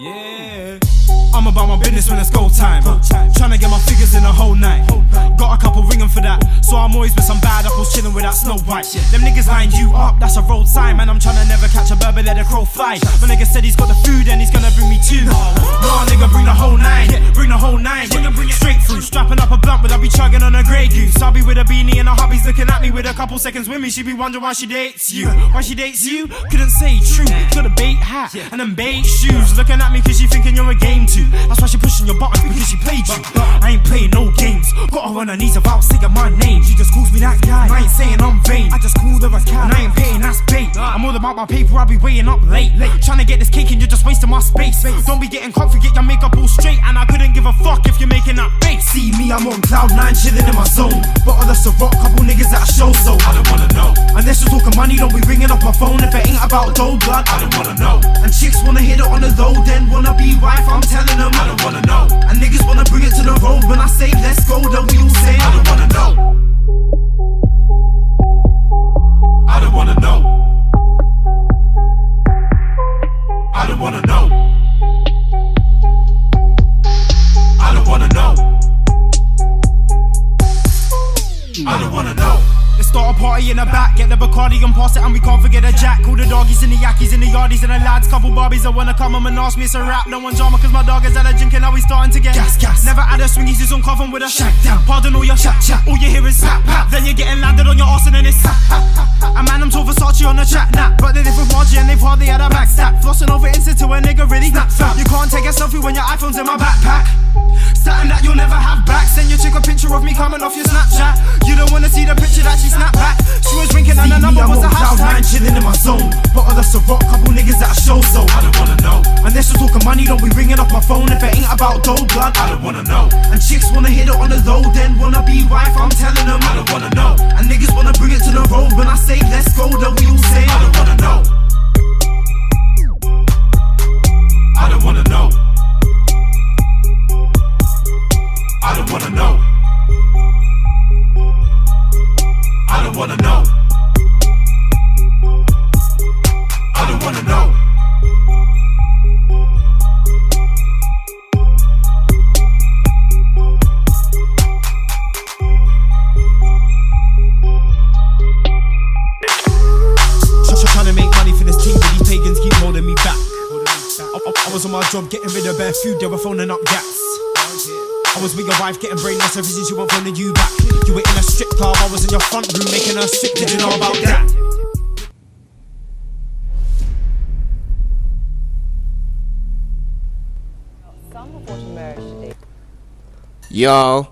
Yeah. I'm about my business when it's go time. Tryna get my figures in the whole night. Got a couple ringing for that, so I'm always with some bad apples chilling with that Snow White. Them niggas line you up, that's a road sign. Man, I'm tryna never catch a bird but let a crow fly. My nigga said he's got the food and he's gonna bring me two. Nah, nigga, bring the whole nine. Bring the whole nine. Bring it straight through. Strapping up a blunt, but I'll be chugging on a Grey Goose. I'll be with a beanie and a hubby's looking at me with a couple seconds with me. She be wondering why she dates you. Why she dates you? Couldn't say true. Got a bait hat and them bait shoes. Looking at me cause she thinking you're a game too. That's why she pushing your buttons because she played you. I ain't playing no games. Got her on her knees without saying my name. She just calls me that guy. I ain't saying I'm vain. I just called her a cat. And I ain't paying, that's bait. I'm all about my paper, I'll be waiting up late. Trying to get this cake and you're just wasting my space. Don't be getting comfy, get your makeup all straight. And I couldn't give a fuck if you're making that face. See me, I'm on cloud 9 chilling in my zone. Bottle of Ciroc, couple niggas at a show, so I don't wanna know. Unless you're talking money, don't be ringing off my phone. If it ain't about dough, blood, I don't wanna know. And chicks wanna hit it on the low, then wanna be wife, I'm telling them I don't wanna know. And niggas wanna bring it to the road. When I say let's go, then we all say I don't wanna know. I don't wanna know. I don't wanna know. I don't wanna know. I don't wanna know. Let's start a party in the back, get the Bacardi and pass it and we can't forget the Jack. Call the doggies and the yakkies and the yardies and the lads. Couple Barbies that wanna come and ask me it's a rap. No one drama cause my dog is at a drink and now we starting to get gas. Never had a swing, he's just on coffin with a shack down. Pardon all your chat. All you hear is slap. Then you're getting landed on your arse and then it's a man, I'm told Versace on the chat now. But they live with Margie and they've hardly had a back stat. Flossing over Insta to a nigga really snap fam. You can't take a selfie when your iPhone's in my backpack. Something that you'll never have back. Send your chick a picture of me coming off your Snapchat. You don't wanna see the picture that she snapped back. She was drinking and the number was a hashtag. Chilling in my zone. Bottle of Ciroc, couple niggas at a show, so I don't wanna know. Unless you're talking money, don't be ringing off my phone. If it ain't about dough, blood, I don't wanna know. And chicks wanna hit it on the low, then wanna be wife, I'm telling them I don't wanna know. And niggas wanna bring it to the road. When I say let's go, then we all say I don't wanna know. I don't wanna know. I don't wanna know. I don't wanna know. I don't wanna know. Trying to make money for this team, but these pagans keep holding me back. I was on my job getting rid of bare food, they were phoning up gas. I was with your wife getting brainless ever since you went phoning you back. You were in a strip club, I was in your front room making her sick. Did you know about that? Yo,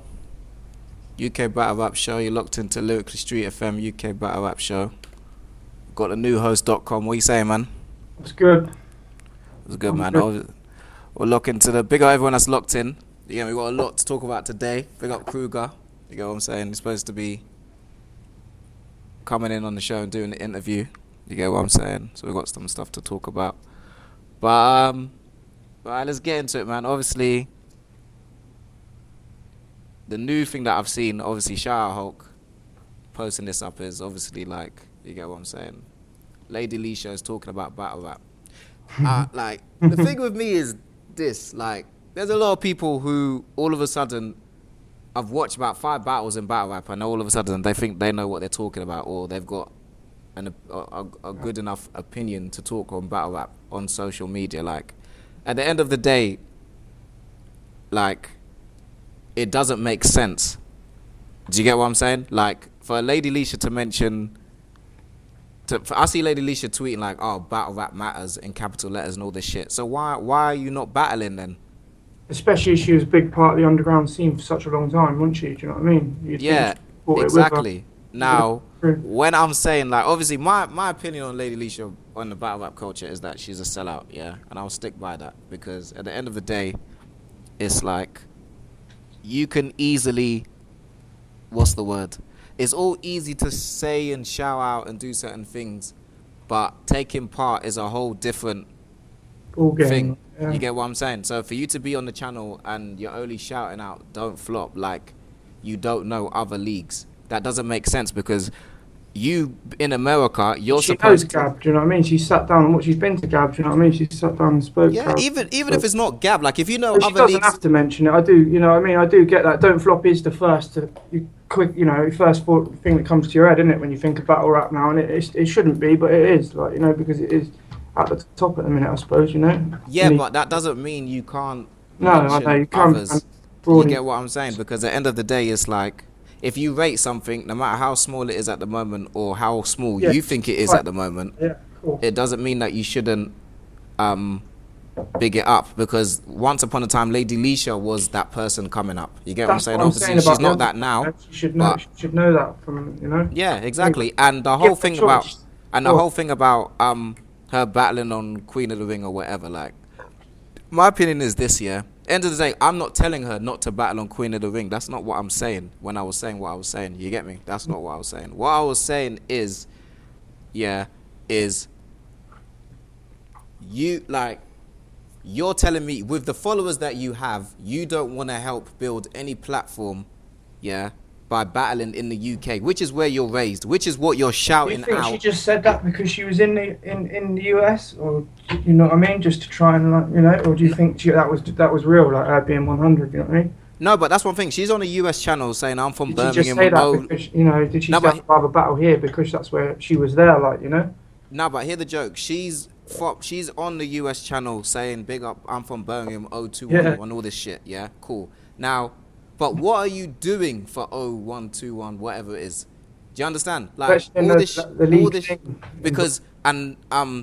UK Battle Rap Show. You're locked into Lyrically Street FM UK Battle Rap Show. Got the newhost.com. What you saying, man? It's good. It's good, man. We'll look into the big up everyone that's locked in. Yeah, we got a lot to talk about today. Big up CRUGER. You get what I'm saying? He's supposed to be coming in on the show and doing the interview. You get what I'm saying? So we got some stuff to talk about. But alright, let's get into it, man. Obviously, the new thing that I've seen, obviously, shout out Hulk posting this up is obviously like, you get what I'm saying? Lady Leisha is talking about battle rap. Like, the thing with me is this, like, there's a lot of people who all of a sudden, I've watched about 5 battles in battle rap and all of a sudden they think they know what they're talking about or they've got a good enough opinion to talk on battle rap on social media. Like, at the end of the day, like, it doesn't make sense. Do you get what I'm saying? Like, for Lady Leisha to mention... I see Lady Leisha tweeting like, oh, battle rap matters in capital letters and all this shit. So why are you not battling then? Especially she was a big part of the underground scene for such a long time, wasn't she? Do you know what I mean? Yeah, exactly. Now, when I'm saying, like, obviously my opinion on Lady Leisha on the battle rap culture is that she's a sellout, yeah? And I'll stick by that because at the end of the day, it's like, you can easily, what's the word? It's all easy to say and shout out and do certain things, but taking part is a whole different thing. Yeah. You get what I'm saying? So for you to be on the channel and you're only shouting out, don't flop, like you don't know other leagues, that doesn't make sense because you in America, you're She knows supposed to. Gab, do you know what I mean? She's sat down and what she's been to Gab, do you know what I mean? She's sat down and spoke to Yeah, her. even if it's not Gab, like if you know But she other doesn't leagues. have to mention it. I do, you know what I mean? I do get that. Don't Flop is the first quick, you know, first thing that comes to your head, isn't it, when you think of battle rap now? And it shouldn't be, but it is, like, you know, because it is at the top at the minute, I suppose, you know? Yeah, but that doesn't mean you can't No, I know, mention you can't. others. You Broadly, get what I'm saying? Because at the end of the day, it's like if you rate something, no matter how small it is at the moment or how small yeah, you think it is right. at the moment, Yeah, cool. it doesn't mean that you shouldn't big it up. Because once upon a time, Lady Leisha was that person coming up. You get what I'm That's saying? what I'm Obviously, saying she's about not the that other now. stuff. She should know that from, you know? Yeah, exactly. And the Give whole her thing choice. about and the Well, whole thing about her battling on Queen of the Ring or whatever, like my opinion is this, yeah. End of the day, I'm not telling her not to battle on Queen of the Ring. That's not what I'm saying when I was saying what I was saying. You get me? That's not what I was saying. What I was saying is, yeah, is you like you're telling me with the followers that you have, you don't want to help build any platform, yeah, by battling in the UK, which is where you're raised, which is what you're do you shouting think she out. just said that because she was in the US, or you know what I mean, just to try and, like, you know, or do you think that was real, like her being 100? You know what I mean? No, but that's one thing. She's on a US channel saying I'm from Did she just Birmingham. say that No, because, you know, did she No, say but- I'd rather battle here because that's where she was there, like, you know? no, but hear the joke. She's on the US channel saying big up. I'm from Birmingham 021 Yeah. and all this shit. Yeah, cool. Now, but what are you doing for 0121 whatever it is? Do you understand? Like Especially in all the- this, the league all this, thing. because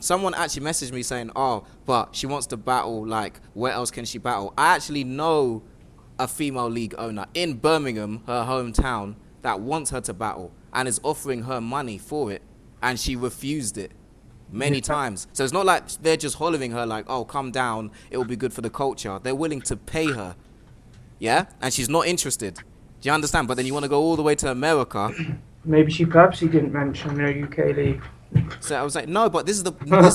someone actually messaged me saying, oh, but she wants to battle. Like, where else can she battle? I actually know a female league owner in Birmingham, her hometown, that wants her to battle and is offering her money for it, and she refused it many times. So it's not like they're just hollering her like, oh, come down, it will be good for the culture. They're willing to pay her, yeah, and she's not interested. Do you understand? But then you want to go all the way to America. Maybe she purposely didn't mention the UK league. So I was like, no, but this is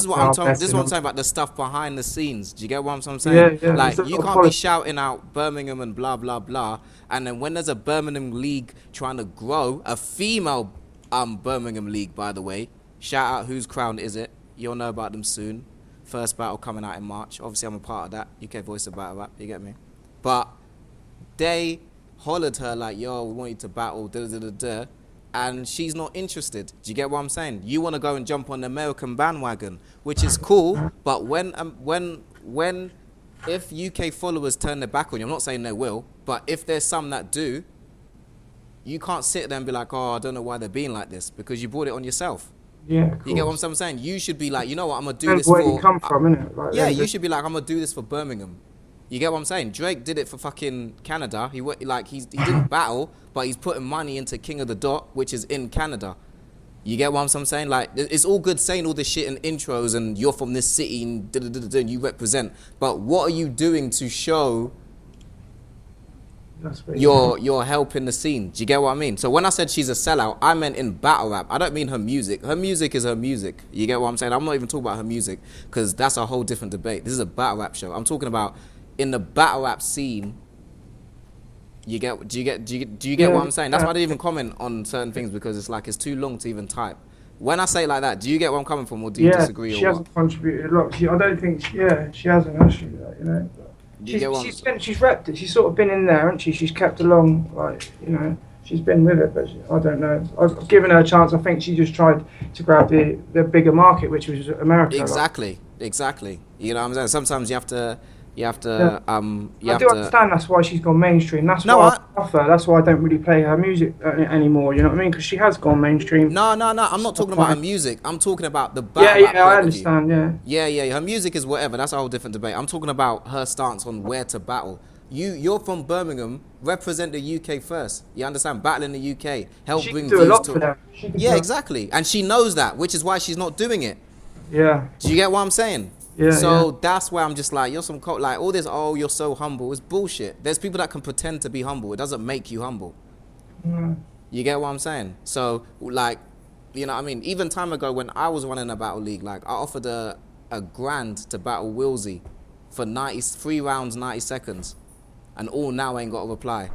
what I'm Oh, talking. This is what I'm bless saying about the stuff behind the scenes. Do you get what I'm Yeah, saying? yeah. Like It's you a can't be policy. shouting out Birmingham and blah blah blah, and then when there's a Birmingham league trying to grow, a female Birmingham league, by the way. Shout out, whose crown is it? You'll know about them soon. First battle coming out in March. Obviously, I'm a part of that. UK Voice of Battle Rap. You get me? But they hollered her like, yo, we want you to battle, da da da da, and she's not interested. Do you get what I'm saying? You want to go and jump on the American bandwagon, which is cool, but if UK followers turn their back on you, I'm not saying they will, but if there's some that do, you can't sit there and be like, oh, I don't know why they're being like this, because you brought it on yourself. Yeah, You get what I'm saying? You should be like, you know what, I'm going to do Depends this where for... you come from, innit? Like, Yeah, then you should be like, I'm gonna do this for Birmingham. You get what I'm saying? Drake did it for fucking Canada. He didn't battle, but he's putting money into King of the Dot, which is in Canada. You get what I'm saying? Like, it's all good saying all this shit in intros and you're from this city and and you represent. But what are you doing to show that's where you're helping the scene? Do you get what I mean? So when I said she's a sellout, I meant in battle rap. I don't mean her music. Her music is her music. You get what I'm saying? I'm not even talking about her music because that's a whole different debate. This is a battle rap show. I'm talking about in the battle rap scene. Do you get what I'm saying? That's why I didn't even comment on certain things because it's like it's too long to even type. When I say it like that, do you get where I'm coming from, or do you disagree? She or hasn't contributed a lot. I don't think. She hasn't actually. Like, you know. Do you get what She's repped it. She's sort of been in there, hasn't she? She's kept along, like, you know. She's been with it, but I don't know. I've given her a chance. I think she just tried to grab the bigger market, which was America. Exactly. You know what I'm saying? Sometimes you have to. I do understand that's why she's gone mainstream. That's why I love her. That's why I don't really play her music anymore. You know what I mean? Because she has gone mainstream. No. I'm not talking about her music. I'm talking about the battle. Yeah, I understand. Yeah. Yeah. Her music is whatever. That's a whole different debate. I'm talking about her stance on where to battle. You're from Birmingham. Represent the UK first. You understand? Battle in the UK. Help She bring can do a views lot to. for them. Yeah, exactly. And she knows that, which is why she's not doing it. Yeah. Do you get what I'm saying? Yeah. So that's why I'm just like, you're some like all this. Oh, you're so humble. It's bullshit. There's people that can pretend to be humble. It doesn't make you humble. Yeah. You get what I'm saying? So like, you know what I mean? Even time ago when I was running a battle league, like I offered a grand to battle Wilsey for 3 rounds, 90 seconds, and all now ain't got a reply.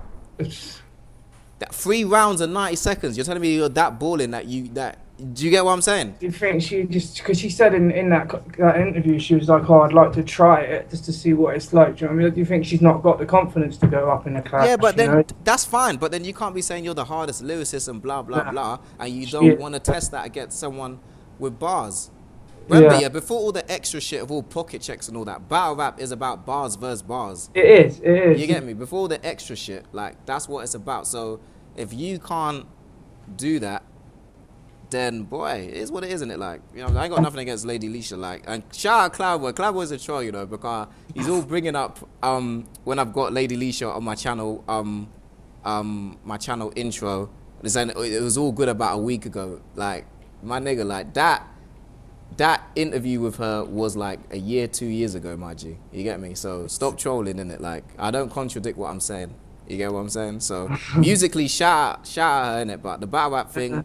That 3 rounds and 90 seconds. You're telling me you're that balling that do you get what I'm saying? Do you think she just, because she said in that interview, she was like, oh, I'd like to try it just to see what it's like. Do you know what I mean? Do you think she's not got the confidence to go up in the class? Yeah, but then know? that's fine. But then you can't be saying you're the hardest lyricist and blah, blah, blah, and you don't want to test that against someone with bars. Remember, before all the extra shit of all pocket checks and all that, battle rap is about bars versus bars. It is. You get me? Before all the extra shit, like, that's what it's about. So if you can't do that, then boy, it is what it is, isn't it? Like, you know, I ain't got nothing against Lady Leisha, like, and shout out Cloudboy. Cloudboy's a troll, you know, because he's all bringing up when I've got Lady Leisha on my channel, my channel intro, and it was all good about a week ago. Like, my nigga, like that interview with her was like a year, 2 years ago, my G. You get me? So stop trolling, innit? Like, I don't contradict what I'm saying. You get what I'm saying? So musically, shout out her, innit? But the battle rap thing,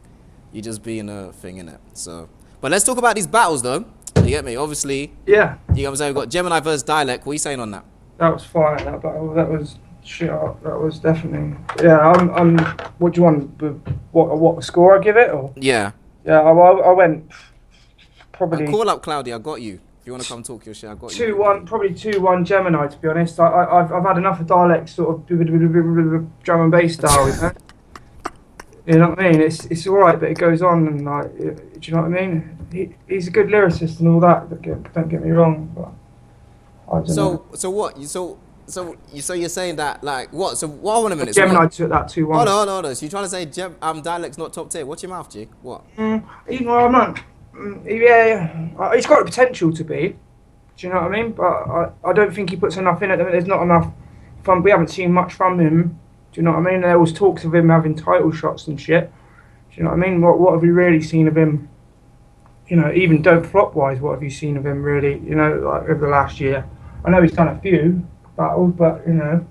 you just being a thing, innit? So, but let's talk about these battles, though. You get me? Obviously. Yeah. You get what I'm saying? We've got Gemini versus Dialect. What are you saying on that? That was fire, that battle. That was shit. That was definitely. Yeah, I'm what do you want? What score I give it? Or? Yeah. Yeah, I went probably. I'll call up Cloudy. I got you. If you want to come talk your shit, I got you. 2-1, probably 2-1 Gemini, to be honest. I've had enough of Dialect sort of drum and bass style, you know? You know what I mean? It's alright, but it goes on and like, do you know what I mean? He's a good lyricist and all that. Don't get me wrong, but I don't know. So what? So you're saying that like what? So hold on a minute. Gemini took that 2-1. Hold on. So you're trying to say Dialect's not top tier? Watch your mouth, G. What? Even though I'm not. Yeah, he's got the potential to be. Do you know what I mean? But I don't think he puts enough in it. There's not enough fun. We haven't seen much from him. Do you know what I mean? There was talks of him having title shots and shit. Do you know what I mean? What have we really seen of him? You know, even Don't Flop wise, what have you seen of him really? You know, like over the last year. I know he's done a few battles, but you know,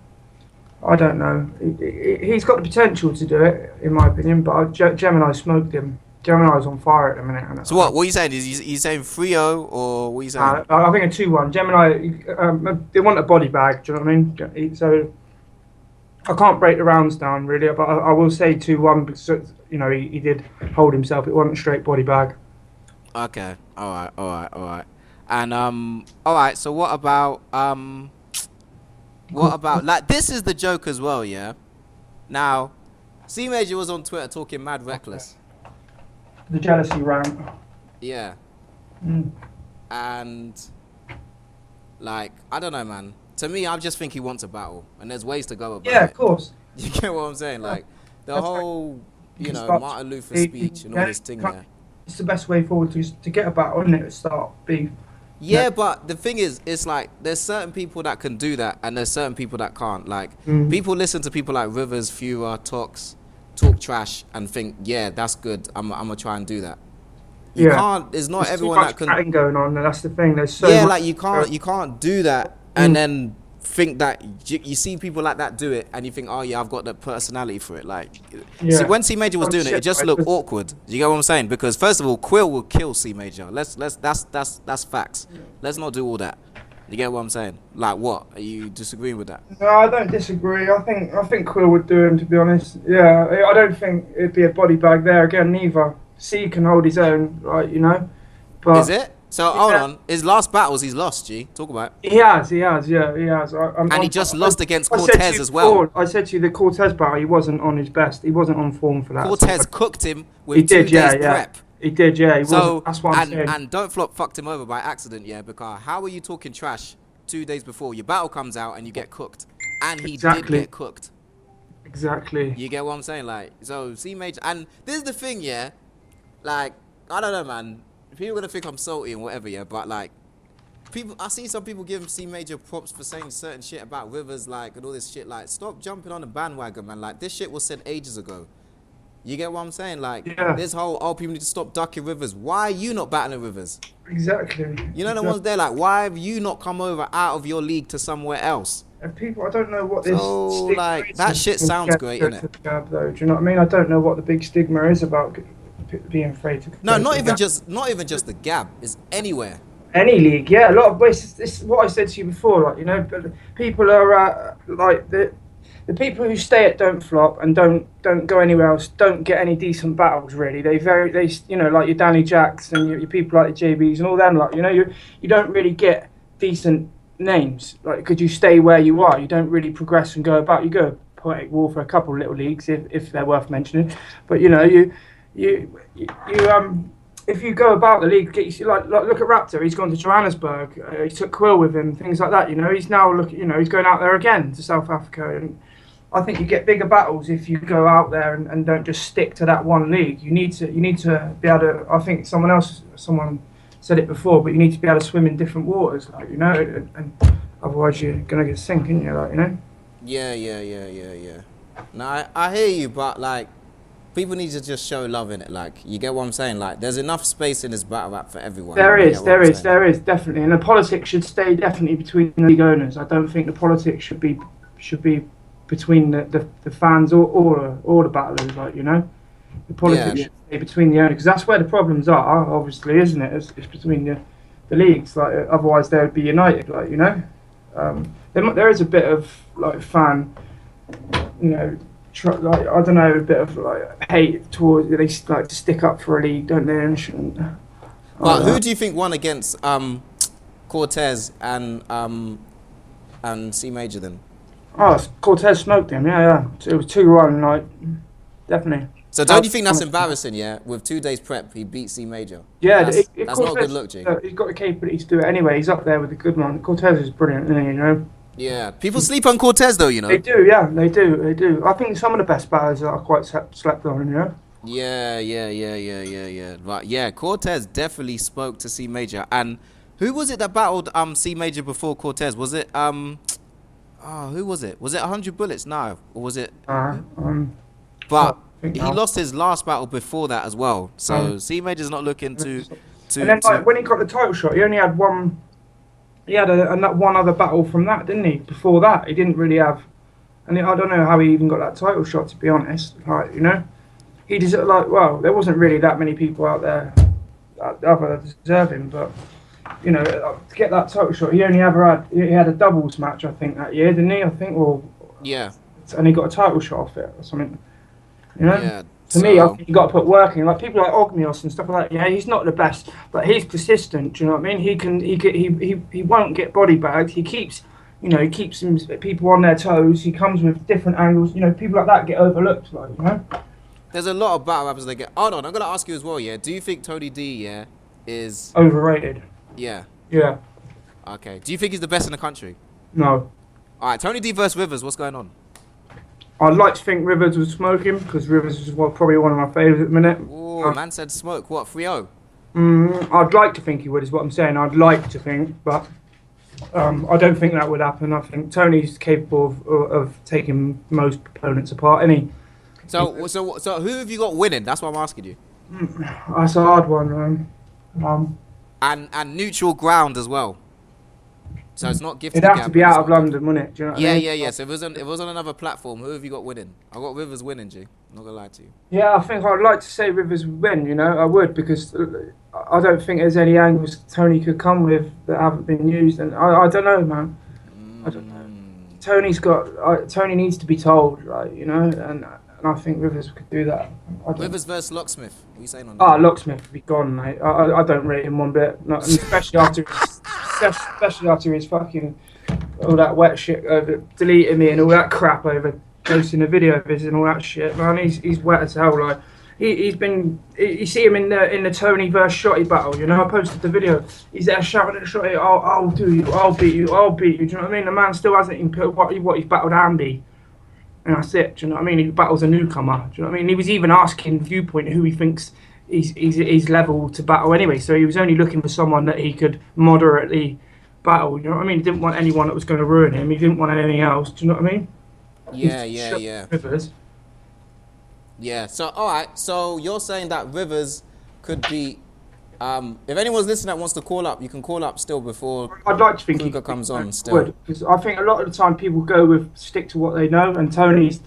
I don't know. He's got the potential to do it, in my opinion. But Gemini smoked him. Gemini's on fire at the minute. So what are you saying? Is you saying 3-0 or what are you saying? I think a 2-1. Gemini, they want a body bag. Do you know what I mean? So I can't break the rounds down really, but I will say 2-1 because you know he did hold himself. It wasn't a straight body bag. Okay. All right. And all right. So what about like this is the joke as well, yeah. Now, C Major was on Twitter talking mad reckless. The jealousy rant. Yeah. And like I don't know, man. To me, I just think he wants a battle, and there's ways to go about it. Yeah, of course. You get what I'm saying? Like the That's whole, you know, Martin Luther speech and all this thing there. It's the best way forward to get a battle, isn't it? Start beef. Yeah, but the thing is, it's like there's certain people that can do that, and there's certain people that can't. Like people listen to people like Rivers, Fura, Tox, talk trash, and think, yeah, that's good. I'm gonna try and do that. You can't. There's not everyone that can. There's going on, and that's the thing. There's so yeah, much like you can't do that and then think that you see people like that do it, and you think, oh yeah, I've got the personality for it. Like, see, when C Major was doing it just looked awkward. Do you get what I'm saying? Because first of all, Quill will kill C Major. That's facts. Let's not do all that. You get what I'm saying? Like, what? Are you disagreeing with that? No, I don't disagree. I think Quill would do him, to be honest. Yeah, I don't think it'd be a body bag there again. Neither. C can hold his own, right? You know. But is it? So hold on. His last battles, he's lost. G, talk about it. He has. Yeah, he has. And he just lost against Cortez as well. I said to you, the Cortez battle, he wasn't on his best. He wasn't on form for that. Cortez cooked him with 2 days prep. He did, yeah. He wasn't. That's what I'm saying. And Don't Flop fucked him over by accident, yeah. Because how are you talking trash 2 days before your battle comes out and you get cooked? And he did get cooked. Exactly. You get what I'm saying? Like, so C Major, and this is the thing, yeah. Like, I don't know, man. People are gonna think I'm salty and whatever, yeah. But like, I see some people giving C Major props for saying certain shit about Rivers, like, and all this shit. Like, stop jumping on the bandwagon, man. Like, this shit was said ages ago. You get what I'm saying? Like, this whole, people need to stop ducking Rivers. Why are you not battling Rivers? Exactly. You know the ones there, like, why have you not come over out of your league to somewhere else? And people, I don't know what this. So, like, that shit sounds great, innit? Though, do you know what I mean? I don't know what the big stigma is about being afraid to. No, not even just the Gab. It's anywhere. Any league, yeah. A lot of ways. This is what I said to you before. Like, you know, people are like the people who stay at Don't Flop and don't go anywhere else don't get any decent battles really. They you know, like your Danny Jacks and your people like the JBs and all them, like, you know, you don't really get decent names, like, because you stay where you are. You don't really progress and go about. You go Poetic War for a couple of little leagues if they're worth mentioning, but you know, you if you go about the league, like look at Raptor. He's gone to Johannesburg. He took Quill with him, things like that. You know, he's now he's going out there again to South Africa, and I think you get bigger battles if you go out there and don't just stick to that one league. You need to be able to. I think someone said it before, but you need to be able to swim in different waters, like, you know, and otherwise you're gonna get sink, aren't you, like, you know. Yeah. No, I hear you, but like, people need to just show love in it. Like, you get what I'm saying? Like, there's enough space in this battle rap for everyone. There is definitely, and the politics should stay definitely between the league owners. I don't think the politics should be between the fans or the battlers, like, you know. The politics should stay between the owners, because that's where the problems are, obviously, isn't it? It's between the leagues. Like, otherwise they would be united, like, you know. There is a bit of like fan, you know. Like, I don't know, a bit of like hate towards, they like to stick up for a league, don't they? And shouldn't. But who do you think won against Cortez and C Major then? Oh, Cortez smoked him. Yeah. It was 2-1, like, definitely. So don't you think that's embarrassing? Yeah, with 2 days prep, he beat C Major. Yeah, that's Cortez, not a good look, G. He's got the capability to do it anyway. He's up there with the good one. Cortez is brilliant, isn't he, you know. Yeah, people sleep on Cortez though, you know. They do, yeah, they do. I think some of the best battles are quite slept on, you know. Yeah. Right, yeah, Cortez definitely spoke to C Major. And who was it that battled C Major before Cortez? Was it who was it? Was it 100 Bullets? No, or was it? But he lost his last battle before that as well. So C Major's not looking to. And then, like, when he got the title shot, he only had one. He had one other battle from that, didn't he? Before that, he didn't really have. And I don't know how he even got that title shot, to be honest. Like, you know, he deserved, like, well, there wasn't really that many people out there that deserve him, but, you know, to get that title shot, he had a doubles match, I think, that year, didn't he? I think, or yeah, and he got a title shot off it or something. You know. Yeah. To me, I think you got to put work in. Like people like Ogmios and stuff like that. Yeah, he's not the best, but he's persistent. Do you know what I mean? He won't get body bagged. He keeps people on their toes. He comes with different angles. You know, people like that get overlooked. Like, you know. There's a lot of battle rappers that get. Oh no, I'm gonna ask you as well. Yeah, do you think Tony D is overrated? Yeah. Yeah. Okay. Do you think he's the best in the country? No. All right, Tony D versus Rivers. What's going on? I'd like to think Rivers was smoking, because Rivers is probably one of my favourites at the minute. Oh, man said smoke. What, 3-0? I'd like to think he would, is what I'm saying. I'd like to think, but I don't think that would happen. I think Tony's capable of taking most opponents apart, isn't he? So who have you got winning? That's what I'm asking you. That's a hard one, man. And neutral ground as well. So it's not gifted. It'd have to be out of London, wouldn't it? Do you know what I mean? Yeah. So if it was on another platform, who have you got winning? I got Rivers winning, G. I'm not gonna lie to you. Yeah, I think I'd like to say Rivers would win. You know, I would, because I don't think there's any angles Tony could come with that haven't been used, and I don't know, man. I don't know. Tony needs to be told, right? You know, and I think Rivers could do that. Rivers versus Locksmith. What are you saying on that? Locksmith would be gone, mate. I don't rate him one bit, not, especially after his fucking all that wet shit over deleting me and all that crap over posting a video of his and all that shit, man. He's wet as hell. Like he's been. You see him in the Tony versus Shotty battle. You know, I posted the video. He's there shouting at Shotty, "I'll do you. I'll beat you. I'll beat you." Do you know what I mean? The man still hasn't even put what he's battled Ambi. And that's it. Do you know what I mean? He battles a newcomer. Do you know what I mean? He was even asking Viewpoint who he thinks he's level to battle anyway. So he was only looking for someone that he could moderately battle. You know what I mean? He didn't want anyone that was going to ruin him. He didn't want anything else. Do you know what I mean? Yeah. Rivers. Yeah. So all right. So you're saying that Rivers could be. If anyone's listening that wants to call up, you can call up still before I'd like to think CRUGER comes on still. Because I think a lot of the time people stick to what they know, and Tony's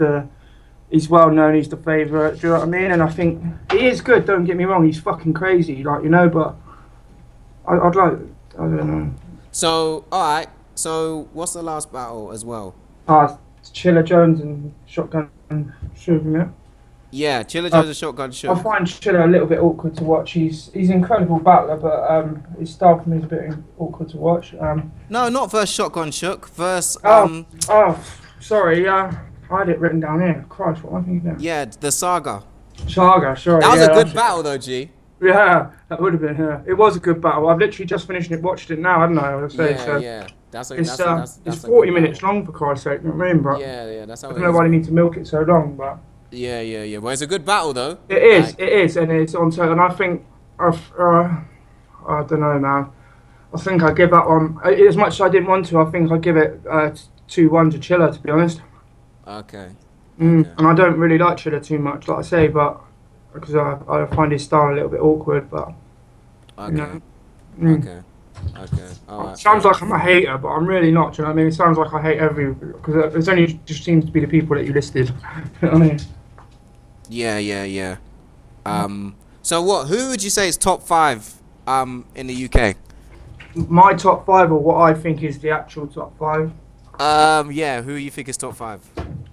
he's well known, he's the favourite, do you know what I mean? And I think he is good, don't get me wrong, he's fucking crazy, like, you know, but I don't know. So, alright, so what's the last battle as well? Chiller Jones and Shotgun Suge, isn't it? Yeah, Chiller Joe's a shotgun I shook. find Chiller a little bit awkward to watch. He's an incredible battler, but his style for me is a bit awkward to watch. No, not verse shotgun shook. Verse Sorry, I had it written down here. Christ, what am I thinking now? yeah, the saga. Chaga, sorry. That was yeah, a good that's it. battle though, G. Yeah, that would have been. Yeah. It was a good battle. I've literally just finished it, watched it now, haven't I? I would say. Yeah, So yeah. That's it's that's a 40 good minutes battle. long for Christ's sake. You know what I mean? But Yeah, that's how I it don't know is. why they need to milk it so long, but Yeah. Well, it's a good battle though. it is. Like, It is, and it's on to. And I think I don't know, man. I think I give that one as much as I didn't want to. I think I give it 2-1 to Chiller, to be honest. okay. And I don't really like Chiller too much, like I say, but because I find his style a little bit awkward. But Okay. you know, Okay. All right. sounds like I'm a hater, but I'm really not. Do you know what I mean? It sounds like I hate because it's only just seems to be the people that you listed. You know what I mean? Yeah. So what? Who would you say is top 5 in the UK? My top 5, or what I think is the actual top 5. Yeah. Who you think is top 5?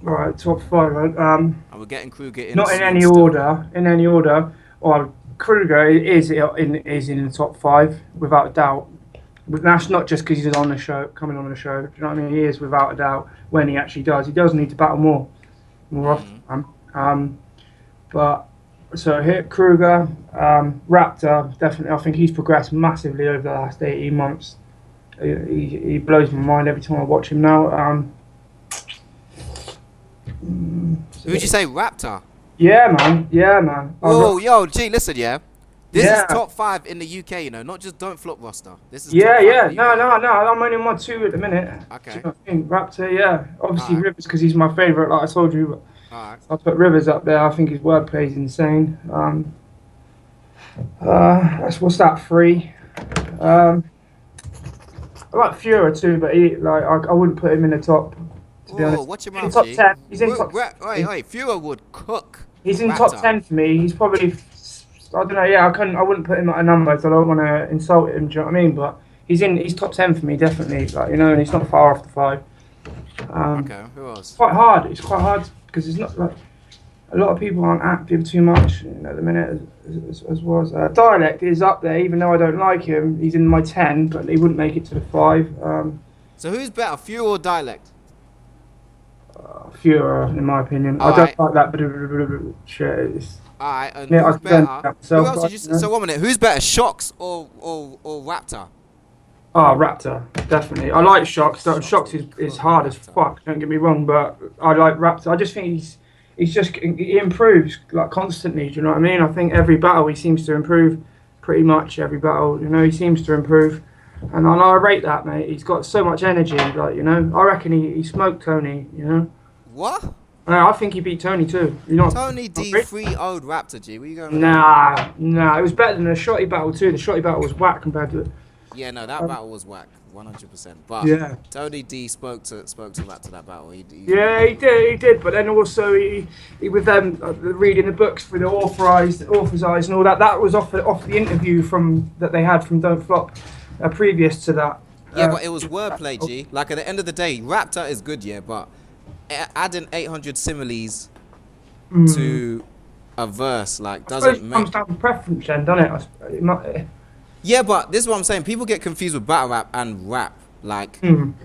Right, top 5. Right? And we're getting Kruger in. Not the in scene any still. order. In any order. Well, Kruger is in the top 5 without a doubt. But that's not just because he's on the show, coming on the show. Do you know what I mean? He is without a doubt when he actually does. He does need to battle more often. But so here, Kruger, Raptor, definitely. I think he's progressed massively over the last 18 months. He blows my mind every time I watch him now. Who would you say, Raptor? Yeah, man. Oh, yo, G, listen, yeah. This Yeah. is top 5 in the UK, you know, not just Don't Flop roster. This is Yeah, top 5 yeah. in the UK. No. I'm only on my 2 at the minute. Okay. Do you know what I mean? Raptor, yeah. Obviously Alright. Rivers because he's my favourite, like I told you. Alright. I'll put Rivers up there. I think his wordplay is insane. What's that? 3. I like Fura too, but I wouldn't put him in the top. To be Whoa, honest, watch your he's in mouth, top G. 10. He's in top. Wait, Fuhrer would cook. He's in Raptor. top 10 for me. He's probably. I don't know. Yeah, I wouldn't put him at a number, so I don't want to insult him. Do you know what I mean? But he's top 10 for me, definitely. Like, you know, and he's not far off the 5. Okay, who else? It's quite hard because it's not like a lot of people aren't active too much, you know, at the minute as was. Dialect is up there, even though I don't like him. He's in my 10, but he wouldn't make it to the 5. So who's better, Fuhrer or Dialect? Fewer, in my opinion. I Alright. don't like that shit. Alright, and Yeah, who's I can better? that Who myself, else did you but, So 1 minute, who's better, Shocks or Raptor? Raptor, definitely. I like Shocks. Shocks is hard as fuck. Don't get me wrong, but I like Raptor. I just think he improves like constantly. Do you know what I mean? I think every battle he seems to improve. Pretty much every battle, you know, he seems to improve, and I rate that, mate. He's got so much energy, like, you know. I reckon he smoked Tony, you know. What? I think he beat Tony too. You know. Tony D Really? 3-0'd Raptor, G. Where you going with Nah. It was better than the Shotty battle too. The Shotty battle was whack compared to. Yeah, no, that battle was whack, 100%. But Yeah. Tony D spoke to Raptor that battle. He Yeah, he did. But then also he with them reading the books for the authorized and all that. That was off the interview that they had from Don't Flop, previous to that. Yeah, but it was wordplay, G. Like, at the end of the day, Raptor is good, yeah, but adding 800 similes to a verse, like, doesn't It make... comes down to preference then, doesn't it? Yeah, but this is what I'm saying. People get confused with battle rap and rap. Like,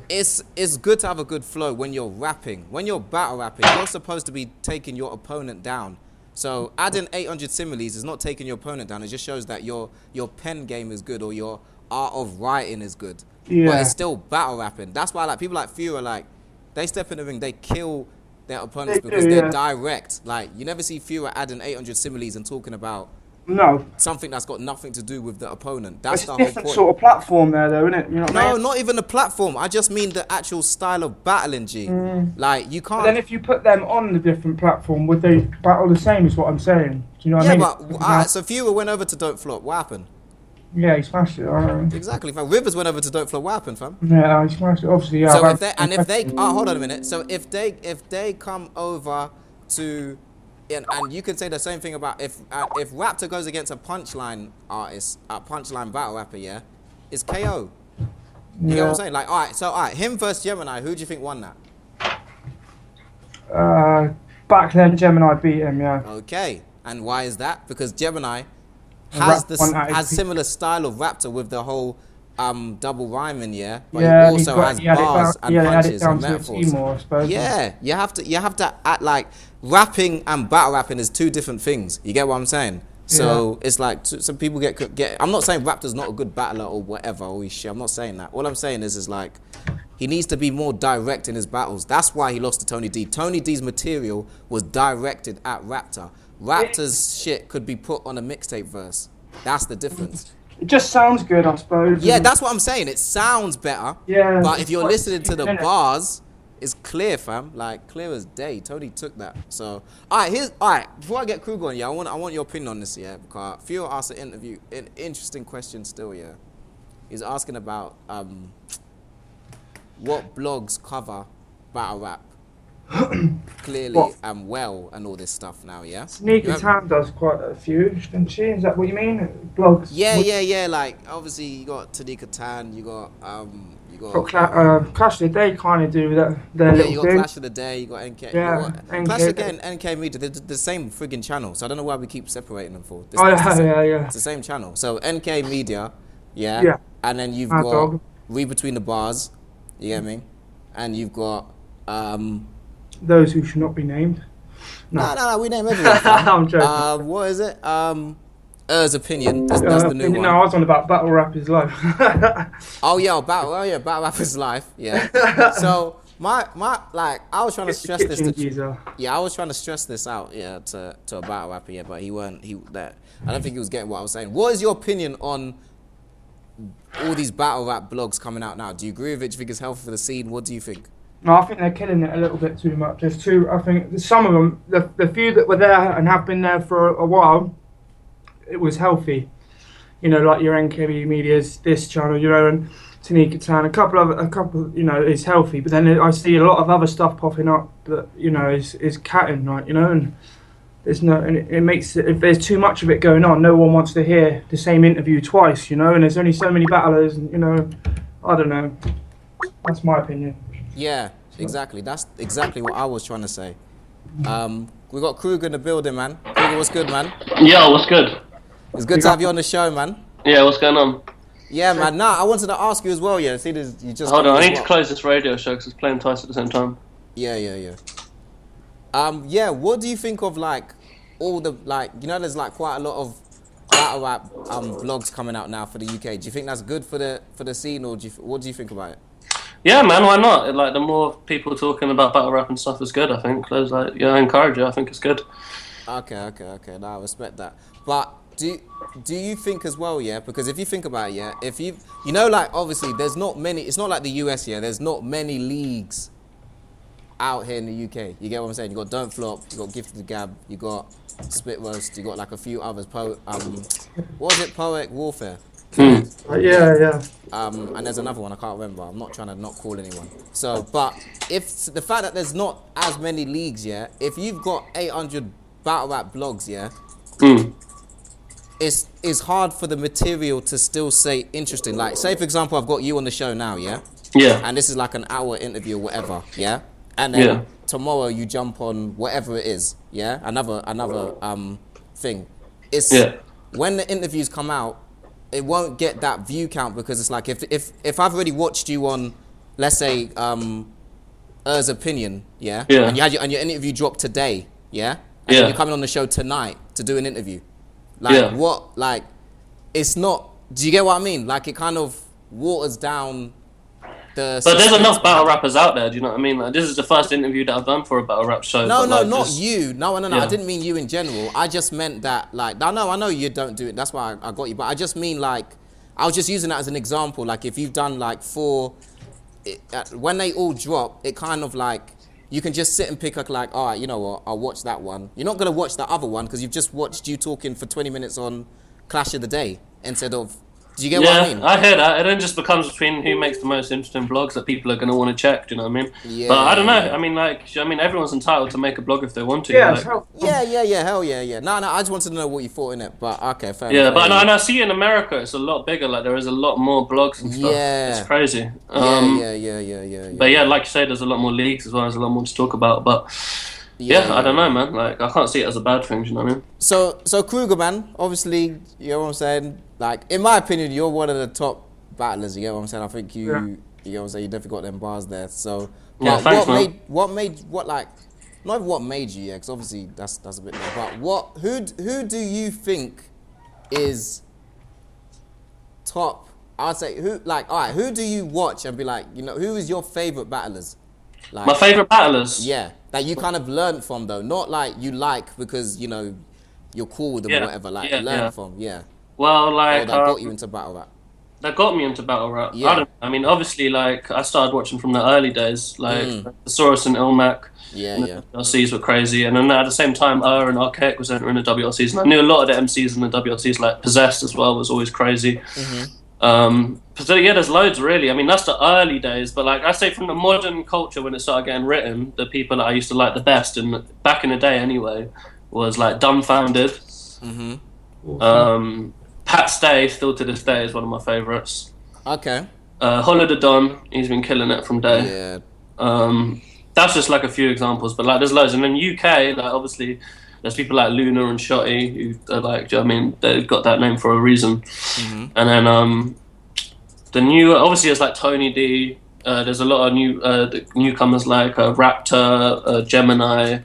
it's good to have a good flow when you're rapping. When you're battle rapping, you're supposed to be taking your opponent down. So adding 800 similes is not taking your opponent down. It just shows that your pen game is good or your art of writing is good. Yeah. But it's still battle rapping. That's why, like, people like Fuhrer, like, they step in the ring, they kill their opponents They because do, they're yeah. direct. Like, you never see Fuhrer adding 800 similes and talking about No. something that's got nothing to do with the opponent. It's That's the a whole different point. sort of platform there, though, isn't it? You know what I No, mean? not even the platform. I just mean the actual style of battling, G. Like, you But can't... then if you put them on the different platform, would they battle the same? Is what I'm saying. Do you know what I yeah, mean? but... Alright, so Fuhrer went over to Don't Flop. What happened? Yeah, he smashed it. Exactly, fam. Rivers went over to Don't Flop. What happened, fam? Yeah, he smashed it. Obviously, yeah. So I've if they... hold on a minute. So if they come over to... And you can say the same thing about if Raptor goes against a punchline artist, a punchline battle rapper, yeah, it's KO. You get what I'm saying? Like, all right, him versus Gemini, who do you think won that? Back then, Gemini beat him. Yeah. Okay, and why is that? Because Gemini Rap has one out of has P- similar style of Raptor with the whole double rhyming, yeah. But Yeah, he also has he had bars and they had it punches down and to a T metaphors. more, I suppose. Yeah, you have to act like rapping and battle rapping is two different things. You get what I'm saying? So it's like some people get. I'm not saying Raptor's not a good battler or whatever. Or shit. I'm not saying that. All I'm saying is like he needs to be more direct in his battles. That's why he lost to Tony D. Tony D's material was directed at Raptor. Raptor's shit could be put on a mixtape verse. That's the difference. It just sounds good, I suppose. Yeah, that's what I'm saying. It sounds better. Yeah. But if you're listening to the innit? bars, it's clear, fam. Like clear as day. Tony took that. So, all right. Before I get Kruger on, yeah, I want your opinion on this, yeah, because Theo asked an interesting question still, yeah. He's asking about what blogs cover battle rap clearly and well and all this stuff now, yeah. Sneaker Tam does quite a few, doesn't she? Is that what you mean? Blogs. Yeah. Like obviously you got Tanika Tan, you got Clash of the Day kind of do that. Their yeah, little you got thing. Clash of the Day, you got NK. Yeah, NK. Clash again, NK Media, they're the same friggin' channel. So I don't know why we keep separating them for. Yeah. It's the same channel. So NK Media, yeah. Yeah. And then you've Mad got Dog. Read Between the Bars, you get me? And you've got Those who should not be named. No, we name everyone. fam. I'm joking. What is it? Er's Opinion. That's the new one. No, I was on about Battle Rap is Life. Battle Rapper's Life. Yeah. So my like I was trying to stress this. I was trying to stress this out. Yeah, to a battle rapper. Yeah, but he weren't. I don't think he was getting what I was saying. What is your opinion on all these battle rap blogs coming out now? Do you agree with it? Do you think it's healthy for the scene? What do you think? No, I think they're killing it a little bit too much. There's too. I think some of them, the few that were there and have been there for a while, it was healthy. You know, like your NKB Media's, this channel, you know, and Tanika Tan, a couple, you know, is healthy. But then I see a lot of other stuff popping up that, you know, is catting, like, you know, and there's no, and it makes it, if there's too much of it going on, no one wants to hear the same interview twice, you know, and there's only so many battlers, and, you know, I don't know. That's my opinion. Yeah, exactly. That's exactly what I was trying to say. We got Kruger in the building, man. Kruger, what's good, man? Yo, what's good? It's good to have you on the show, man. Yeah, what's going on? Yeah, man. Nah, I wanted to ask you as well. Yeah, see, you just hold on. I need to close this radio show because it's playing twice at the same time. Yeah. Yeah. What do you think of like all the like? You know, there's like quite a lot of battle rap blogs coming out now for the UK. Do you think that's good for the scene, or what do you think about it? Yeah, man. Why not? Like the more people talking about battle rap and stuff is good. I think there's like I encourage it. I think it's good. Okay. No, I respect that. But do you think as well, yeah? Because if you think about it, yeah, if you know, like obviously there's not many. It's not like the US, yeah. There's not many leagues out here in the UK. You get what I'm saying? You got Don't Flop, you got Gifted the Gab, you got Spit Roast, you got like a few others. What was it? Poetic Warfare. Yeah. And there's another one I can't remember. I'm not trying to not call anyone. So, but if the fact that there's not as many leagues, yeah. If you've got 800 battle rap blogs, yeah. It's hard for the material to still say interesting. Like, say for example, I've got you on the show now, yeah? Yeah. And this is like an hour interview or whatever, yeah? And then tomorrow you jump on whatever it is, yeah? Another thing. It's when the interviews come out, it won't get that view count because it's like if I've already watched you on, let's say, Er's Opinion, yeah? And you had your interview dropped today, yeah? And then you're coming on the show tonight to do an interview. Like what? Like it's not. Do you get what I mean? Like it kind of waters down the. But there's enough battle rappers out there. Do you know what I mean? Like this is the first interview that I've done for a battle rap show. No, like, not you. No. I didn't mean you in general. I just meant that like I know you don't do it. That's why I got you. But I just mean like I was just using that as an example. Like if you've done like 4, when they all drop, it kind of like. You can just sit and pick up like, all right, you know what, I'll watch that one. You're not going to watch the other one because you've just watched you talking for 20 minutes on Clash of the Day instead of Do you get what I mean? I hear that. It then just becomes between who makes the most interesting blogs that people are going to want to check. Do you know what I mean? Yeah. But I don't know. I mean, everyone's entitled to make a blog if they want to. Yeah, like, hell Yeah. No, I just wanted to know what you thought in it. But okay, fair yeah, enough. but I see in America it's a lot bigger. Like there is a lot more blogs and stuff. Yeah. It's crazy. Yeah. But yeah, like you say, there's a lot more leagues as well. There's a lot more to talk about. But yeah, I don't know, man. Like I can't see it as a bad thing. Do you know what I mean? So CRUGER, man. Obviously, you know what I'm saying. Like in my opinion, you're one of the top battlers. You get what I'm saying? I think you know what I'm saying. You definitely got them bars there. So yeah, thanks, man. Not even what made you? Yeah, because obviously that's a bit low. But who do you think is top? I'd say who who do you watch and be like, you know, who is your favorite battlers? Like, My favorite battlers. Yeah, that you kind of learned from though, not like you like because you know you're cool with them or whatever. Like learn from, Well, like or that got you into battle rap. That got me into battle rap. Yeah. I mean, obviously, like I started watching from the early days, like Thesaurus and Ilmac. Yeah. The WLCs were crazy, and then at the same time, and Archaic was entering the WLCs, and I knew a lot of the MCs in the WLCs, like Possessed as well, was always crazy. So yeah, there's loads really. I mean, that's the early days, but like I say, from the modern culture when it started getting written, the people that I used to like the best, and back in the day anyway, was like Dumbfounded. Pat Stay, still to this day, is one of my favourites. Okay. Hollow the Don, he's been killing it from day. Yeah. That's just like a few examples, but like there's loads. And then UK, like obviously, there's people like Luna and Shotty who are like, do you know what I mean, they've got that name for a reason. And then the new, obviously, there's like Tony D. There's a lot of newcomers like Raptor, Gemini,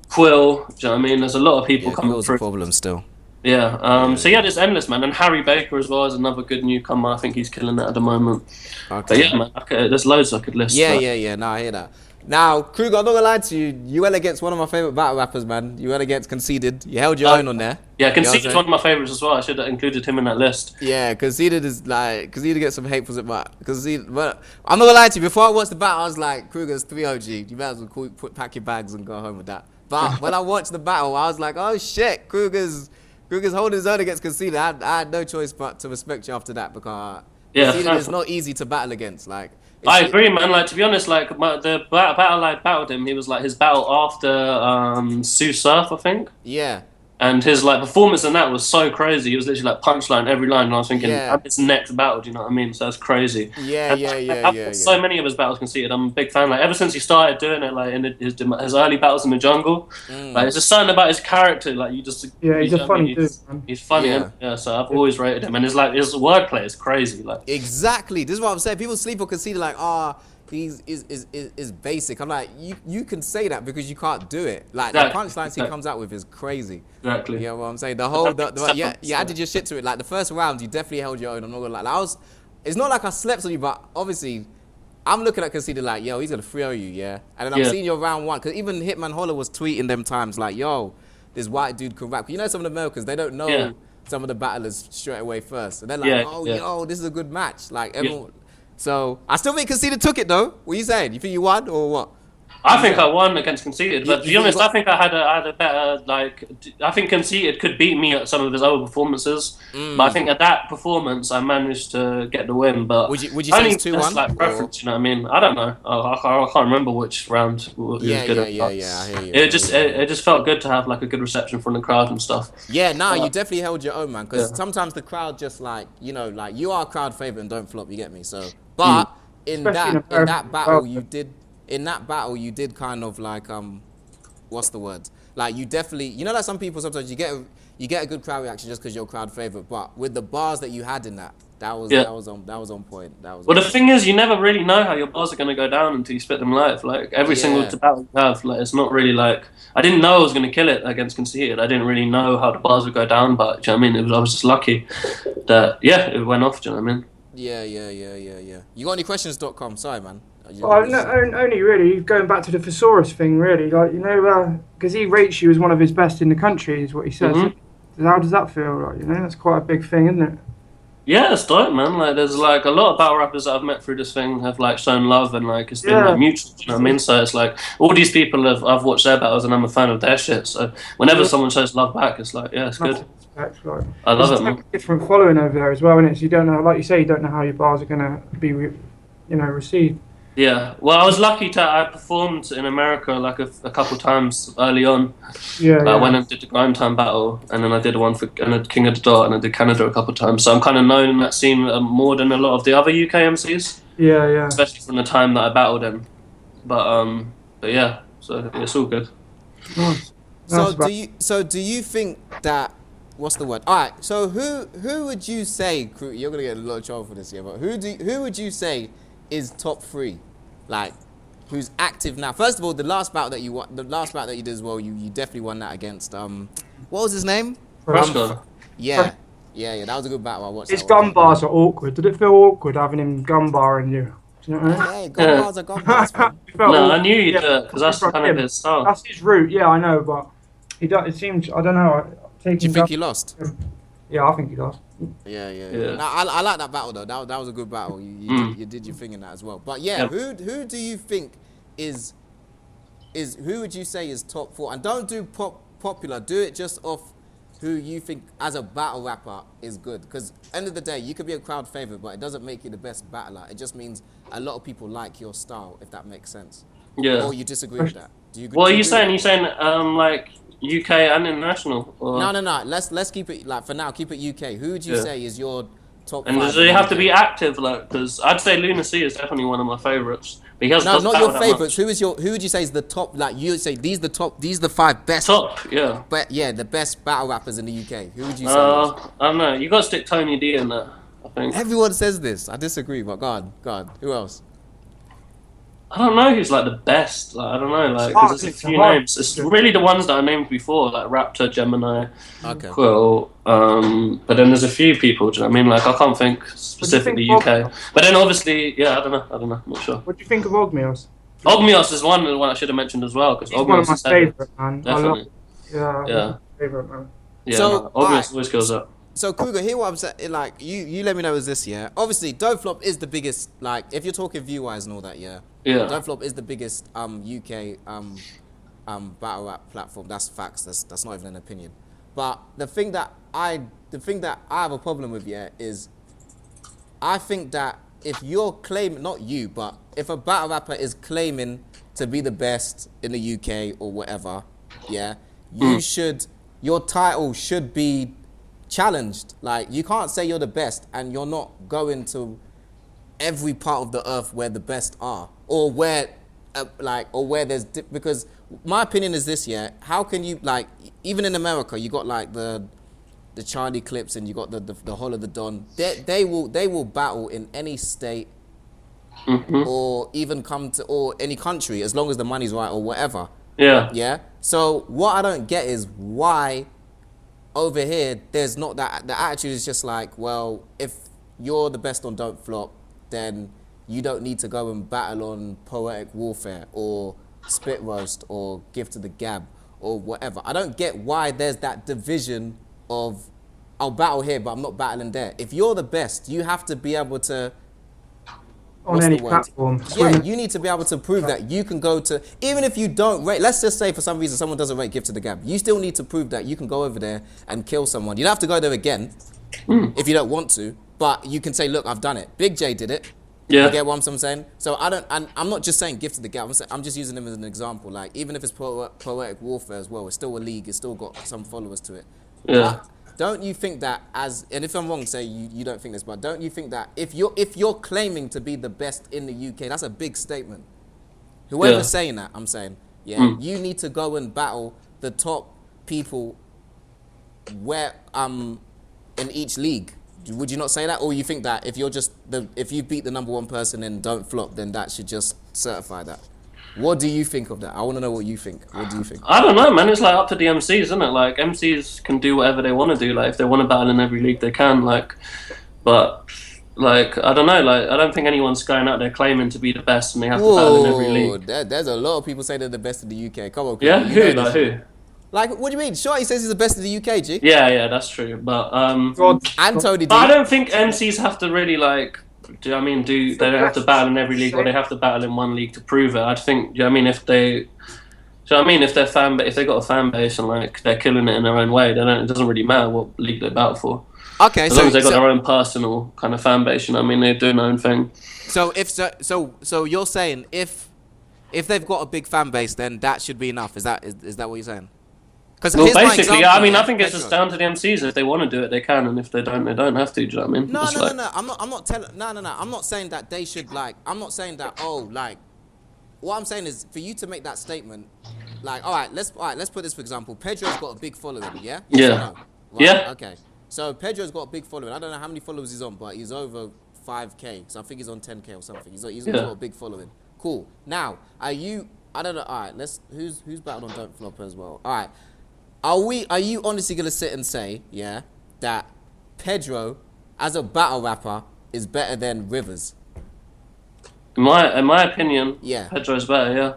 Quill. Do you know what I mean? There's a lot of people coming Quill's through. a problem still. Yeah. So yeah, there's endless, man. And Harry Baker as well is another good newcomer. I think he's killing it at the moment. Okay. But yeah, man, there's loads I could list. Yeah. No, I hear that. Now, CRUGER, I'm not gonna lie to you. You went against one of my favorite battle rappers, man. You went against Conceited. You held your own on there. Yeah, Conceited's one of my favorites as well. I should have included him in that list. Yeah, Conceited gets some hate for it, but I'm not gonna lie to you. Before I watched the battle, I was like, CRUGER's 3 OG. You might as well pack your bags and go home with that. But when I watched the battle, I was like, oh shit, CRUGER's holding his own against Conceited. I had no choice but to respect you after that because Conceited is not easy to battle against. Like, I agree, man. Like, to be honest, like the battle I battled him, he was like his battle after Sue Surf, I think. Yeah. And his like performance in that was so crazy. He was literally like punchline every line, and I was thinking, at his next battle, do you know what I mean? So that's crazy. Yeah. So many of his battles Conceited. I'm a big fan. Like ever since he started doing it, like in his early battles in the jungle, like it's just something about his character. Like you just he's a funny dude. He's funny. Yeah. So I've always rated him, and his wordplay is crazy. Like exactly. This is what I'm saying. People sleep on Conceited like, he's basic. I'm like, you can say that because you can't do it. Like the punchlines he comes out with is crazy. Exactly. You know what I'm saying? You added your shit to it. Like the first round, you definitely held your own. I'm not gonna lie. It's not like I slept on you, but obviously, I'm looking at Conceited like, yo, he's gonna 3-0 you, yeah. And then I'm seeing your round one because even Hitman Holler was tweeting them times like, yo, this white dude can rap. You know, some of the Americans, they don't know some of the battlers straight away first, and they're like, yo, this is a good match. Like everyone. So I still think Conceited took it though. What are you saying? You think you won or what? I think I won against Conceited, but to be honest, I think I had a better, like, I think Conceited could beat me at some of his other performances, but I think at that performance I managed to get the win. But would you say it's 2-1? Like preference, you know what I mean? I don't know. I can't remember which round he was good at. I hear you. It just felt good to have like a good reception from the crowd and stuff. Yeah, you definitely held your own, man. Because sometimes the crowd just like, you know, like you are a crowd favorite and don't flop. You get me? So, but in that battle, you did. In that battle, you did kind of like, what's the word? Like you definitely, you know, like some people sometimes you get a good crowd reaction just because you're a crowd favorite. But with the bars that you had in that was on point. The thing is, you never really know how your bars are going to go down until you spit them live. Like every single battle you have, like it's not really like I didn't know I was going to kill it against Conceited. I didn't really know how the bars would go down, but do you know what I mean? I was just lucky that it went off. Do you know what I mean? Yeah. You got any questions.com? Sorry, man. Only really going back to the Thesaurus thing, really. Like, you know, because he rates you as one of his best in the country, is what he says. How does that feel? Like, you know, that's quite a big thing, isn't it? Yeah, it's dope, man. Like, there's like a lot of battle rappers that I've met through this thing have like shown love and like it's been like mutual. You know what I mean? So it's like all these people I've watched their battles and I'm a fan of their shit. So whenever someone shows love back, it's like it's good. respect. Like, I love there's it, a man. different following over there as well, innit? So you don't know, like you say, you don't know how your bars are gonna be, received. Yeah. Well, I was lucky I performed in America like a couple times early on. Yeah, I yeah. went and did the Grime Time battle, and then I did one for King of the Dot, and I did Canada a couple times. So I'm kind of known in that scene more than a lot of the other UK MCs, Yeah, yeah. especially from the time that I battled in. But yeah, so it's all good. Nice. So do you think that what's the word? All right. So who would you say? You're gonna get a lot of trouble for this, yeah. But who would you say is top 3? Like, who's active now? First of all, the last battle that you won, the last battle that you did as well, you definitely won that against what was his name? Rashka. Yeah, that was a good battle. I watched. His that gun one. bars are awkward. Did it feel awkward having him gun barring you? Do you know what I mean? Yeah, gun bars are gun bars, man. It felt No, awkward. I knew you'd do Yeah, it because that's from kind of him. his style. That's his route. Yeah, I know, but it seems, I don't know. Do you think he lost? Yeah, I think he does. Yeah. Yeah. No, I like that battle though. That was a good battle. You did your thing in that as well. But yeah, who do you think is who would you say is top 4? And don't do popular. Do it just off who you think as a battle rapper is good. Because end of the day, you could be a crowd favorite, but it doesn't make you the best battler. It just means a lot of people like your style, if that makes sense. Yeah. Or you disagree with that? Do you? What are do you agree? saying? You saying like UK and international? Or? No. Let's keep it like for now. Keep it UK. Who would you say is your top? And 5 does he in have to UK? be active? Like, because I'd say Lunacy is definitely one of my favorites. But he has No, not your favorites. Who would you say is the top? Like you would say these are the 5 best. Top, yeah. But yeah, the best battle rappers in the UK. Who would you say? I don't know. You got to stick Tony D in there, I think. Everyone says this. I disagree, but God. Who else? I don't know who's like the best. Like, I don't know. Like, hard, 'cause there's a it's few hard. names. It's really the ones that I named before, like Raptor, Gemini, Okay. Quill. But then there's a few people. Do you know what I mean? Like, I can't think specifically think UK. But then obviously, yeah, I don't know. I'm not sure. What do you think of Ogmios? Ogmios is one I should have mentioned as well because He's one of Ogmios my is heavy. favourite, man. Definitely. I love, yeah, Yeah. he's my favourite, man. Yeah, So, no, Ogmios alright. always goes up. So CRUGER, hear what I'm saying. Like you let me know is this, yeah. Obviously, Don't Flop is the biggest. Like if you're talking view wise and all that, yeah. Yeah. Don't Flop is the biggest UK battle rap platform. That's facts. That's not even an opinion. But the thing that I have a problem with, yeah, is I think that if you're claiming, not you, but if a battle rapper is claiming to be the best in the UK or whatever, yeah, your title should be challenged. Like you can't say you're the best and you're not going to every part of the earth where the best are, or where there's because my opinion is this, yeah. How can you, like, even in America, you got like the Charlie Clips and you got the Hall of the Don. They will battle in any state or even come to or any country as long as the money's right or whatever. Yeah. Yeah. So what I don't get is why over here there's not that. The attitude is just like, well, if you're the best on Don't Flop, then you don't need to go and battle on Poetic Warfare or Spit Roast or Gift to the Gab or whatever. I don't get why there's that division of I'll battle here but I'm not battling there. If you're the best, you have to be able to On what's any the word? platform. Yeah, you need to be able to prove that you can go to, even if you don't rate, let's just say for some reason someone doesn't rate Gift to the Gab, you still need to prove that you can go over there and kill someone. You don't have to go there again if you don't want to, but you can say, look, I've done it. Big J did it. Yeah. You get what I'm saying? So I'm not just saying Gift to the Gab, I'm just using them as an example. Like, even if it's Poetic Warfare as well, it's still a league, it's still got some followers to it. Yeah. But don't you think that and if I'm wrong, say you don't think this, but don't you think that if you're claiming to be the best in the UK, that's a big statement. Whoever's saying that, I'm saying, you need to go and battle the top people where in each league. Would you not say that, or you think that if you beat the number 1 person and Don't Flop, then that should just certify that? What do you think of that? I want to know what you think. What do you think? I don't know, man. It's like up to the MCs, isn't it? Like MCs can do whatever they want to do. Like if they want to battle in every league, they can. Like, but like I don't know. Like I don't think anyone's going out there claiming to be the best and they have to battle in every league. There's a lot of people say they're the best in the UK. Come on, Yeah, you who? know Like this. who? Like, what do you mean? Shorty says he's the best in the UK, G. Yeah, that's true. But God, And Tony D. but I don't think MCs have to really like. Do you know what I mean? They don't have to battle in every league, or they have to battle in one league to prove it. I think. Do you know what I mean? If they, Do you know what I mean? If they got a fan base and like they're killing it in their own way, it doesn't really matter what league they battle for. Okay, As long as they got their own personal kind of fan base, you know what I mean? They're doing their own thing. So you're saying if they've got a big fan base, then that should be enough. Is that what you're saying? Well, basically, yeah. I mean, I think it's just down to the MCs. If they want to do it, they can, and if they don't have to. Do you know what I mean? No. I'm not saying that they should like. I'm not saying that. Oh, like, what I'm saying is for you to make that statement. Like, all right, let's put this for example. Pedro's got a big following, yeah. Yeah. No? Right? Yeah. Okay. So Pedro's got a big following. I don't know how many followers he's on, but he's over 5K. So I think he's on 10K or something. He's got a big following. Cool. Now, I don't know. All right, who's battled on Don't Flop as well? All right. Are you honestly gonna sit and say, yeah, that Pedro as a battle rapper is better than Rivers? In my opinion, Yeah. Pedro's better. Yeah.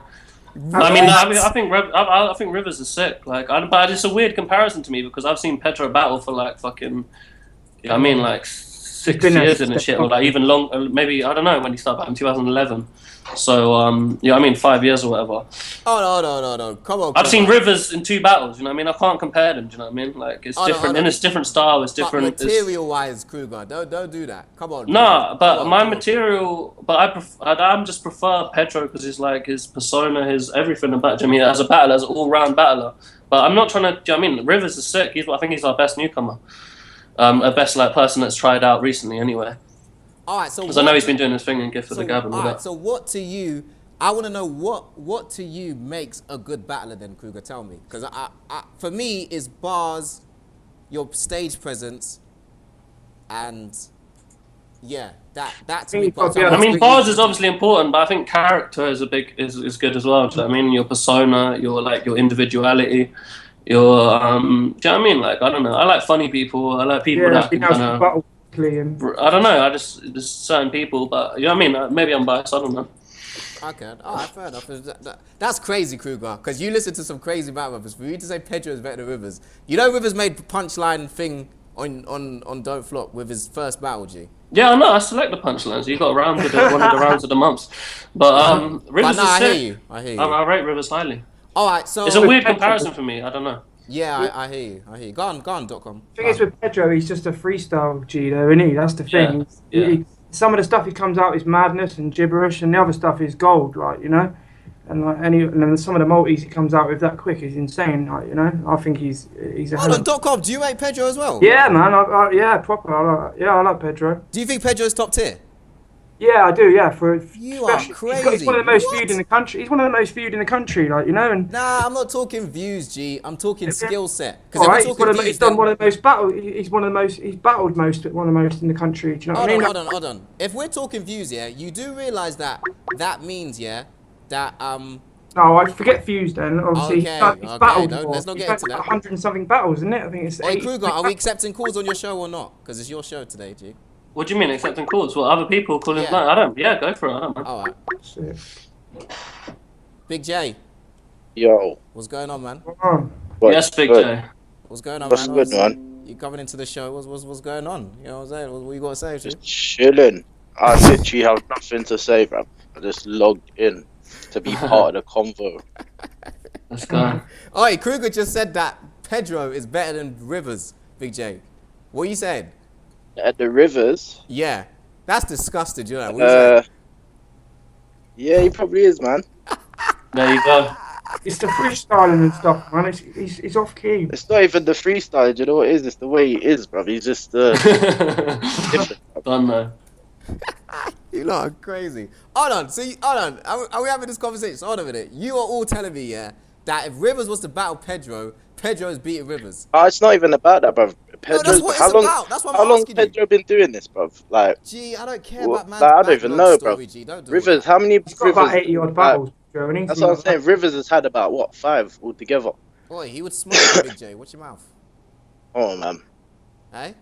I think Rivers is sick. Like, but it's a weird comparison to me because I've seen Pedro battle for like fucking, you know what I mean, like 6 years and shit, or like even long. Maybe I don't know when he started battling, 2011. So yeah, I mean 5 years or whatever. Oh no, come on. I've seen Rivers in 2 battles. You know what I mean? I can't compare them. Do you know what I mean? Like it's different, and it's different style. It's different. Material-wise, CRUGER, don't do that. Come on. No, but my material. But I just prefer Pedro because he's like his persona, his everything about. I mean, as a battler, as an all-round battler. But I'm not trying to. Do you know what I mean? Rivers is sick. I think he's our best newcomer. A best like person that's tried out recently, anyway. All right, so because I know he's been doing his thing in Gift of the Gab and all that. So what to you? I want to know what to you makes a good battler. Then CRUGER, tell me, because for me is bars, your stage presence, and yeah, that to me. I mean, bars is obviously important, but I think character is is good as well. Do you know what I mean? Your persona, your individuality. Do you know what I mean? Like, I don't know. I like funny people. I like people that can kind of. I don't know. There's certain people, but you know what I mean. Maybe I'm biased. I don't know. Okay, all right, fair enough. That's crazy, CRUGER, because you listen to some crazy battle rappers. For you to say Pedro is better than Rivers, you know Rivers made punchline thing on Don't Flop with his first battle, G. Yeah, I know. I select the punchlines. You got around with one of the rounds of the months, but Rivers is sick. I hear you. I rate Rivers highly. All right, so it's a weird comparison for me. I don't know. Yeah, I hear you. Go on, .com. The thing is with Pedro, he's just a freestyle G though, isn't he? That's the thing. Yeah. Some of the stuff he comes out is madness and gibberish, and the other stuff is gold, like, you know. And like and then some of the multis he comes out with that quick is insane, like, you know. I think he's a. Hold on, .com. Do you rate Pedro as well? Yeah, man. Yeah, proper. I like Pedro. Do you think Pedro's top tier? Yeah, I do. Yeah, you are crazy. He's one of the most viewed in the country. He's one of the most viewed in the country, like, you know. And nah, I'm not talking views, G. I'm talking skill set. Right, he's done one of the most battle. He's one of the most. He's battled one of the most in the country. Do you know what I mean? Hold on. If we're talking views, yeah, you do realise that means, yeah, that No, I forget views then. Obviously, he's battled. Let's not get into that. 100 and something battles, isn't it? I think it's. Hey, CRUGER, are we accepting calls on your show or not? Because it's your show today, G. What do you mean accepting calls? Well, other people calling? Yeah. No, I don't. Yeah, go for it. I don't know. All right. Big J. Yo. What's going on, man? Yes, Big J. What's going on, man? What's good, man? You coming into the show? What's going on? You know what I'm saying? What you got to say? Just chilling. I literally have nothing to say, bro. I just logged in to be part of the convo. Let's go. Oh, hey, CRUGER just said that Pedro is better than Rivers, Big J. What are you saying? At the Rivers? Yeah. That's disgusting, you know? What are you saying? Yeah, he probably is, man. There you go. It's the freestyling and stuff, man. He's off key. It's not even the freestyle, you know what it is? It's the way he is, bro. He's just different. Don't know. You lot are crazy. Hold on. Are we having this conversation? Hold on a minute. You are all telling me, yeah, that if Rivers was to battle Pedro is beating Rivers. It's not even about that, bro. No, that's what it's about. That's what I'm asking you. How long Pedro been doing this, bro? Like, Gee, I don't care about man's I don't even know, bro. Don't do Rivers, how many He's got Rivers? about 80 odd battles, Germany. That's what I'm saying. Rivers has had about, what, 5 altogether? Boy, he would smoke you, Big J. Watch your mouth. Oh, man. Hey?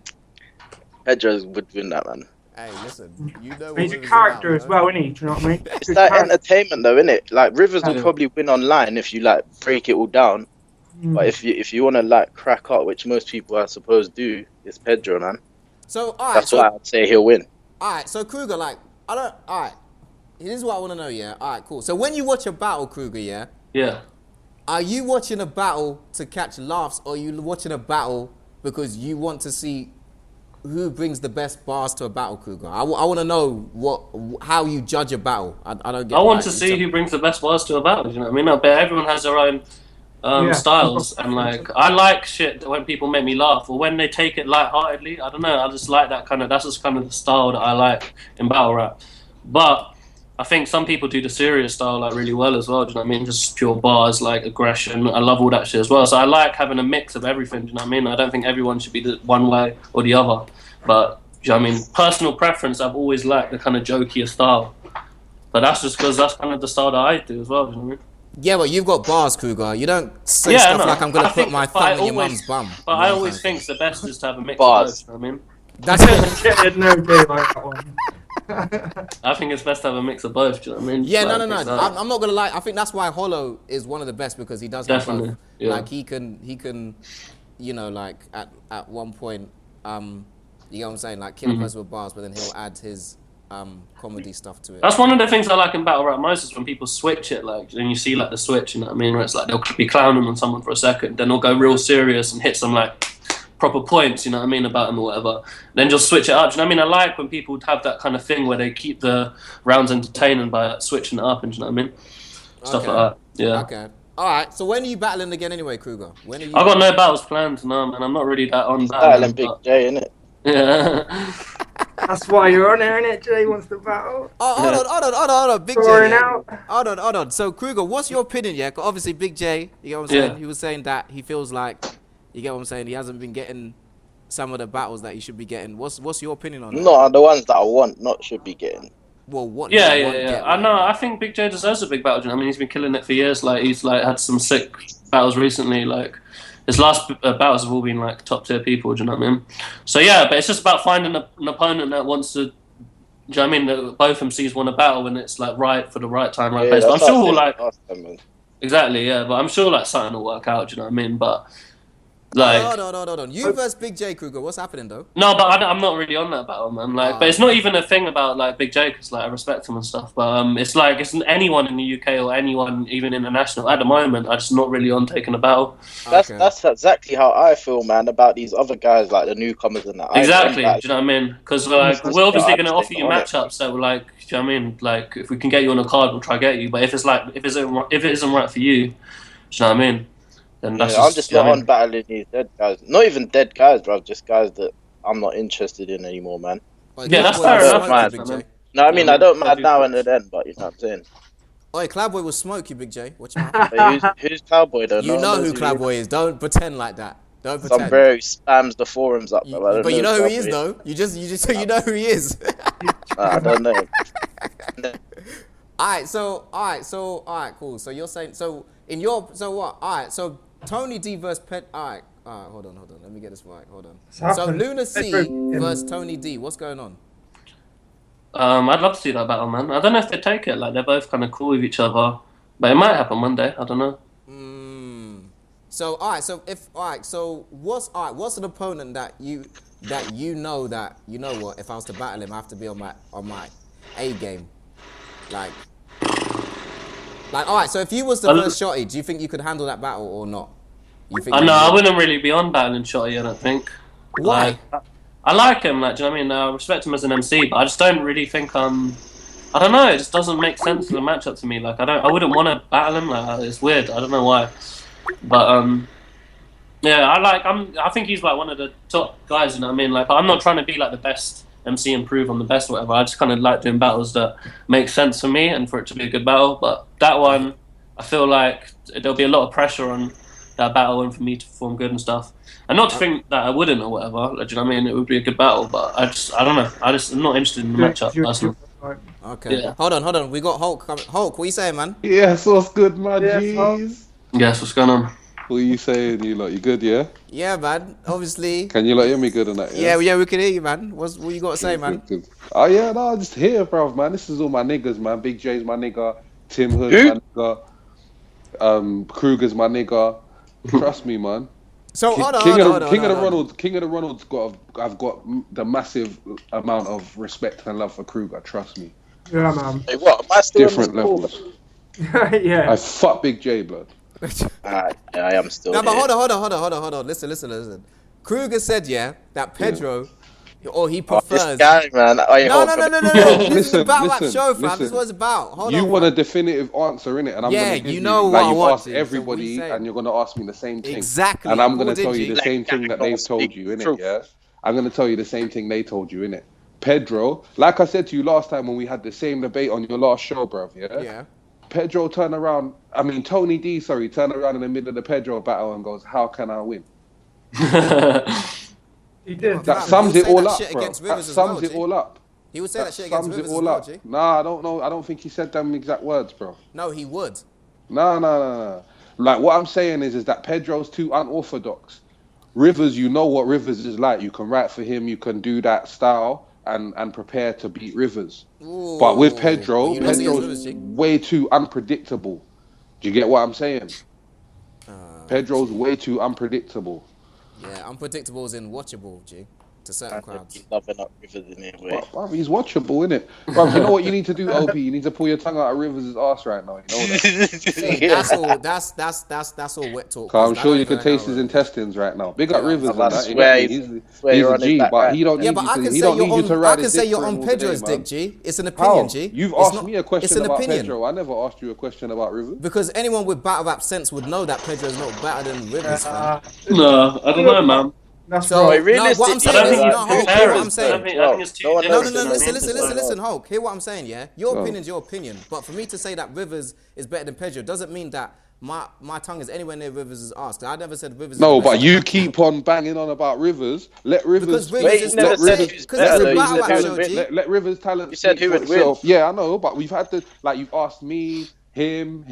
Pedro would win that, man. Hey, listen. You know He's a character as well, isn't he? Do you know what I mean? It's like entertainment, though, isn't it? Like, Rivers will probably win online if you, like, break it all down. But if you want to, like, crack up, which most people, I suppose, do, it's Pedro, man. So, all right. That's why I'd say he'll win. All right, so CRUGER, like, all right. This is what I want to know, yeah? All right, cool. So when you watch a battle, CRUGER, yeah? Yeah. Are you watching a battle to catch laughs, or are you watching a battle because you want to see who brings the best bars to a battle, Kruger? I want to know how you judge a battle. I don't get. I want to see who brings the best bars to a battle. You know what I mean? I bet everyone has their own styles, and like I like shit when people make me laugh or when they take it lightheartedly. I don't know. I just like that kind of. That's just kind of the style that I like in battle rap. But I think some people do the serious style like really well as well. Do you know what I mean? Just pure bars, like aggression. I love all that shit as well. So I like having a mix of everything. Do you know what I mean? I don't think everyone should be the one way or the other. But do you know what I mean? Personal preference. I've always liked the kind of jokier style. But that's just because that's kind of the style that I do as well. Do you know what I mean? Yeah, but you've got bars, Kruger. You don't say stuff like I'm gonna put my thumb in your mum's bum. But I always think the best is to have a mix Bars. of both. You know what I mean? That's it. No day like that one. I think it's best to have a mix of both. Do you know what I mean? Yeah, Like, no. mix it up. I'm not gonna lie. I think that's why Hollow is one of the best because he does have Definitely, both. yeah. Like he can, you know, like at one point, you know what I'm saying, like kill a person with bars, but then he'll add his comedy stuff to it. That's one of the things I like in battle rap most is when people switch it, like, and you see like the switch, you know what I mean? Where it's like they'll be clowning on someone for a second, then they'll go real serious and hit some like proper points, you know what I mean, about them or whatever. Then just switch it up. Do you know what I mean? I like when people have that kind of thing where they keep the rounds entertaining by switching it up, and do you know what I mean? Stuff like that. Yeah. Okay. All right. So when are you battling again anyway, Kruger? When are you? I've got no battles planned, no, man. I'm not really that on Battling battling. Big But, J, innit? yeah. That's why you're on there, innit? Jay wants to battle. Oh, hold on, Big J. Throwing Yeah. out. Hold on. So Kruger, what's your opinion? Yeah, 'cause obviously Big J, you get what I'm saying? Yeah. He was saying that he feels like, you get what I'm saying? He hasn't been getting some of the battles that he should be getting. What's your opinion on that? Not the ones that I want, not should be getting. Well, what? Yeah, do you yeah, want to yeah. get I right know. now? I think Big J deserves a big battle. Do you know what I mean? He's been killing it for years. Like he's like had some sick battles recently. Like his last battles have all been like top tier people. Do you know what I mean? So yeah, but it's just about finding an opponent that wants to. Do you know what I mean? That both MCs want a battle when it's like right for the right time, right place. But I'm that's what I sure said like last time, man. exactly, yeah. But I'm sure like something will work out. Do you know what I mean? But like. Hold on. You versus Big J, Kruger. What's happening though? No, but I'm not really on that battle, man. Like, but it's not even a thing about like Big J, because like I respect him and stuff. But it's like it's anyone in the UK or anyone even international at the moment. I'm just not really on taking a battle. That's exactly how I feel, man, about these other guys, like the newcomers and that. Exactly. I Do you know what I mean? Because like we're obviously going to offer you on it. matchups that were like, do you know what I mean? Like if we can get you on a card, we'll try to get you. But if it's like if it isn't right for you, do you know what I mean? Then that's I'm just you know not what I on mean? battling these dead guys. Not even dead guys, bro. Just guys that I'm not interested in anymore, man. Yeah, that's Clapboy fair was enough, smoky, man. Big J. No, I mean Yeah, I don't I mind do now think- and then, but you know what I'm saying. Oi, Clapboy will smoke you, Big J. What you mouth? Who's Cowboy though? You No one know knows who Clapboy is. Don't pretend like that. Don't Some pretend. bro who spams the forums up, bro. I don't But you know who he is Cowboy. though. You just you know who he is. I don't know. Alright, cool. So you're saying so what? Alright, so Tony D versus Pet. Alright, hold on. Let me get this right. Hold on. So happened? Luna C versus Tony D. What's going on? I'd love to see that battle, man. I don't know if they take it. Like they're both kind of cool with each other, but it might happen one day. I don't know. So what's an opponent that you know what, if I was to battle him I have to be on my A game. Like alright, so if you was the first shotty, do you think you could handle that battle or not? You think No, I wouldn't really be on battling Shotty, I don't think. Why? Like, I like him, like, do you know what I mean? I respect him as an MC, but I just don't really think I don't know, it just doesn't make sense as a matchup to me. Like, I wouldn't want to battle him, like, it's weird, I don't know why. But, yeah, I think he's, like, one of the top guys, you know what I mean? Like, I'm not trying to be, like, the best MC and prove I'm the best or whatever. I just kind of like doing battles that make sense for me and for it to be a good battle. But that one, I feel like there'll be a lot of pressure on that battle and for me to perform good and stuff. And not to think that I wouldn't or whatever. Like, do you know what I mean? It would be a good battle, but I don't know. I'm not interested in the matchup personally. Okay. Yeah. Hold on. We got Hulk coming. Hulk, what you saying, man? Yes, what's good, my Yes, Hulk. G's? Yes, what's going on? What are you saying? You lot, you good, yeah? Yeah, man. Obviously. Can you lot hear me good on that? Yeah, we can hear you, man. What you got to say, man? Good. Oh yeah, no, just here, bruv, man. This is all my niggas, man. Big J's my nigga. Tim Hood's Who? my nigga. Kruger's my nigga. Trust me, man. So hold on. King of the hold on. Ronalds. King of the Ronalds. I've got the massive amount of respect and love for Kruger. Trust me. Yeah, man. Hey, what? Am I still Different on this call? levels. Yeah. I fuck Big J, blood. Yeah, I am still. No, but here. hold on. Listen. Kruger said, yeah, that Pedro, or he Oh, this prefers. guy, man. No. This is the battle rap show, fam. This is what it's about. Hold on. You want a fam. definitive answer, innit? And I'm Yeah, gonna give you know you, what I like, you want, asked G. So what everybody, you saying? and you're gonna ask me the same thing. Exactly. And I'm gonna What tell did you you- the same thing that Don't they've told speak you, innit? truth. Yeah. I'm gonna tell you the same thing they told you, innit? Pedro, like I said to you last time when we had the same debate on your last show, bruv. Yeah. Pedro turned around in the middle of the Pedro battle and goes, "How can I win?" He did. That Fam, sums he'll it say all that up, shit bro. against That Rivers as well, sums it G. all up. He would say that shit That against sums it Rivers as all well, up. G. Nah, I don't know. I don't think he said them exact words, bro. No, he would. No. Like, what I'm saying is that Pedro's too unorthodox. Rivers, you know what Rivers is like. You can write for him. You can do that style and prepare to beat Rivers. Ooh. But with Pedro, You lost against Pedro's Rivers, G. way too unpredictable. Do you get what I'm saying? Pedro's way too unpredictable. Yeah, unpredictable is in watchable, G, to certain crowds. Keep loving up Rivers in here, boy. Bruv, he's watchable, innit? Bruv, you know what you need to do, OP? You need to pull your tongue out of Rivers' ass right now. You know that? See, that's all wet talk. 'Cause I'm I sure don't you even can taste know his how- intestines right now. Big up Yeah, Rivers I and that. swear He's swear a you're on his G, back, but right? he don't Yeah, need but you I to. can He say don't you're need you on. to I ride can his say dick you're for him on all Pedro's day, man. dick, G. It's an How? opinion, G. You've It's asked not- me a question it's an about opinion. Pedro. I never asked you a question about Rivers. Because anyone with battle rap sense would know that Pedro's not better than Rivers, fam. No, I don't know, man. That's So right. no, what I'm I saying don't is, think no, you Hulk, can hear compare what us. I'm I saying. don't think it's too No one No, else no, can listen, know. listen, Hulk. Hear what I'm saying, yeah? Your opinion's your opinion. But for me to say that Rivers is better than Pedro doesn't mean that my tongue is anywhere near Rivers' ass. 'Cause I never said Rivers is No, the best. but you keep on banging on about Rivers. Let Rivers. Because Rivers Wait, is you never top said tier. who's Because better, it's though. a You battle said rap who show, would win. G. Let Rivers' talent You said speak who for would win. itself. Yeah, I know, but we've had you've asked me, him,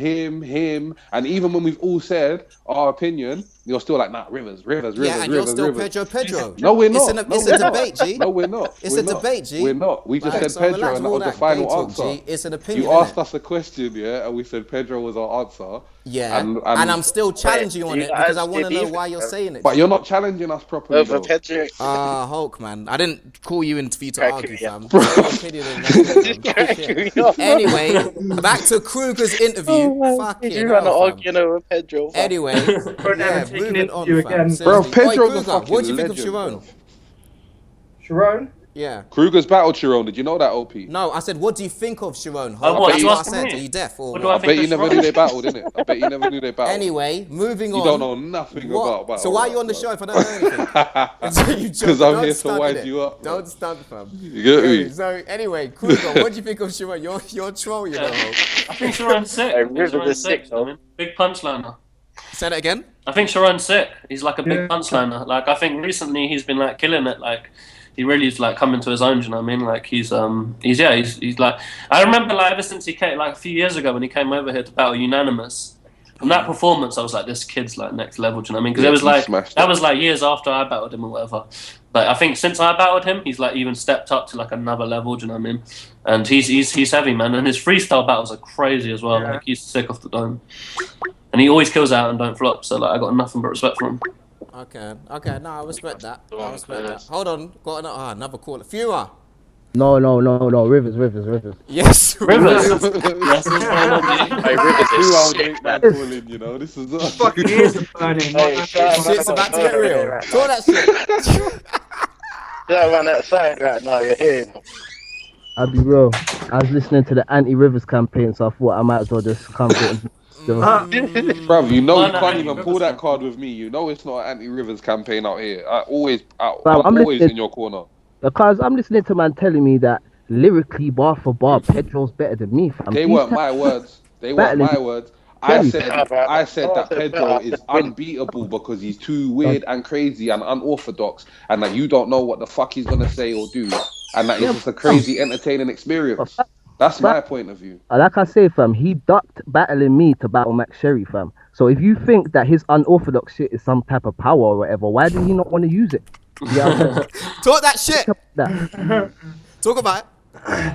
and even when we've all said our opinion, you're still like, nah, Rivers. Yeah, and you're still Pedro. No, we're It's not. it's a debate, G. No, we're not. It's We're a not. debate, G. We're not. We just Like, said so Pedro, relax and that with was all the that final gay talk, answer. G. It's an opinion, You asked innit? us a question, yeah, and we said Pedro was our answer. Yeah, and I'm still challenging you on you it because I actually want to know believe why it, you're bro. saying it. But you're not challenging us properly, Over though. Pedro. Hulk, man. I didn't call you in for you to Crack argue, me up. fam. Say your opinion and that's it, fam. Crack Shit. me up. Anyway, back to Kruger's interview. Fucking You ran hell, fam. arguing over Pedro. fam. Anyway, Don't yeah, ever take an moving on, interview fam. again. Bro, Seriously. Pedro's Oi, a Kruger, fucking what do you think of legend, Sharon? bro. Sharon? Yeah. Kruger's battled Chiron. Did you know that, OP? No, I said, what do you think of Sharon? what, That's you what I asking said. me? Are you deaf or What do what? I bet you that's never wrong. knew they battled, innit? I bet you never knew they battled. Anyway, moving on. You don't know nothing about battle. So why are you on the show if I don't know anything? Because I'm here to wind you up. Don't stunt, fam. You get me? So anyway, Kruger, what do you think of Sharon? You're a troll, you know. I think Sharon's sick. Hey, I think Rivers Sharon's is sick, sick, I mean. Big punchliner. Say that again. I think Sharon's sick. He's like a big Yeah. punchliner. Like I think recently he's been like killing it. Like he really is like coming to his own. Do you know what I mean? Like he's like. I remember like ever since he came like a few years ago when he came over here to battle Unanimous. From that performance, I was like, this kid's like next level. Do you know what I mean? Because Yeah, it was he like smashed that it. was like years after I battled him or whatever. But I think since I battled him, he's like even stepped up to like another level. Do you know what I mean? And he's heavy, man. And his freestyle battles are crazy as well. Yeah. Like he's sick off the dome. And he always kills out and don't flop. So like I got nothing but respect for him. Okay. No, I respect that. Hold on, got another caller. Fura. No, Rivers. Yes, Rivers. Yes, what's going on, G? Hey, Rivers Who is else sick, ain't man. that calling, you know? This is Fucking ears are burning. Hey, Shit's about to get real. Talk that shit. That man outside right now, you're here. I'll be real. I was listening to the anti-Rivers campaign, so I thought I might as well just come get Bruv, you know Why you not can't Andy even Rivers pull that campaign? card with me. You know it's not an anti-Rivers campaign out here. I'm I'm always listening. in your corner. because I'm listening to man telling me that lyrically, bar for bar, Pedro's better than me, fam. They These weren't ta- my words. They weren't battling- my words. I Kelly. said that Pedro is unbeatable because he's too weird and crazy and unorthodox, and that you don't know what the fuck he's gonna say or do, and that it's just a crazy, entertaining experience. That's my point of view. Like I say, fam, he ducked battling me to battle Max Sherry, fam. So if you think that his unorthodox shit is some type of power or whatever, why did he not want to use it? Yeah, Talk that shit. that. Talk about it.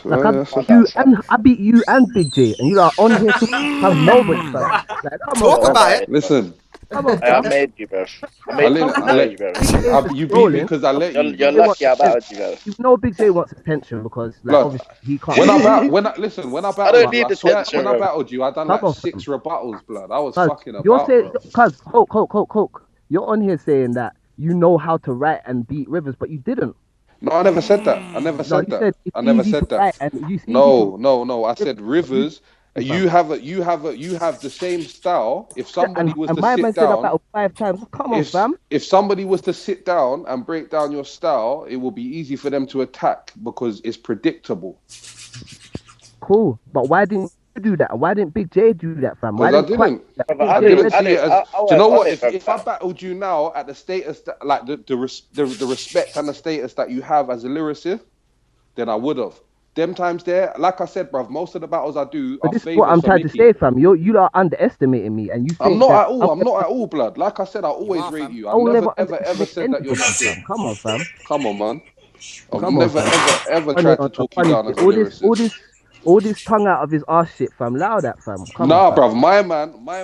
Like I beat you and Big J, and you are on here to have nobody, fam. Like, come Talk on, about it. Listen, Come on, I fam. made you, bro. I I let, made you, bro. you beat me Rolling. because I let you. You're bro. lucky I battled you, bro. You know, Big J wants attention because, like, Blood. obviously he can't. When I I battled don't you, need I swear, attention, when I bro. battled you, I done Come like on, 6 rebuttals, blood. I was Cuz fucking you're about, saying, bro. cuz Hulk. You're on here saying that you know how to write and beat Rivers, but you didn't. No, I never said that. I never No, said you that. said it's I never easy to said that. write and it's easy No, to. no. I said Rivers. You have the same style. If somebody was And to my sit man said down, about 5 times. Come on, fam. if somebody was to sit down and break down your style, it will be easy for them to attack because it's predictable. Cool, but why didn't you do that? Why didn't Big J do that, fam? Why Because I didn't Quack didn't. do that? But Big I J didn't said, see it as. I Do you was know on what? it, If bro. I battled you now at the status that, like the respect and the status that you have as a lyricist, then I would have. Them times there, like I said, bruv, most of the battles I do but are this is what I'm favors for trying to Mickey. say, fam. You are underestimating me, and you I'm think not that at all. I'm not at all, blood. Like I said, I always are, rate fam. you. I I've will never, never ever underestimate said that you're not anybody, good. fam. Come on, fam. Come on, man. I've Come on, never, fam. ever Funny tried to on the talk you funny down shit. as a lyricist. All this tongue out of his ass shit, fam. Allow that, fam. Come on, Nah, fam. bruv, my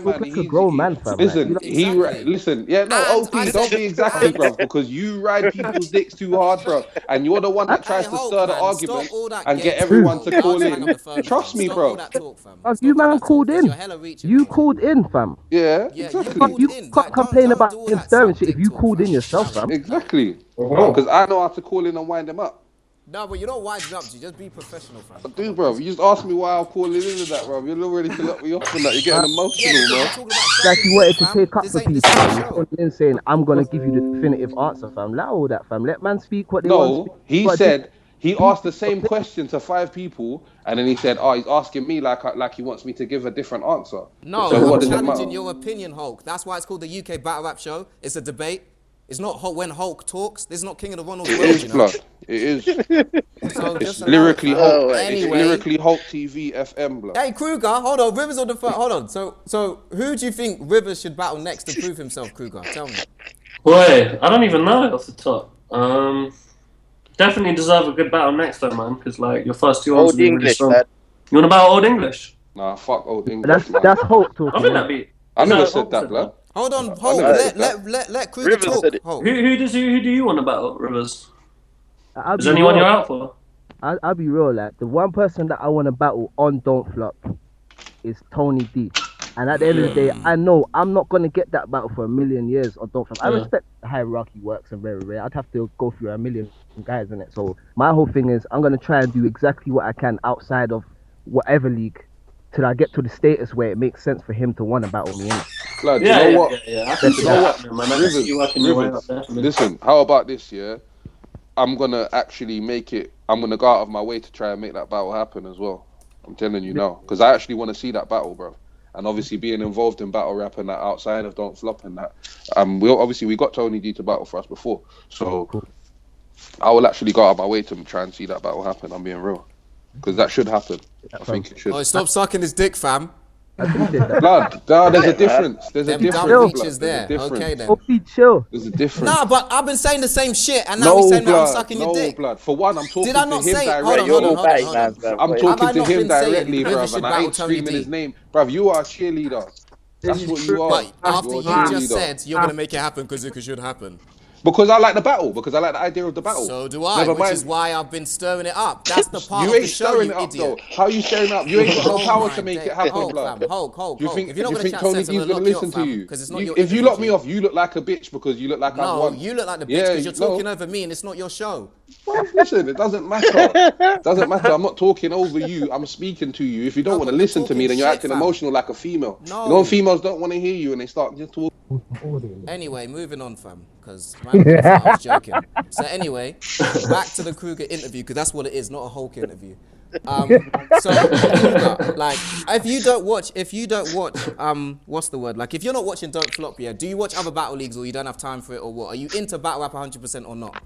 Look man, like a grown man, fam. Like, you listen, know, Exactly. listen, yeah, no, And I OT, don't said, be exactly, bruv, because you ride people's dicks too hard, bruv, and you're the one that hey tries to Hulk, stir the man, stop argument all that and gay get talk, Who? everyone to Hulk. I'll call just hang up the in. phone, Trust fam. me, Stop all bruv. that talk, fam. Bruv, Stop you all man that called talk, because in. you're hella reaching, You fam. called in, fam. Yeah, Yeah, you exactly, called You in. can't Like, complain don't about do all him that stirring suck shit if dick you talk, called in fam. yourself, Allow it. fam. exactly, Oh. because I know how to call in and wind them up. No, but you don't wise up, G. Just be professional, fam. I Come do, on. bruv. You just asked me why I'm calling into that, bruv. You're not ready to let me off on that. You're getting Yeah, emotional, because you're man. talking about Like sucking he dick, wanted to fam. take up This for ain't people. your He's show. calling in saying, I'm gonna give you the definitive answer, fam. Allow all that, fam. Let man speak what they want to speak. No, he But this said he people asked the same question to 5 people, and then he said, "Oh, he's asking me like he wants me to give a different answer." No, So I'm what does it challenging matter? your opinion, Hulk. That's why it's called the UK Battle Rap Show. It's a debate. It's not when Hulk talks. This is not King of the Ronald's It world, is you know. blood. It is. So It's just allow it, lyrically fam. Hulk. Oh, wait. It's Anyway, lyrically Hulk TV FM blood. hey Kruger, hold on. Rivers on the phone. Hold on. So who do you think Rivers should battle next to prove himself, Kruger? Tell me. Boy, I don't even know off the top. Definitely deserve a good battle next time, man. Because like your first 2 rounds Old have been really English, strong. lad. You want to battle Old English? Nah, fuck old English, man. that's Hulk I talking. think innit? that'd be. I is never that said Hulk that, blood. Hold on, I Hulk. never said that. Let Kruger Rivers talk. said it. Hulk. Who do you want to battle, Rivers? I'll Is be there anyone real. you're out for? I'll be real. Like the one person that I want to battle on Don't Flop is Tony D. And at the end of the day, I know I'm not gonna get that battle for a million years on Don't Flop. I Yeah. respect the hierarchy works and very rare. I'd have to go through a million guys in it. So my whole thing is I'm gonna try and do exactly what I can outside of whatever league till I get to the status where it makes sense for him to want to battle me. Innit? Blood, Yeah, you know what? yeah. I can see You know that what? happening, man. I can see you working your way up, definitely. Listen, how about this, yeah? I'm gonna actually make it. I'm gonna go out of my way to try and make that battle happen as well. I'm telling you now, because I actually want to see that battle, bro. And obviously being involved in battle rap and that outside of Don't Flop and that, we got Tony D to battle for us before, so I will actually go out of my way to try and see that battle happen. I'm being real, because that should happen. I think it should. Oh, stop sucking his dick, fam. I appreciate that. Blood, nah, there's a difference. There's a Them difference. dumb blood. reaches There's a there. difference. Okay then. Be chill. There's a difference. Nah, but I've been saying the same shit, and now he's saying that I'm sucking your dick. blood. For one, I'm talking Did I to not him say? directly. Hold on, You're hold on, all hold on, batty, hold man. on. Bro. I'm Have I talking to not him been saying directly, Rivers bruv, should and I battle ain't Tony screaming D? his name. Bruv, you are a cheerleader. That's what you are. But after You're you a just cheerleader. said you're gonna make it happen because it should happen. Because I like the battle. Because I like the idea of the battle. So do I, Never which mind. is why I've been stirring it up. That's the part You of ain't the show, stirring you it up, idiot. though. How you stirring it up? You ain't got no Oh power my to make day. it happen, Hulk, blood. fam. Hulk. Do you think, If you're not do gonna you think chat Tony sense, I'm D's gonna gonna lock you listen up, to fam, you? because it's not your If you interview, lock me G. off, you look like a bitch because you look like I've No, won. you look like the bitch Yeah, because you're talking over me and it's not your show. Well, listen, it doesn't matter. It doesn't matter. I'm not talking over you. I'm speaking to you. If you don't No, want but to you're listen to me, talking then you're shit, acting fam. emotional like a female. No. You know when females don't want to hear you and they start just talking. Anyway, moving on, fam, because I was joking. So anyway, back to the Kruger interview, because that's what it is, not a Hulk interview. So Kruger, like, if you don't watch, what's the word? Like, if you're not watching Don't Flop, yeah, do you watch other battle leagues or you don't have time for it or what? Are you into battle rap 100% or not?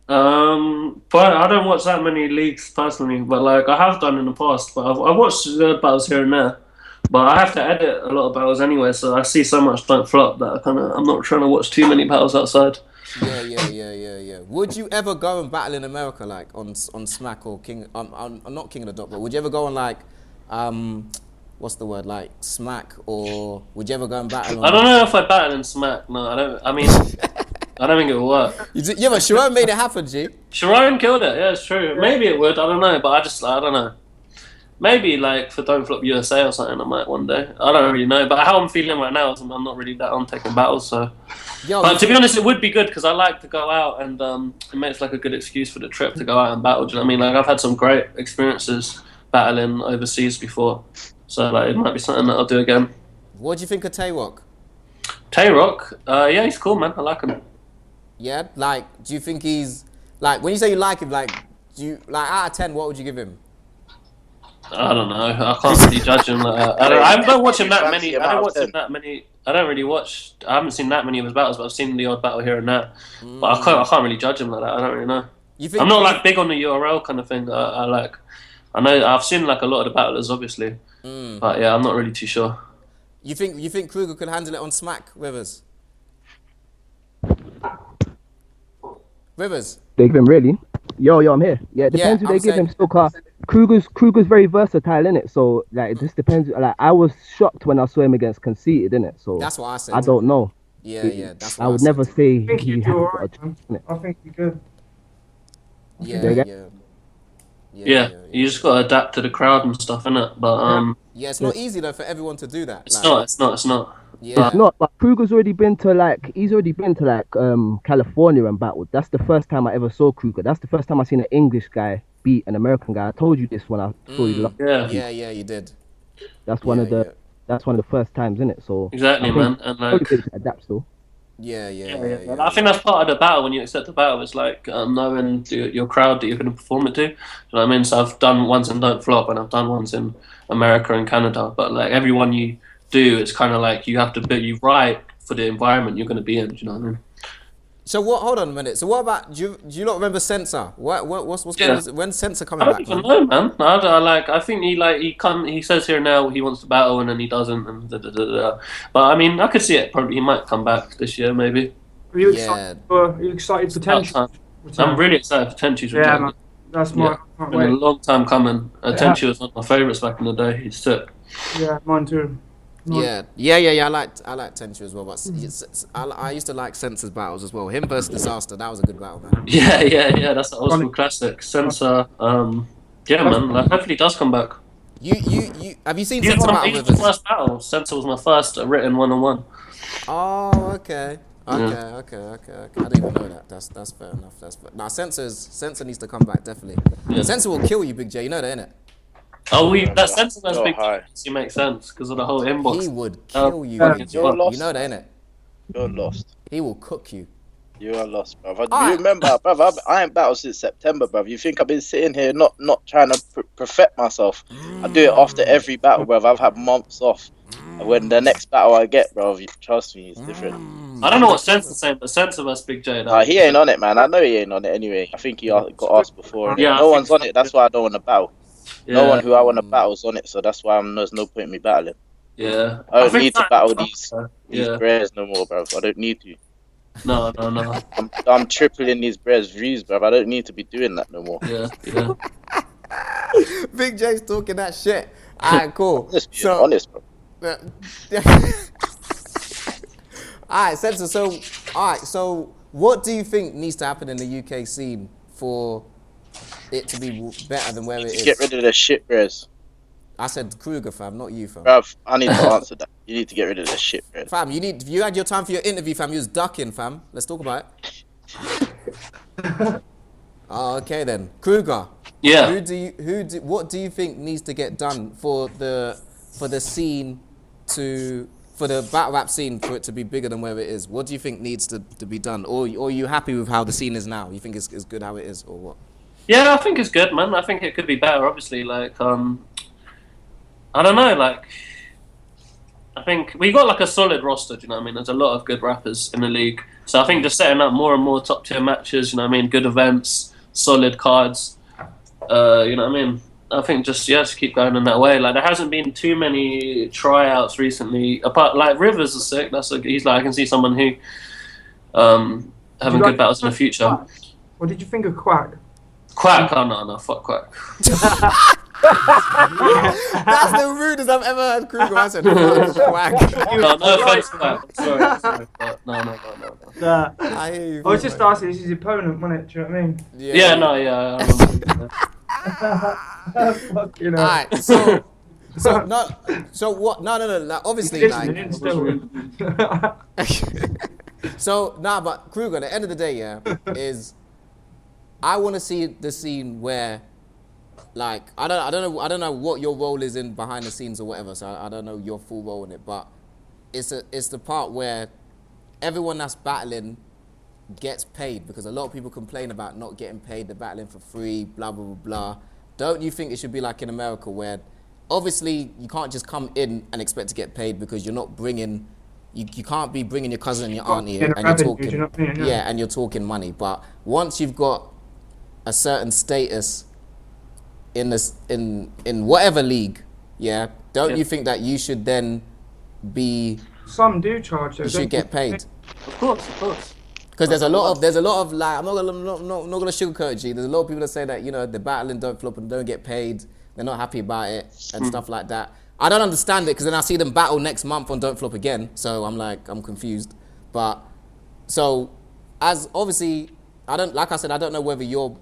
But I don't watch that many leagues personally, but like I have done in the past. But I've watched battles here and there. But I have to edit a lot of battles anyway, so I see so much Don't Flop that I'm not trying to watch too many battles outside. Yeah. Would you ever go and battle in America, like on Smack or King? Not King of the Dot, but would you ever go on like what's the word, like smack, or would you ever go and battle? I don't know if I battle in smack. No, I don't. I mean, I don't think it will work. Yeah, but Sharon made it happen, G. Sharon killed it. Yeah, it's true. Maybe it would. I don't know, but I don't know. Maybe like for Don't Flop USA or something, I might one day. I don't really know, but how I'm feeling right now is I'm not really that on taking battles. So, but to be honest, it would be good because I like to go out and it makes like a good excuse for the trip to go out and battle. Do you know what I mean? Like I've had some great experiences battling overseas before, so like it might be something that I'll do again. What do you think of Tay-Rock? Tay-Rock, yeah, he's cool, man. I like him. Yeah, like, do you think he's like when you say you like him, like, do you like out of 10, what would you give him? I don't know. I can't really judge him. I don't watch him that many. I don't watch him that many. I don't really watch. I haven't seen that many of his battles, but I've seen the odd battle here and there. But I can't really judge him like that. I don't really know. I'm not like big on the URL kind of thing. I know I've seen like a lot of the battlers, obviously, but yeah, I'm not really too sure. You think Kruger could handle it on Smack, Rivers? Rivers. They give him really. Yo, I'm here. Yeah, it depends who they give him. Still, Kruger's very versatile, innit? So like, it just depends. Like, I was shocked when I saw him against Conceited, innit? So that's what I said. I don't know. Yeah. That's what I would never say. I think you do alright. I think you could. Yeah, you just got to adapt to the crowd and stuff, innit? But yeah, it's not easy though for everyone to do that. It's not. Yeah. It's not, but Kruger's already been to California and battled. That's the first time I ever saw Kruger. That's the first time I seen an English guy beat an American guy. I told you this when I saw you. Yeah, you did. That's one of the first times, isn't it? So exactly, man. And like adapt still. Yeah. I think that's part of the battle. When you accept the battle, it's like knowing your crowd that you're going to perform it to. You know what I mean? So I've done ones in Don't Flop, and I've done ones in America and Canada. But like everyone you do, it's kind of like you have to you write for the environment you're going to be in. Do you know what I mean? So what? Hold on a minute. So what about do you not remember Censor? What's going on? When's Censor coming back? I don't even know, man. I think he says here now he wants to battle and then he doesn't and But I mean, I could see it. Probably he might come back this year, maybe. Are you excited for Tenchu? I'm really excited for Tenchu's return. Yeah, man. That's my. It's been a long time coming. Tenchu was one of my favourites back in the day. He's sick. Yeah, mine too. Yeah. I like Tenchu as well, but I used to like Censor's battles as well. Him versus Disaster, that was a good battle, man. Yeah. That's an old school classic. Censor, yeah, man. Like, hopefully, he does come back. You have you seen Censor battle with us? My first battle. Censor was my first written 1-on-1. Oh, okay. I didn't even know that. That's fair enough. Now Censor needs to come back definitely. Yeah. Censor will kill you, Big J. You know that, innit? Oh, that Censor has big. It makes sense because of the whole inbox. He would kill you. You're lost. You know that, innit? You're lost. He will cook you. You are lost, bruv. You remember, bruv, I ain't battled since September, bruv. You think I've been sitting here not trying to perfect myself? I do it after every battle, bruv. I've had months off. When the next battle I get, bruv, trust me, it's different. I don't know what Censor's saying, but Censor vs Big J. He ain't on it, man. I know he ain't on it anyway. I think he got asked before. Yeah, no one's on it. That's why I don't want to battle. Yeah. No one who I want to battle is on it, so that's why there's no point in me battling. Yeah. I don't need to battle these bears no more, bruv. I don't need to. No. I'm tripling these bears' views, bruv. I don't need to be doing that no more. Yeah. Big J's talking that shit. Alright, cool. Just being honest, bro. Alright, Censor, so what do you think needs to happen in the UK scene for it to be better than where it is? Get rid of the shit bears. I said Kruger, fam, not you, fam. Bruv, I need to answer that. You need to get rid of the shit bears. Fam, you had your time for your interview, fam. You was ducking, fam. Let's talk about it. Okay then, Kruger. Yeah. What do you think needs to get done for the scene for the battle rap scene for it to be bigger than where it is? What do you think needs to be done? Or are you happy with how the scene is now? You think it's good how it is, or what? Yeah, I think it's good, man. I think it could be better, obviously. Like, I don't know, like, I think we got like a solid roster, do you know what I mean? There's a lot of good rappers in the league. So I think just setting up more and more top tier matches, you know what I mean? Good events, solid cards, you know what I mean? I think just keep going in that way. Like, there hasn't been too many tryouts recently. Apart, like, Rivers is sick. He's like, I can see someone who having good battles in the future. What did you think of Quack? Quack? Oh no, fuck Quack. That's the rudest I've ever heard Kruger. I said, "Fuck, swag." No offense to that. Sorry, but no. Nah. I hear you. I was just asking, this is his opponent, wasn't it? Do you know what I mean? Yeah, no, yeah. I remember. Fuck, you know. Alright, so what? No. Like, obviously, He's like. listening still. So but Kruger, at the end of the day, yeah, is I want to see the scene where, like, I don't know what your role is in behind the scenes or whatever. So I don't know your full role in it, but it's the part where everyone that's battling gets paid, because a lot of people complain about not getting paid. They're battling for free, blah blah blah blah. Don't you think it should be like in America, where obviously you can't just come in and expect to get paid, because you're not bringing. You can't be bringing your cousin and your auntie and you're talking, and you're talking money. But once you've got a certain status in whatever league, yeah, don't you think that you should then be? Some do charge. You should get paid. Of course. Because there's a lot of like, I'm not gonna sugarcoat it, G. There's a lot of people that say that, you know, they're battling Don't Flop and don't get paid. They're not happy about it and stuff like that. I don't understand it, because then I see them battle next month on Don't Flop again. So I'm confused. But so, as obviously, I don't know whether you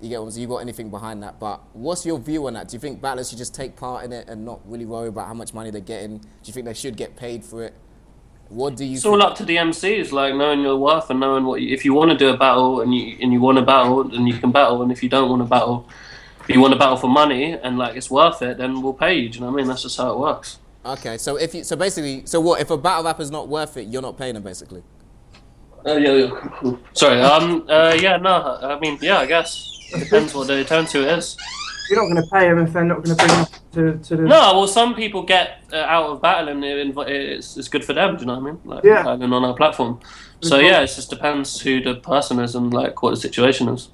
got anything behind that. But what's your view on that? Do you think battlers should just take part in it and not really worry about how much money they're getting? Do you think they should get paid for it? What do you? It's all up to the MCs, like knowing your worth and knowing if you want to do a battle and you want to battle, then you can battle. And if you don't want to battle, if you want to battle for money and like it's worth it, then we'll pay you. Do you know what I mean? That's just how it works. Okay, so if a battle rapper's not worth it, you're not paying them basically? Yeah. Sorry. Yeah. No. I mean, yeah. I guess it depends what the turn to is. You're not going to pay them if they're not going to bring them to the. No, well, some people get out of battling. It's good for them. Do you know what I mean? Like, yeah. Battling on our platform. So yeah, it just depends who the person is and like what the situation is.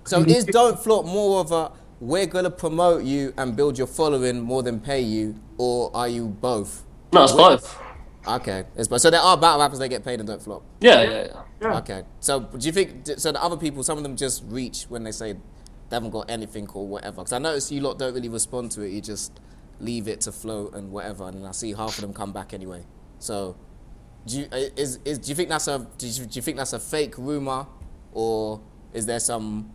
So is Don't Flop more of a we're gonna promote you and build your following more than pay you, or are you both? No, it's both. Okay, it's both. So there are battle rappers that get paid and Don't Flop. Yeah. Okay, so do you think the other people, some of them just reach when they say they haven't got anything or whatever? Because I notice you lot don't really respond to it. You just leave it to float and whatever, and then I see half of them come back anyway. So do you think that's a fake rumor, or is there some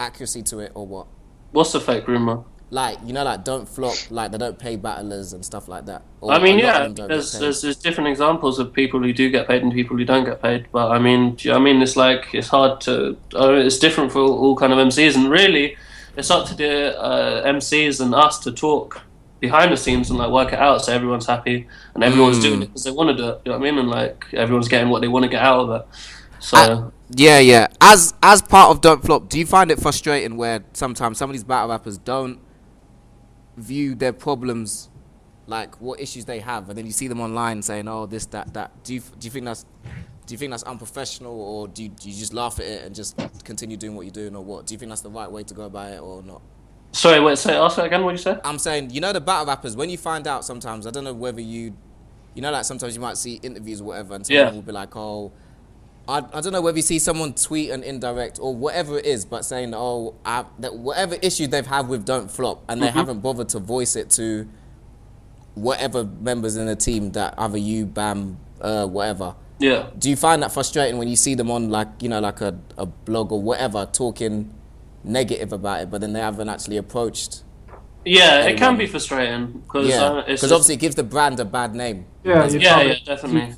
accuracy to it, or what? What's the fake rumor? Like, you know, like Don't Flop, like they don't pay battlers and stuff like that. Or I mean, yeah, there's different examples of people who do get paid and people who don't get paid. But I mean, it's like it's hard to. It's different for all kind of MCs, and really, it's up to the MCs and us to talk behind the scenes and like work it out so everyone's happy and everyone's doing it because they want to do it. You know what I mean? And like everyone's getting what they want to get out of it. So. Yeah. As part of Don't Flop, do you find it frustrating where sometimes some of these battle rappers don't view their problems, like what issues they have, and then you see them online saying, "Oh, this, that." Do you think that's unprofessional, or do you just laugh at it and just continue doing what you're doing, or what? Do you think that's the right way to go about it, or not? Sorry, wait. Ask that again. What you say? I'm saying, you know, the battle rappers, when you find out sometimes, I don't know whether you know, like sometimes you might see interviews or whatever, and someone will be like, "Oh." I don't know whether you see someone tweet an indirect or whatever it is, but saying, oh, that whatever issue they've had with Don't Flop, and they haven't bothered to voice it to whatever members in the team, that either you, Bam, whatever. Yeah. Do you find that frustrating when you see them on, like, you know, like a blog or whatever, talking negative about it, but then they haven't actually approached? Yeah, anyone? It can be frustrating because obviously it gives the brand a bad name. Yeah, definitely.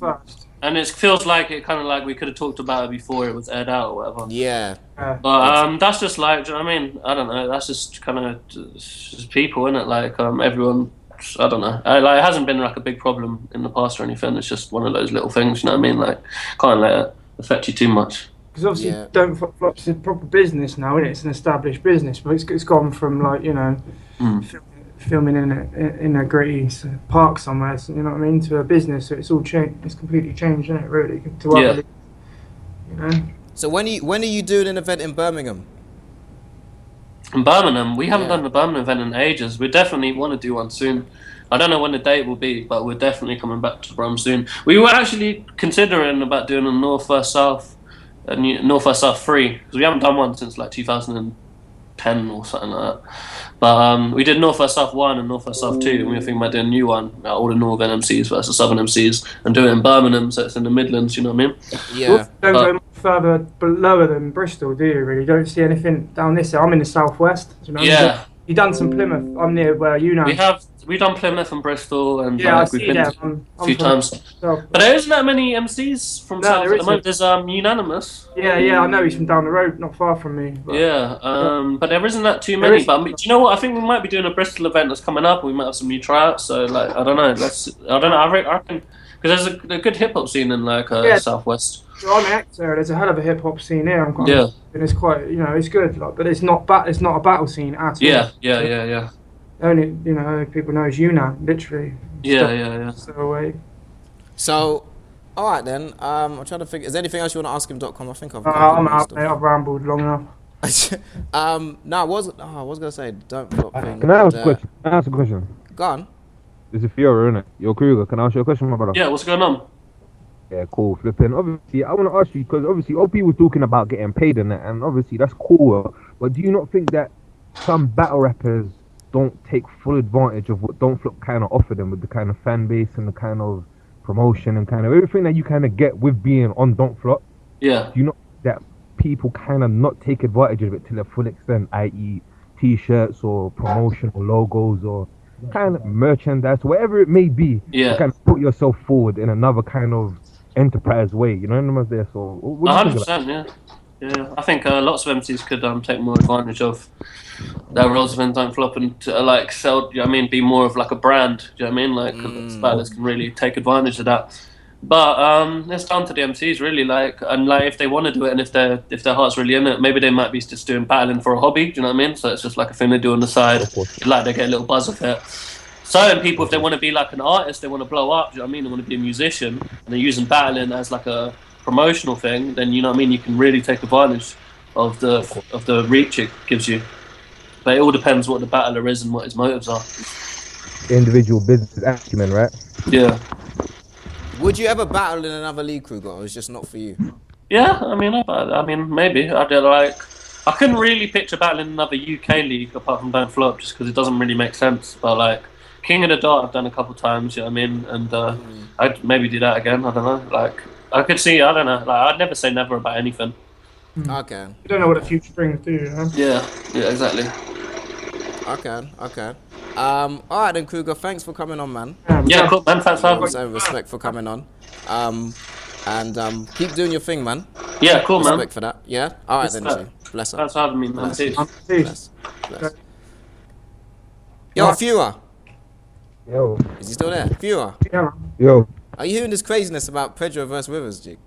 And it feels like we could have talked about it before it was aired out or whatever. Yeah. But that's just like, do you know what I mean? I don't know. That's just kind of just people, isn't it? Like everyone, I don't know. It hasn't been like a big problem in the past or anything. It's just one of those little things, you know what I mean? Like, can't let it affect you too much. Because obviously Don't Flop's a proper business now, isn't it? It's an established business, but it's gone from like, you know, filming in a gritty park somewhere, so, you know what I mean, to a business. So it's all changed. It's completely changed, isn't it? Really, to other, you know. So when are you doing an event in Birmingham? In Birmingham, we haven't done the Birmingham event in ages. We definitely want to do one soon. I don't know when the date will be, but we're definitely coming back to Birmingham soon. We were actually considering about doing a North vs South 3, because we haven't done one since like 2010 10 or something like that. But we did North vs South 1 and North vs South 2, and we were thinking about doing a new one, all the Northern MCs versus Southern MCs, and do it in Birmingham, so it's in the Midlands, you know what I mean? Yeah. Don't go much further lower than Bristol, do you, really? You don't see anything down this side. I'm in the southwest. Do you know what I mean? You've done some Plymouth. I'm near where you know. We've done Plymouth and Bristol, and yeah, we've been a few times. Myself. But there isn't that many MCs from South at the moment. There's Unanimous. Yeah, I know he's from down the road, not far from me. But, but there isn't that too many. But do you know what? I think we might be doing a Bristol event that's coming up. We might have some new tryouts. So like, I don't know. I reckon because there's a good hip hop scene in like Southwest. So I'm in Exeter. There's a hell of a hip hop scene here. And it's quite, it's good. Like, but it's not It's not a battle scene at all. Yeah. Only people know is Yuna, literally. Yeah. So away. So, all right then. I'm trying to figure. Is there anything else you want to ask him.com? I think I've. I'm out, mate. I've rambled long enough. No, I was gonna say don't flop thing. Can I ask a question? Go on. This is Fiora, isn't it? You're Kruger. Can I ask you a question, my brother? Yeah, what's going on? Yeah, cool. Flipping. Obviously, I want to ask you because obviously OP was talking about getting paid in it, and obviously that's cool. But do you not think that some battle rappers don't take full advantage of what Don't Flop kind of offer them with the kind of fan base and the kind of promotion and kind of everything that you kind of get with being on Don't Flop? Yeah. Do you know that people kind of not take advantage of it to the full extent, i.e. T-shirts or promotional logos or kind of merchandise, whatever it may be, to kind of put yourself forward in another kind of enterprise way, you know what I'm saying? So, what do you think of that? Yeah. I think lots of MCs could take more advantage of their roles when Don't Flop and like sell. You know what I mean, be more of like a brand. Do you know what I mean? Like battlers can really take advantage of that. But it's down to the MCs really. Like if they want to do it and if their heart's really in it, maybe they might be just doing battling for a hobby. Do you know what I mean? So it's just like a thing they do on the side. Like they get a little buzz of it. Certain people, if they want to be like an artist, they want to blow up. Do you know what I mean? They want to be a musician, and they're using battling as like a promotional thing. Then you know what I mean. You can really take advantage of the reach it gives you. But it all depends what the battler is and what his motives are. Individual business acumen, right? Yeah. Would you ever battle in another league, Kruger, or it's just not for you? Yeah, I mean, maybe. I couldn't really picture battling another UK league apart from Don't Flop, just because it doesn't really make sense. But like King of the Dart, I've done a couple times. You know what I mean? And I'd maybe do that again. I don't know. Like I could see. I don't know. Like I'd never say never about anything. Okay. You don't know what the future brings, do you? Huh? Yeah, exactly. Okay. All right then, Kruger. Thanks for coming on, man. Yeah, cool, man. Thanks for having me. So respect for coming on. And keep doing your thing, man. Yeah, cool, man. Respect for that. Yeah. All right then, G. Bless her. Thanks for having me, man. Bless. Yo, Fewer. Yo. Is he still there? Fewer. Yeah. Yo. Are you hearing this craziness about Pedro versus Rivers, G?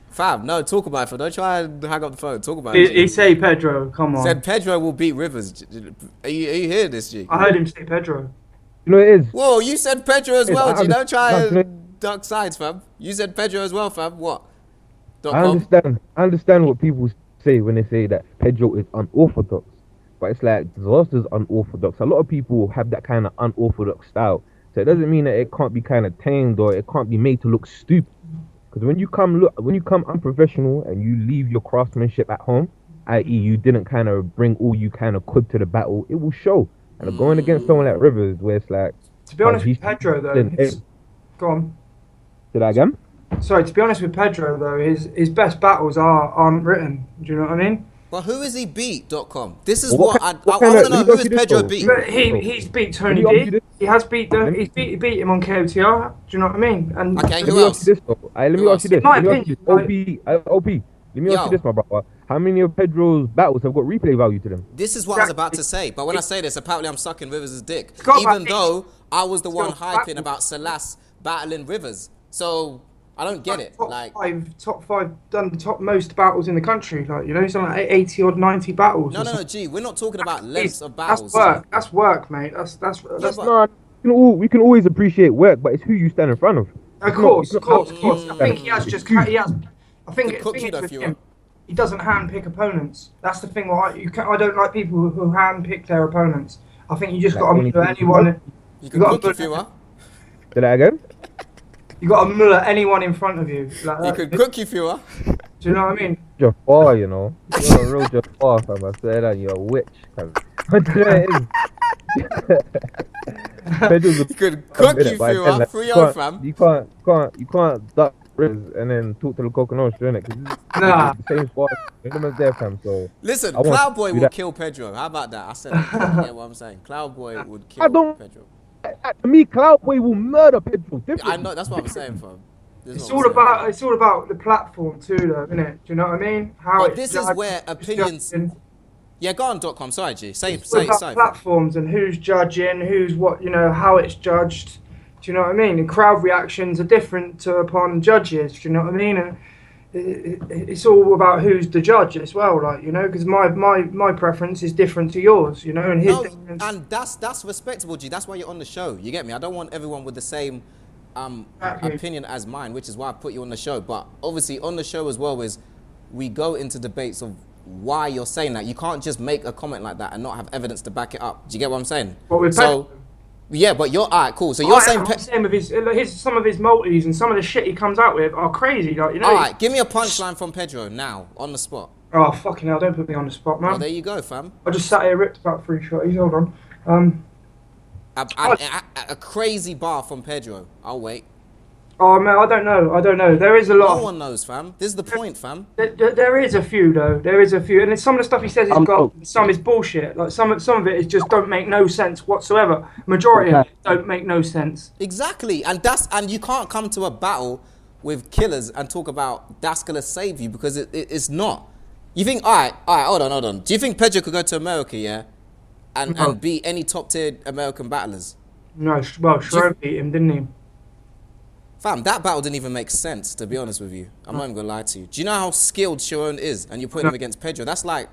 Fam, no, talk about it. Fam. Don't try and hang up the phone. Talk about it. He say Pedro, come on. Said Pedro will beat Rivers. Are you hearing this, G? I heard him say Pedro. You know it is. Whoa, you said Pedro as well, G. Don't try and duck sides, fam. You said Pedro as well, fam. What? I understand what people say when they say that Pedro is unorthodox. But it's like Disaster's unorthodox. A lot of people have that kind of unorthodox style. So it doesn't mean that it can't be kind of tamed or it can't be made to look stupid. Because when you come unprofessional and you leave your craftsmanship at home, i.e. you didn't kind of bring all you kind of could to the battle, it will show. And going against someone like Rivers, where it's like... To be honest with Pedro, though... Go on. Say that again? Sorry, to be honest with Pedro, though, his best battles aren't written. Do you know what I mean? Well, who is he beat.com? This is what I want to know. Who is Pedro beat? But he's beat Tony D. He has beat he beat him on KOTR. Do you know what I mean? And okay, who else? Let me ask you this. OP, let me ask you this, my brother. How many of Pedro's battles have got replay value to them? This is what I was about to say. But when I say this, apparently I'm sucking Rivers' dick. Even though I was the one hyping about Salas battling Rivers. So... I don't get it. Top five done the top most battles in the country. Like, you know, something like 80 or 90 battles. No, G. We're not talking about lengths of battles. That's work, mate. That's we can always appreciate work, but it's who you stand in front of. Of course. I think he has just. I think it's with him. He doesn't handpick opponents. That's the thing. I don't like people who handpick their opponents. I think you just got to muller anyone. You can cook if you are. Say that again. You got to muller anyone in front of you. You could cook if you are. Do Do you know what I mean? Jafar, you know. You're a real Jafar, fam. I swear that you're a witch, fam. But you know what it is? Pedro's a He could cook you, but Phil. again, like, 3-0, fam. you can't duck rivers and then talk to the coconut, innit? Because Nah. it's the same spot. Minimum's there, fam. So Listen, I want Cloud to Boy do will that. kill Pedro. How about that? I said it. You get what I'm saying? Cloud Boy would kill I don't- Pedro. To me, Cloudboy will murder Pedro. I know, that's what I'm saying, fam. This is It's what I'm all saying. about the platform too, though, isn't it? Do you know what I mean? How But it's this is judged, where who's opinions. judging. Yeah, go on, .com. Sorry, G. Say, It's all about fam. platforms and who's judging, who's what, you know, how it's judged. Do you know what I mean? And crowd reactions are different upon judges. Do you know what I mean? And it's all about who's the judge as well, like, you know, because my preference is different to yours, you know, and his No, difference. and that's respectable, G. That's why you're on the show. You get me? I don't want everyone with the same Exactly. opinion as mine, which is why I put you on the show. But obviously, on the show as well is we go into debates of why you're saying that. You can't just make a comment like that and not have evidence to back it up. Do you get what I'm saying? What with So, yeah, but you're alright, cool. So you're saying, I'm saying with his some of his multis and some of the shit he comes out with are crazy, like, you know. alright, give me a punchline from Pedro now on the spot. Oh fucking hell! Don't put me on the spot, man. Well, there you go, fam. I just sat here ripped about 3 shotties. Hold on. A crazy bar from Pedro. I'll wait. Oh man, I don't know. There is a lot. No one knows, fam. This is the point, fam. There is a few though. There is a few, and then some of the stuff he says some is bullshit. Like some of it is just don't make no sense whatsoever. Majority of it don't make no sense. Exactly, and you can't come to a battle with killers and talk about that's gonna save you because it's not. You think, all right, hold on. Do you think Pedro could go to America, yeah, and beat any top tier American battlers? No, well, Sharon beat him, didn't he? Fam, that battle didn't even make sense, to be honest with you. I'm not even gonna lie to you. Do you know how skilled Sharon is, and you're putting him against Pedro? That's like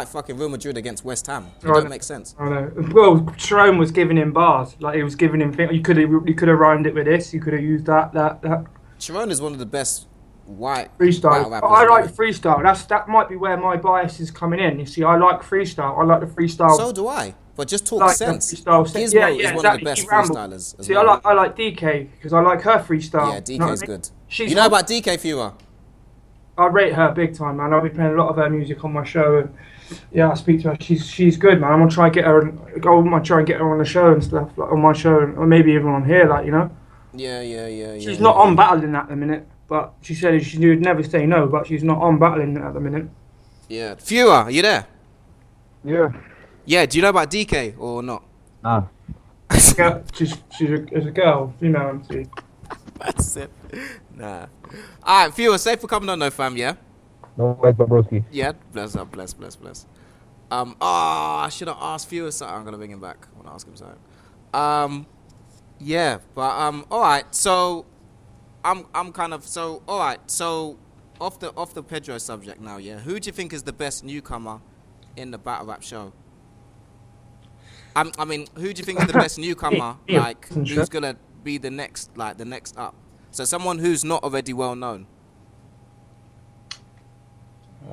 fucking Real Madrid against West Ham. It don't make sense. I know. Well, Sharon was giving him bars. Like he was giving him. You could have rhymed it with this. You could have used that. Sharon is one of the best white Freestyle. battle rappers. I like freestyle. That might be where my bias is coming in. You see, I like freestyle. I like the freestyle. So do I. But just talk like sense. Freestyle. Gizmo is one of the best freestylers. As See, well. I like DK because I like her freestyle. Yeah, DK's you know what I mean? good. She's you know about DK Fewer? I rate her big time, man. I'll be playing a lot of her music on my show, and yeah, I speak to her. She's good, man. I'm gonna try and get her. I want to try and get her on the show and stuff, like on my show, or maybe even on here, like, you know. Yeah. She's not on battling at the minute, but she said she would never say no, but she's not on battling at the minute. Yeah. Fewer, are you there? Yeah. Yeah, do you know about DK or not? Nah. She's a girl, female MC. That's it. Nah. Alright, Fewer, safe for coming on though, fam, yeah? No worries, broski. Yeah, bless up, bless. I should have asked Fewer something. I'm gonna bring him back. I wanna ask him something. Yeah, but alright, so I'm kind of alright, so off the Pedro subject now, yeah. Who do you think is the best newcomer in the battle rap show? I mean, who do you think is the best newcomer? Like, who's gonna be the next up? So someone who's not already well known.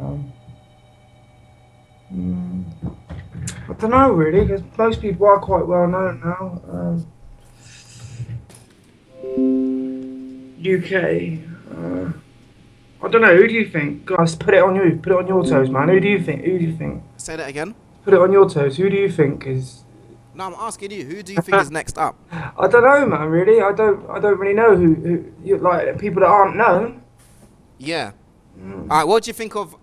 I don't know really, because most people are quite well known now. UK. I don't know. Who do you think? Guys, put it on you. Put it on your toes, man. Who do you think? Say that again. Put it on your toes. Who do you think is? No, I'm asking you. Who do you think is next up? I don't know, man. Really, I don't really know who you like people that aren't known. Yeah. All right. What do you think of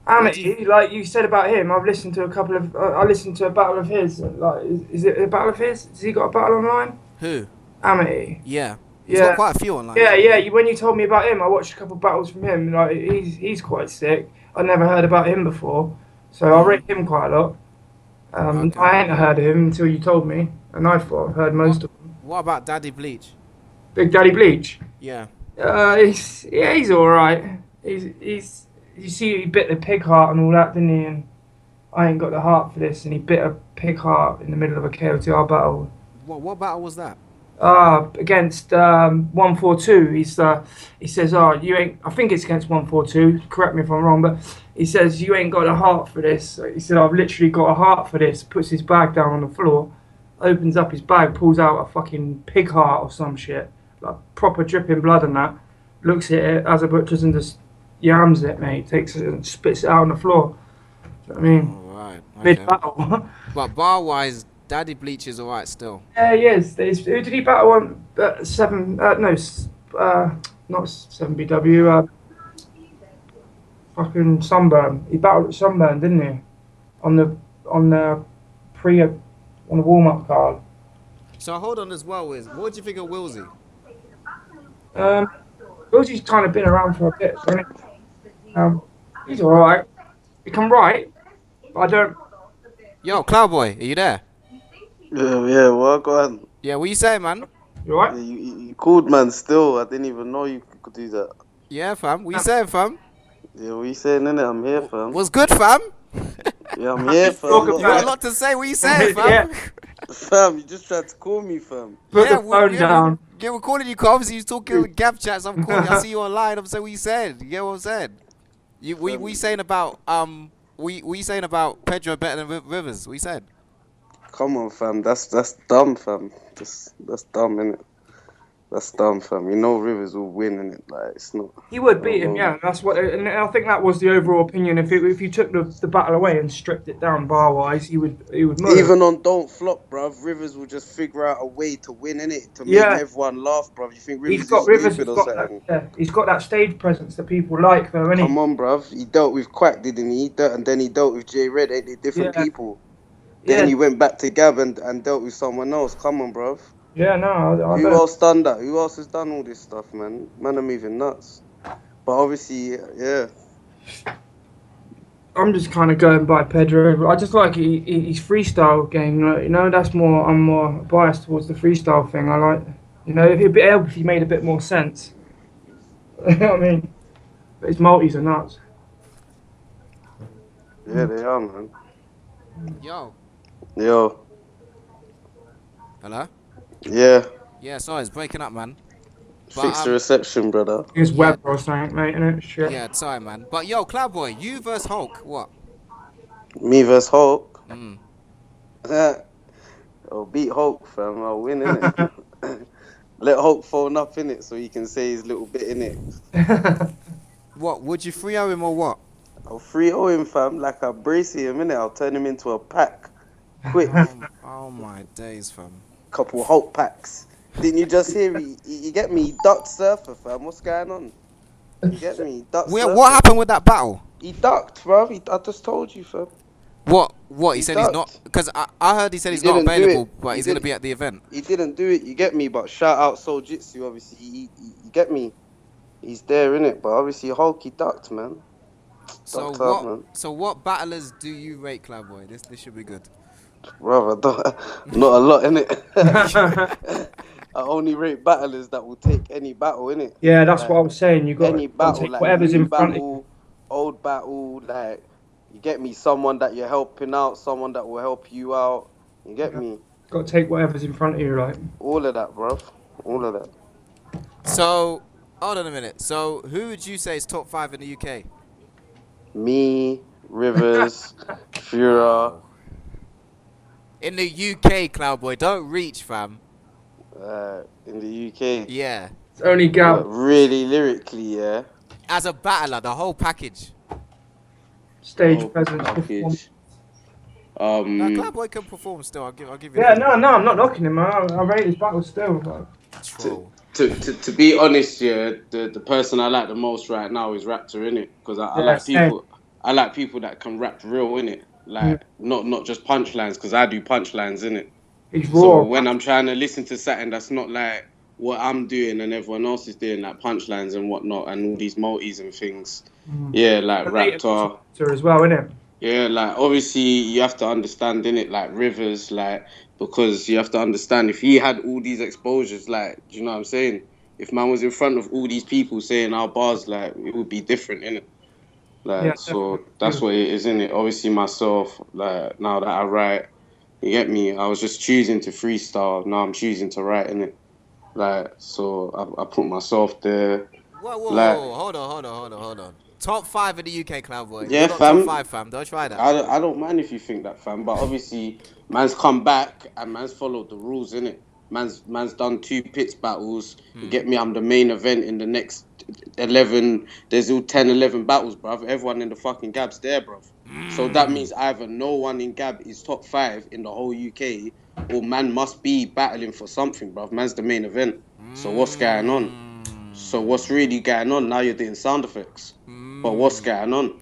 Amity, like you said about him, I've listened to a couple of. I listened to a battle of his. Like, is it a battle of his? Has he got a battle online? Who? Amity. Yeah. He's got quite a few online. Yeah. When you told me about him, I watched a couple of battles from him. Like, he's quite sick. I never heard about him before, so I rate him quite a lot. Okay. I ain't heard of him until you told me, and I thought I've heard most of them. What about Daddy Bleach? Big Daddy Bleach. Yeah. He's all right. He's you see he bit the pig heart and all that, didn't he? And I ain't got the heart for this, and he bit a pig heart in the middle of a KOTR battle. What battle was that? Against 142. He says, you ain't. I think it's against 142. Correct me if I'm wrong, but he says you ain't got a heart for this. He said I've literally got a heart for this. Puts his bag down on the floor, opens up his bag, pulls out a fucking pig heart or some shit, like proper dripping blood and that. Looks at it as a butcher's and just, yams it, mate. Takes it and spits it out on the floor. Do you know what I mean? Alright. Okay. Mid battle. But bar wise, Daddy Bleach is alright still. Yeah, he is. Who did he battle on? Seven. Not 7BW. Fucking Sunburn. He battled at Sunburn, didn't he? On the warm up card. So hold on as well, Wiz. What do you think of Wilsey? Wilsey's kind of been around for a bit, hasn't he? He's alright. He can write, but I don't. Yo, Cloudboy, are you there? Yeah, what go on? Yeah, what you saying, man? You alright? Yeah, you called, man, still. I didn't even know you could do that. Yeah, fam. What you saying, fam? Yeah, what you saying, innit? I'm here, fam. What's good, fam? Yeah, I'm here, fam. Talk You got a lot to say. What you saying, fam? Yeah. Fam, you just tried to call me, fam. Put the phone down. Yeah, we're calling you, Cobbs. You talking gap chats. I'm calling. I see you online. I'm saying what you said. You get what I'm saying? What you saying about what you saying about Pedro better than Rivers? What you said? Come on, fam. That's dumb, fam. That's dumb, innit? That's dumb, fam. You know Rivers will win, innit? Like, it's not. He would beat him, yeah. That's what, and I think that was the overall opinion. If you took the battle away and stripped it down bar wise, he would murder. Even on Don't Flop, bruv, Rivers will just figure out a way to win, innit? To make everyone laugh, bruv. You think Rivers is stupid or something? He's got that stage presence that people like, though, innit? Come on, bruv. He dealt with Quack, didn't he? And then he dealt with J Red, ain't they? Different people. Then he went back to Gab and dealt with someone else. Come on, bruv. Yeah, no. Who else done that? Who else has done all this stuff, man? Man are moving nuts. But obviously, yeah. I'm just kind of going by Pedro. I just like his freestyle game. You know, I'm more biased towards the freestyle thing. I like, you know, if he made a bit more sense. You know what I mean? But his multis are nuts. Yeah, they are, man. Yo. Hello? Yeah. Yeah, sorry, it's breaking up, man. Fix the reception, brother. It's web or something, mate, innit? Shit. Yeah, sorry, man. But yo, Cloudboy, you versus Hulk, what? Me versus Hulk? I'll beat Hulk, fam. I'll win, innit? Let Hulk phone up, innit, so he can say his little bit, innit? What, would you 3-0 him or what? I'll 3-0 him, fam. Like I'll brace him, innit? I'll turn him into a pack. Quick. Oh my days, fam. Couple Hulk packs. Didn't you just hear? You get me? He ducked Surfer, fam. What's going on? You get me? He ducked Surfer. What happened with that battle? He ducked, bro. I just told you, fam. What? He said he's not. Because I heard he said he's not available, but he's going to be at the event. He didn't do it, you get me? But shout out Soul Jitsu, obviously. You get me? He's there, innit? But obviously, Hulk, he ducked, man. So what battlers do you rate, Cloudboy? This should be good. Brother, not a lot, innit? I only rate battlers that will take any battle, innit? Yeah, that's what I was saying. You got any battle, like whatever's in front of you. Old battle, like, you get me? Someone that you're helping out, someone that will help you out. You get me? Got to take whatever's in front of you, right? All of that, bruv. All of that. So, hold on a minute. So, who would you say is top 5 in the UK? Me, Rivers, Fura. In the UK, Cloudboy, don't reach, fam. In the UK. Yeah. It's only Gab. Really, lyrically, yeah. As a battler, the whole package. Stage presence. Package. Cloudboy can perform still. I'll give you. Yeah, no, I'm not knocking him. I rate his battle still. To be honest, yeah, the person I like the most right now is Raptor, innit? Because I like people. I like people that can rap real, innit? Like not just punchlines, because I do punchlines, innit? He's raw. So when I'm trying to listen to something that's not like what I'm doing and everyone else is doing, like punchlines and whatnot, and all these multis and things, yeah, like Raptor as well, innit? Yeah, like obviously you have to understand, innit? Like Rivers, like, because you have to understand if he had all these exposures, like, do you know what I'm saying? If man was in front of all these people saying our bars, like, it would be different, innit? Like, yeah, so that's what it is, innit? Obviously myself, like, now that I write, you get me? I was just choosing to freestyle. Now I'm choosing to write, innit? Like, so I put myself there. Whoa, like, hold on. Top 5 in the UK, Cloudboy. Yeah, fam. Top 5, fam. Don't try that. I don't mind if you think that, fam. But obviously, man's come back and man's followed the rules, innit? Man's done 2 pits battles. You get me? I'm the main event in the next 11. There's all 10, 11 battles, bruv. Everyone in the fucking Gab's there, bruv. So that means either no one in Gab is top 5 in the whole UK, or man must be battling for something, bruv. Man's the main event. So what's going on? So what's really going on? Now you're doing sound effects. But what's going on?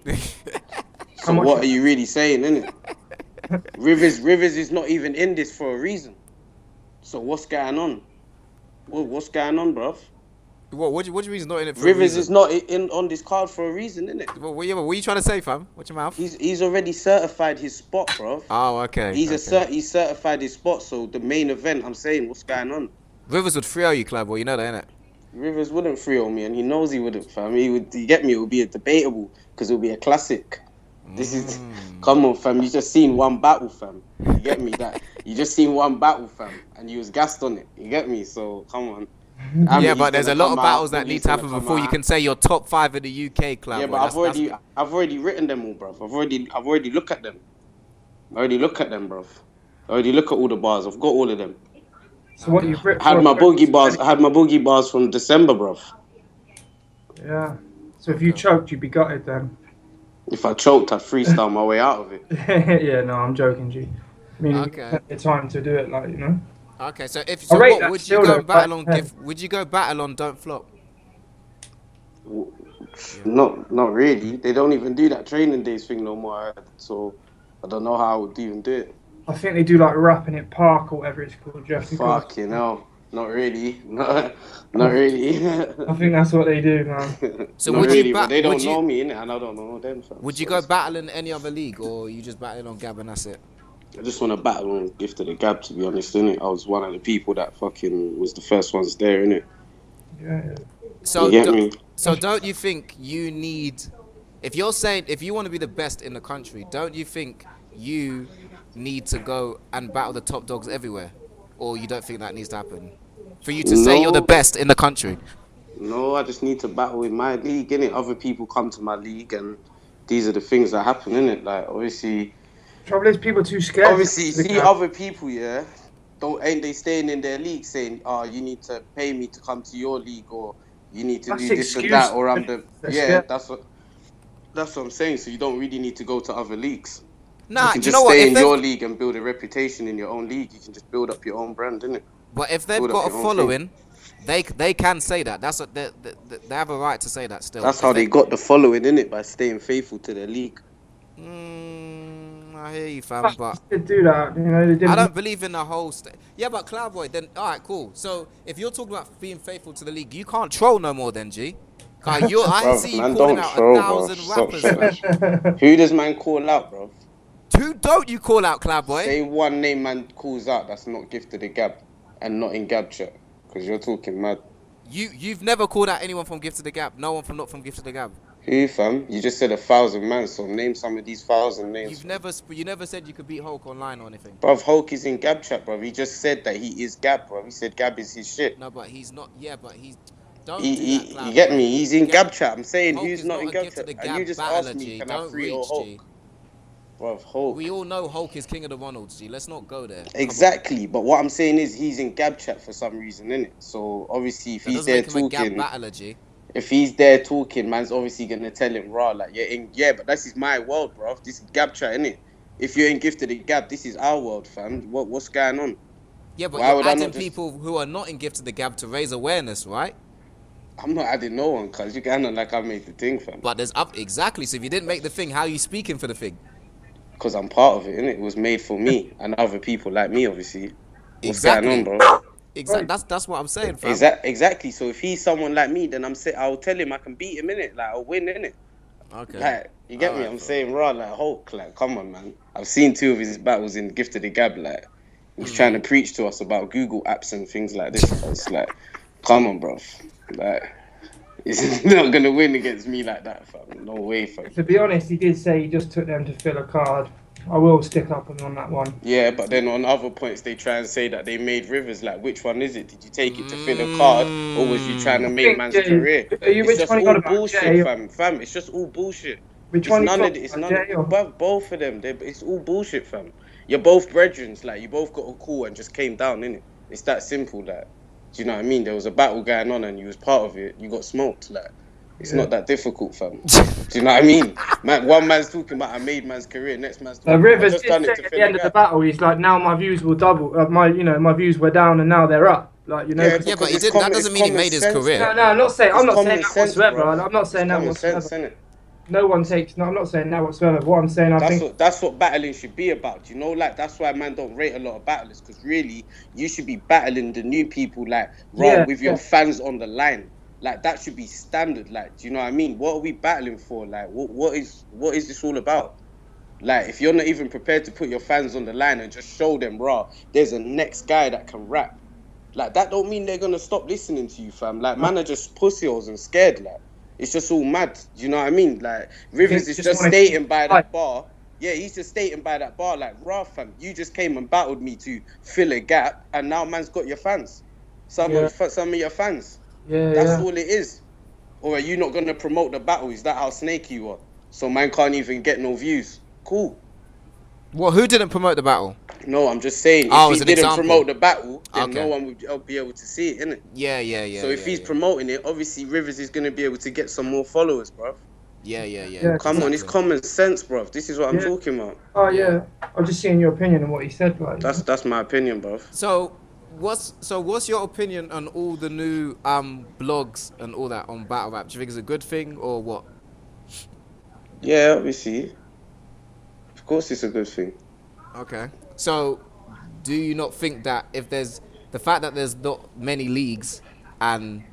So what are you really saying, innit? Rivers is not even in this for a reason. So what's going on? Well, what's going on, bruv? What do you mean he's not in it for Rivers a reason? is not in on this card for a reason, innit? What are you trying to say, fam? Watch your mouth. He's already certified his spot, bruv. Oh, okay. He's certified his spot, so the main event, I'm saying, what's going on? Rivers would 3-0 you, Clyde, boy. You know that, innit? Rivers wouldn't 3-0 me, and he knows he wouldn't, fam. You get me? It would be a debatable, because it would be a classic. This is, come on, fam. You just seen one battle, fam. You get me? That you just seen one battle, fam, and you was gassed on it. You get me? So come on. Yeah, but there's a lot of battles that need to happen before you can say you're top 5 in the UK, Clyde. Yeah, but I've already written them all, bruv. I've already looked at them. I already look at them, bruv. I already look at all the bars. I've got all of them. So what you've written? I had my boogie bars from December, bruv. Yeah. So if you choked, you'd be gutted then. If I choked, I'd freestyle my way out of it. Yeah, no, I'm joking, G. I mean, Okay. the time to do it, like, you know. Okay, so would you go battle on Don't Flop? Not really. They don't even do that training days thing no more. So I don't know how I would even do it. I think they do like Rapping It Park or whatever it's called, Jeff. Fucking hell. Not really. Not really. I think that's what they do, man. So not would really, you but they don't know me, innit? And I don't know them. Fam. Would you go battle in any other league, or you just battling on Gab and that's it? I just want to battle on Gift of the Gab, to be honest, innit? I was one of the people that fucking was the first ones there, innit? Yeah. So, you get me? So don't you think you need, if you want to be the best in the country, don't you think you need to go and battle the top dogs everywhere? Or you don't think that needs to happen? For you to say you're the best in the country? No, I just need to battle in my league, innit? Other people come to my league and these are the things that happen, innit? Like, obviously... Trouble is, people are too scared. Obviously, see other people, yeah? Ain't they staying in their league saying, oh, you need to pay me to come to your league, or you need to do this and that, or I'm the... Yeah, that's what I'm saying. So you don't really need to go to other leagues. Nah, you can just stay in your league and build a reputation in your own league. You can just build up your own brand, innit? But if they've got a following, they can say that. That's what they have a right to say that still. That's how they got the following, innit? By staying faithful to their league. I hear you, fam, but they do that, you know. They didn't... I don't believe in the whole. Yeah, but Cloudboy, then all right, cool. So if you're talking about being faithful to the league, you can't troll no more, then, G. I see you calling out troll, 1,000 rappers, man. Who does man call out, bro? Who don't you call out, Cloudboy? Say one name man calls out that's not gifted the Gab and not in Gab chat, because you're talking mad. You've never called out anyone from Gifted the Gab. No one not from Gifted the Gab. Who, fam? You just said 1,000 man, so name some of these 1,000 names. You never said you could beat Hulk online or anything. Bruv, Hulk is in Gab chat, bruv. He just said that he is Gab, bruv. He said Gab is his shit. No, but he's not. Yeah, but he's. Don't he, do that, you get me? He's in Gab chat. I'm saying Hulk who's not in Gab chat. And you just asked me, can I free or Hulk? Bruv, Hulk. We all know Hulk is king of the Ronalds, G. Let's not go there. Exactly, but what I'm saying is he's in Gab chat for some reason, innit? So obviously if he's there talking, if he's there talking, man's obviously gonna tell him raw, like but this is my world, bro. This is Gab chat, innit? If you're in Gifted the Gab, this is our world, fam. What's going on? Yeah, but you're adding people who are not in Gifted the Gab to raise awareness, right? I'm not adding no one, cause you kind of like I made the thing, fam. But there's exactly. So if you didn't make the thing, how are you speaking for the thing? Because I'm part of it, innit? It was made for me and other people like me, obviously. What's going on, bro? Exactly. That's what I'm saying, fam. Exactly. So if he's someone like me, then I'll tell him I can beat him, innit? Like, I'll win, innit? Okay. Like, you get me? I'm saying, raw, like, Hulk, like, come on, man. I've seen 2 of his battles in Gifted the Gab, like, he was trying to preach to us about Google apps and things like this. It's like, come on, bro. Like, he's not going to win against me like that, fam. No way, fam. To be honest, he did say he just took them to fill a card. I will stick up on that one. Yeah, but then on other points, they try and say that they made Rivers. Like, which one is it? Did you take it to fill a card, or was you trying to make man's career? It's just all bullshit, fam. It's just all bullshit. Which one? It's none of both of them. It's all bullshit, fam. You're both brethrens. Like, you both got a call and just came down, innit? It's that simple, like. Do you know what I mean? There was a battle going on and you was part of it. You got smoked. Like, it's not that difficult, fam. Do you know what I mean? Man, one man's talking about I made man's career. Next man's talking about Rivers I just did done say it to at fill the end of the gap. battle, he's like, now my views will double. My views were down and now they're up. Like, you know. Yeah, Yeah, but because that doesn't mean he made his career. No, I'm not saying. I'm It's not saying common that sense, whatsoever. bro. I'm not saying It's that common whatsoever. sense, innit? No one takes. No, I'm not saying that whatsoever. What I'm saying, I think That's what battling should be about. You know, like that's why man don't rate a lot of battlers, because really you should be battling the new people like with your fans on the line. Like that should be standard. Like, do you know what I mean? What are we battling for? Like, what is this all about? Like, if you're not even prepared to put your fans on the line and just show them there's a next guy that can rap. Like that don't mean they're gonna stop listening to you, fam. Like man are just pussyholes and scared. Like it's just all mad. Do you know what I mean? Like Rivers is just stating by that bar. Yeah, he's just stating by that bar. Like, fam, you just came and battled me to fill a gap, and now man's got your fans. Some of your fans. That's all it is. Or are you not gonna promote the battle? Is that how snaky you are? So man can't even get no views. Cool. Well, who didn't promote the battle? No, I'm just saying, if he didn't promote the battle, then no one would be able to see it, innit? Yeah. So if he's promoting it, obviously Rivers is going to be able to get some more followers, bruv. Yeah. Come on, it's common sense, bruv. This is what I'm talking about. Oh, yeah. I'm just seeing your opinion on what he said. Like, that's my opinion, bruv. So what's your opinion on all the new blogs and all that on battle rap? Do you think it's a good thing or what? Yeah, obviously. Of course it's a good thing. Okay. So, do you not think that if there's the fact that there's not many leagues and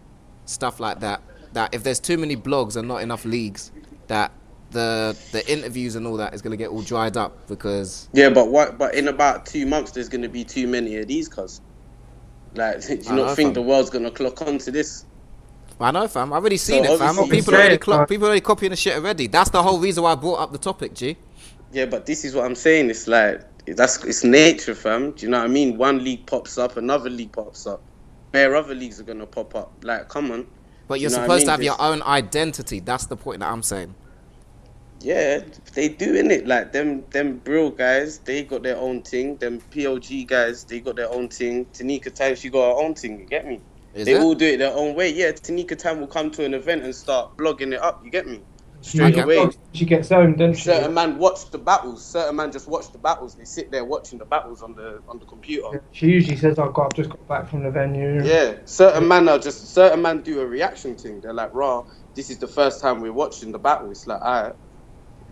stuff like that, that if there's too many blogs and not enough leagues, that the interviews and all that is gonna get all dried up because but in about 2 months there's gonna be too many of these cuz. Like, do you not think the world's gonna clock onto this? I know, fam. I've already seen it, fam. People already copying the shit already. That's the whole reason why I brought up the topic, G. Yeah, but this is what I'm saying. It's like it's nature, fam. Do you know what I mean? One league pops up, another league pops up. Bare other leagues are gonna pop up. Like, come on. But you're supposed to have your own identity. That's the point that I'm saying. Yeah, they do, innit? Like them Brill guys, they got their own thing. Them POG guys, they got their own thing. Tanika Time, she got her own thing. You get me? They all do it their own way. Yeah, Tanika Time will come to an event and start blogging it up. You get me? Straight away. She gets owned, doesn't she? Certain man watch the battles. Certain man just watch the battles. They sit there watching the battles on the computer. Yeah, she usually says, I've just got back from the venue. Yeah, certain man do a reaction thing. They're like, this is the first time we're watching the battle. It's like, alright,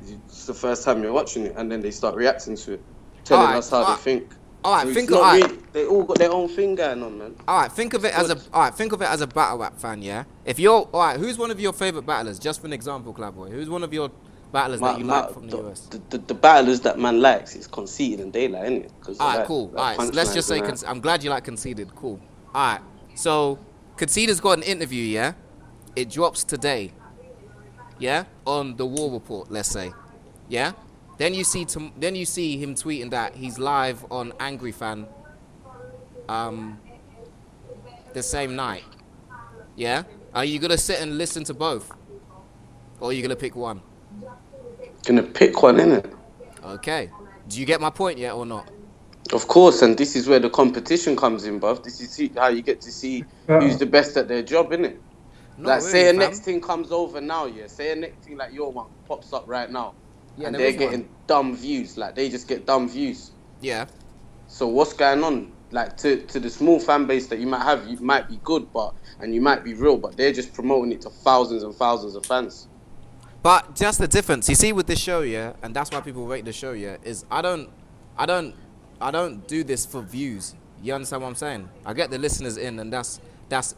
it's the first time you're watching it, and then they start reacting to it, telling us how they think. Alright, they all got their own thing going on, man. Alright, think of it as a battle rap fan, yeah? If you're who's one of your favourite battlers? Just for an example, Cloudboy. Who's one of your battlers that you like from the US? The battlers that man likes is Conceited and Daylight, isn't it? Alright, cool. Alright, so let's just say I'm glad you like Conceited. Cool. Alright, so Conceited got an interview, yeah? It drops today, yeah? On the War Report, let's say, yeah? Then you see him tweeting that he's live on Angry Fan the same night. Yeah? Are you gonna sit and listen to both? Or are you gonna pick one? Gonna pick one, innit? Okay. Do you get my point yet or not? Of course, and this is where the competition comes in, bruv. This is how you get to see who's the best at their job, innit? Like, really, say a next thing comes over now, yeah? Say a next thing like your one pops up right now. Yeah, and they're getting dumb views. Like, they just get dumb views. Yeah. So what's going on? Like, to the small fan base that you might have, you might be good, and you might be real, but they're just promoting it to thousands and thousands of fans. But just the difference, you see, with this show, yeah, and that's why people rate the show, yeah, is I don't do this for views. You understand what I'm saying? I get the listeners in, and that's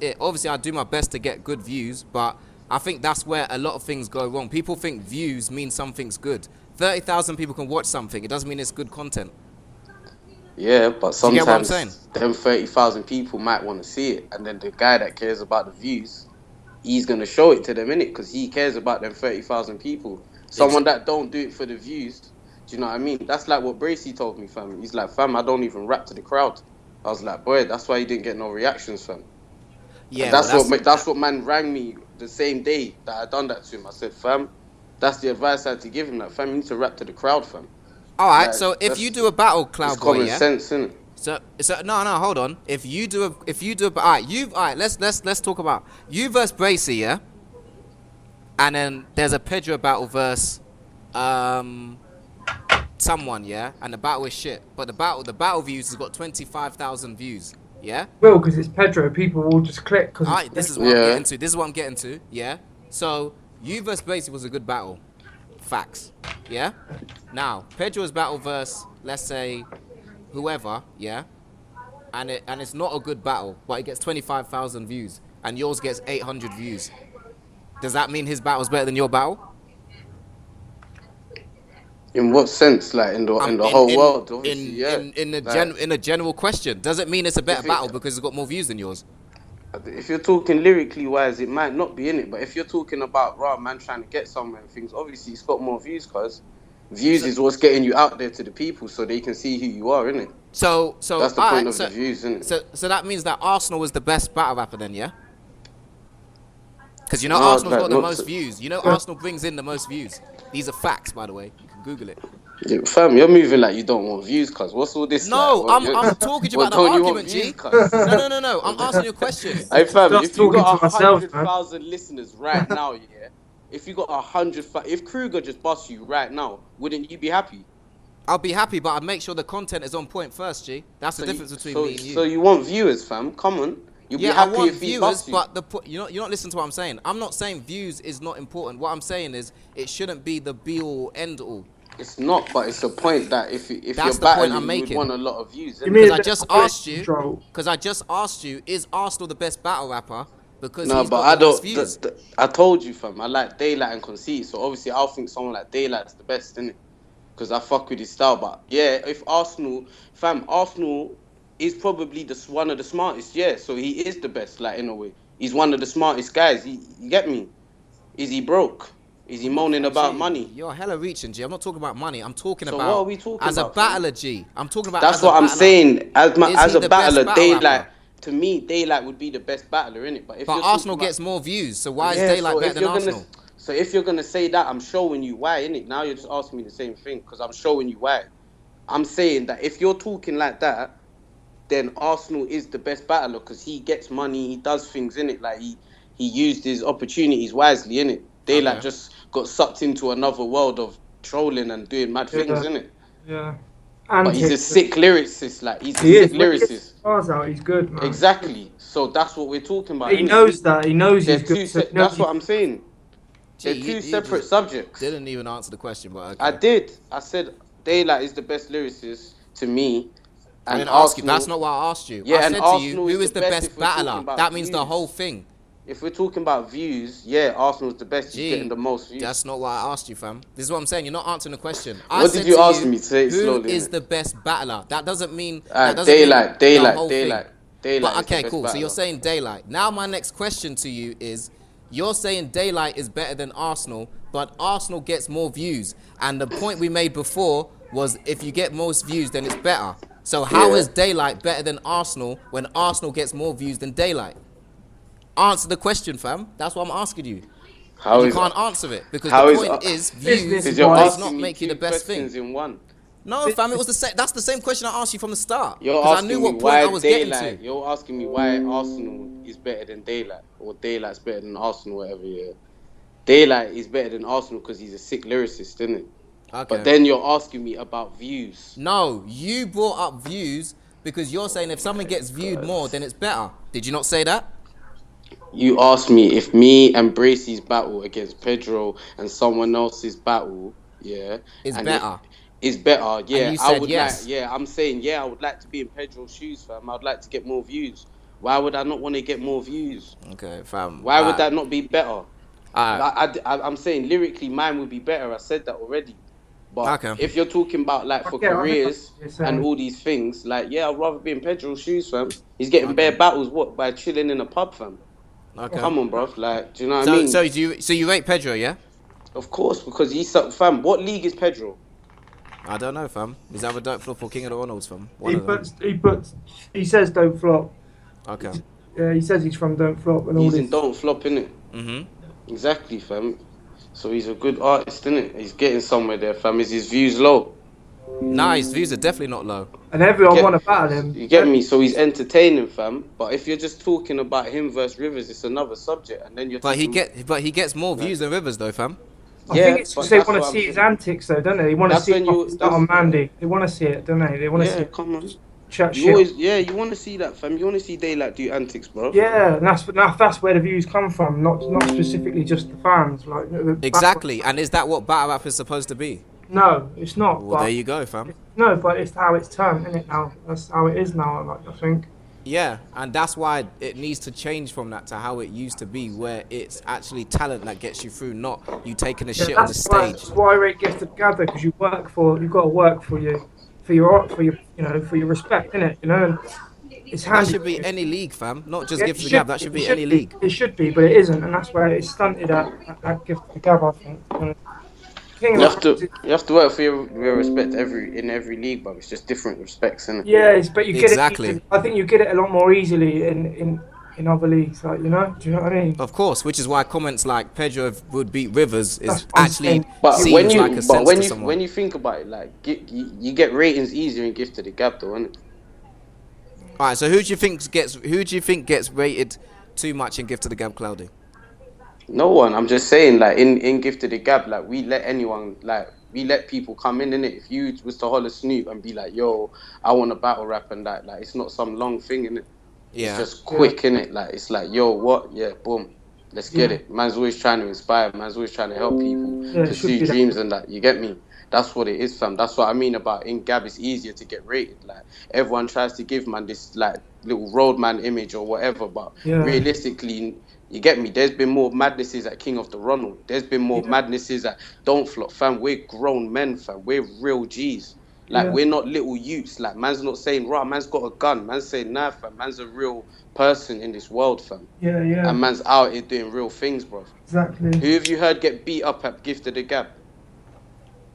it. Obviously, I do my best to get good views, but I think that's where a lot of things go wrong. People think views mean something's good. 30,000 people can watch something. It doesn't mean it's good content. Yeah, but sometimes them 30,000 people might want to see it, and then the guy that cares about the views, he's going to show it to them, innit? Because he cares about them 30,000 people. Someone that don't do it for the views, do you know what I mean? That's like what Bracy told me, fam. He's like, fam, I don't even rap to the crowd. I was like, boy, that's why you didn't get no reactions, fam. Yeah, that's what man rang me the same day that I done that to him. I said, fam, that's the advice I had to give him. Like, fam, you need to rap to the crowd, fam. All right, like, so if you do a battle, Cloudboy, yeah? Sense, innit? So no, hold on. If you do alright, let's talk about you versus Bracy, yeah? And then there's a Pedro battle versus someone, yeah? And the battle is shit. But the battle views has got 25,000 views, yeah? Well, because it's Pedro, people will just click. Alright, this is what I'm getting to, yeah? So, you versus Bracy was a good battle. Facts, yeah? Now, Pedro's battle versus, let's say, whoever, yeah? And it's not a good battle, but it gets 25,000 views. And yours gets 800 views. Does that mean his battle's better than your battle? In what sense? Like in the whole world, obviously, yeah. In a general question, does it mean it's a better battle because it's got more views than yours? If you're talking lyrically wise, it might not be in it. But if you're talking about man trying to get somewhere and things, obviously it's got more views, cause views is what's getting you out there to the people, so they can see who you are, innit? So that's the point of the views, innit? So that means that Arsenal was the best battle rapper then, yeah? Because Arsenal's got the most views. Arsenal brings in the most views. These are facts, by the way. You can Google it. Yeah, fam, you're moving like you don't want views, cuz. What's all this? No, like? I'm talking to you about the argument, G. No. I'm asking you a question. Hey, fam, if you got 100,000 listeners right now, yeah, if you got 100,000, if CRUGER just busts you right now, wouldn't you be happy? I'll be happy, but I'd make sure the content is on point first, G. That's the difference between me and you. So you want viewers, fam? Come on. You'll be happy I want if he viewers, busts you. but you're not listening to what I'm saying. I'm not saying views is not important. What I'm saying is it shouldn't be the be-all, end-all. It's not, but it's a point that if that's you're battling, you would want a lot of views. Because I just asked you, is Arsenal the best battle rapper? Because he's got the most views. I told you, fam. I like Daylight and Conceit, so obviously I'll think someone like Daylight's the best, innit? Because I fuck with his style. But yeah, if Arsenal is probably one of the smartest, yeah. So he is the best, like in a way. He's one of the smartest guys. You get me? Is he broke? Is he moaning about money? You're hella reaching, G. I'm not talking about money. I'm talking so about what are we talking as about, a battler, G. I'm talking about. That's what I'm saying. As a battler, Daylight. Rapper? To me, Daylight would be the best battler, innit? But Arsenal gets more views, so why is Daylight better than Arsenal? So if you're gonna say that, I'm showing you why, innit? Now you're just asking me the same thing because I'm showing you why. I'm saying that if you're talking like that, then Arsenal is the best battler because he gets money, he does things, innit? Like he used his opportunities wisely, innit? Daylight just got sucked into another world of trolling and doing mad things, innit? Yeah. But he's a sick lyricist, like he's a sick lyricist. Bars out, he's good, man. Exactly. So that's what we're talking about. He knows that. He knows he's good. That's what I'm saying. They're two separate subjects. Didn't even answer the question, but okay. I did. I said Daylight is the best lyricist to me. I didn't ask you. That's not what I asked you. Yeah, I and said Arsenal to you, who is the best battler? That means the whole thing. If we're talking about views, yeah, Arsenal's the best. He's getting the most views. That's not what I asked you, fam. This is what I'm saying. You're not answering the question. What did you ask me? Say it slowly. Who is the best battler? That doesn't mean Daylight. But okay, cool. So you're saying Daylight. Now my next question to you is, you're saying Daylight is better than Arsenal, but Arsenal gets more views. And the point we made before was if you get most views, then it's better. So how is Daylight better than Arsenal when Arsenal gets more views than Daylight? Answer the question, fam. That's what I'm asking you. You can't answer it because the point is views does not make you the best thing. In one. No, fam, it was the same. That's the same question I asked you from the start. You're asking I knew what point I was getting to. You're asking me why Arsenal is better than Daylight, or Daylight's better than Arsenal, whatever. Yeah, Daylight is better than Arsenal because he's a sick lyricist, isn't it? Okay. But then you're asking me about views. No, you brought up views because you're saying if someone gets viewed more, then it's better. Did you not say that? You asked me if me and Bracy's battle against Pedro and someone else's battle, is better. Is better, yeah. And you said yes. I'm saying, I would like to be in Pedro's shoes, fam. I'd like to get more views. Why would I not want to get more views? Okay, fam. Why would that not be better? I'm saying lyrically, mine would be better. I said that already. But if you're talking about like for careers and all these things, like I'd rather be in Pedro's shoes, fam. He's getting bare battles, by chilling in a pub, fam. Okay. Come on, bro. Like, do you know what I mean? So you rate Pedro, yeah? Of course, because he's fam. What league is Pedro? I don't know, fam. Is that a Don't Flop or King of the Ronalds, fam? He says Don't Flop. Okay. Yeah, he says he's from Don't Flop and all this. He's in Don't Flop, innit? Exactly, fam. So he's a good artist, innit? He's getting somewhere there, fam. Is his views low? Nah, his views are definitely not low. And everyone want to battle him. You get me? So he's entertaining, fam. But if you're just talking about him versus Rivers, it's another subject. And then you're But he talking, gets more views than Rivers though, fam. I think it's because they want to see his antics, though, don't they? They want to That's see when you- his start on Mandy. They want to see it, don't they? They want to see Yeah, it. come on. Chat You shit. always, you want to see that, fam. You want to see Daylight do antics, bro. Yeah, and that's where the views come from, not specifically just the fans. Like Exactly. And is that what battle rap is supposed to be? No, it's not. Well, but there you go, fam. No, but it's how it's turned, isn't it? Now that's how it is now. Like I think. Yeah, and that's why it needs to change from that to how it used to be, where it's actually talent that gets you through, not you taking a shit on the stage. That's why I rate Gifted Gather, because you've got to work for your respect, innit? You know. It's that should be any league, fam. Not just Gifted the Gab. That should be any be. league. It should be, but it isn't, and that's where it's stunted at Gifted the Gab, I think. You have to work for your respect in every league, but it's just different respects, isn't it? Yeah, but you get exactly. it. I think you get it a lot more easily in other leagues, like, you know. Do you know what I mean? Of course, which is why comments like Pedro would beat Rivers is actually seems like a sense to someone. When you think about it, like you get ratings easier in Gifted the Gab, though, innit? All right, so who do you think gets rated too much in Gifted the Gab, Cloudy? No one. I'm just saying, like in Gifted the Gab, like we let people come in it. If you was to holler Snoop and be like, "Yo, I want a battle rap," and that, like, it's not some long thing, innit? Yeah. It's just quick, innit? Like, it's like, "Yo, what? Yeah, boom, let's get it." Man's always trying to inspire. Man's always trying to help people pursue dreams and that. You get me? That's what it is, fam. That's what I mean about in Gab. It's easier to get rated. Like, everyone tries to give man this like little roadman image or whatever, but realistically. You get me? There's been more madnesses at King of the Ronald. There's been more madnesses at Don't Flop, fam. We're grown men, fam. We're real G's. Like, we're not little youths. Like, man's not saying, "Rah, man's got a gun." Man's saying, "Nah, fam. Man's a real person in this world, fam." Yeah, yeah. And man's out here doing real things, bro. Exactly. Who have you heard get beat up at Gifted the Gab?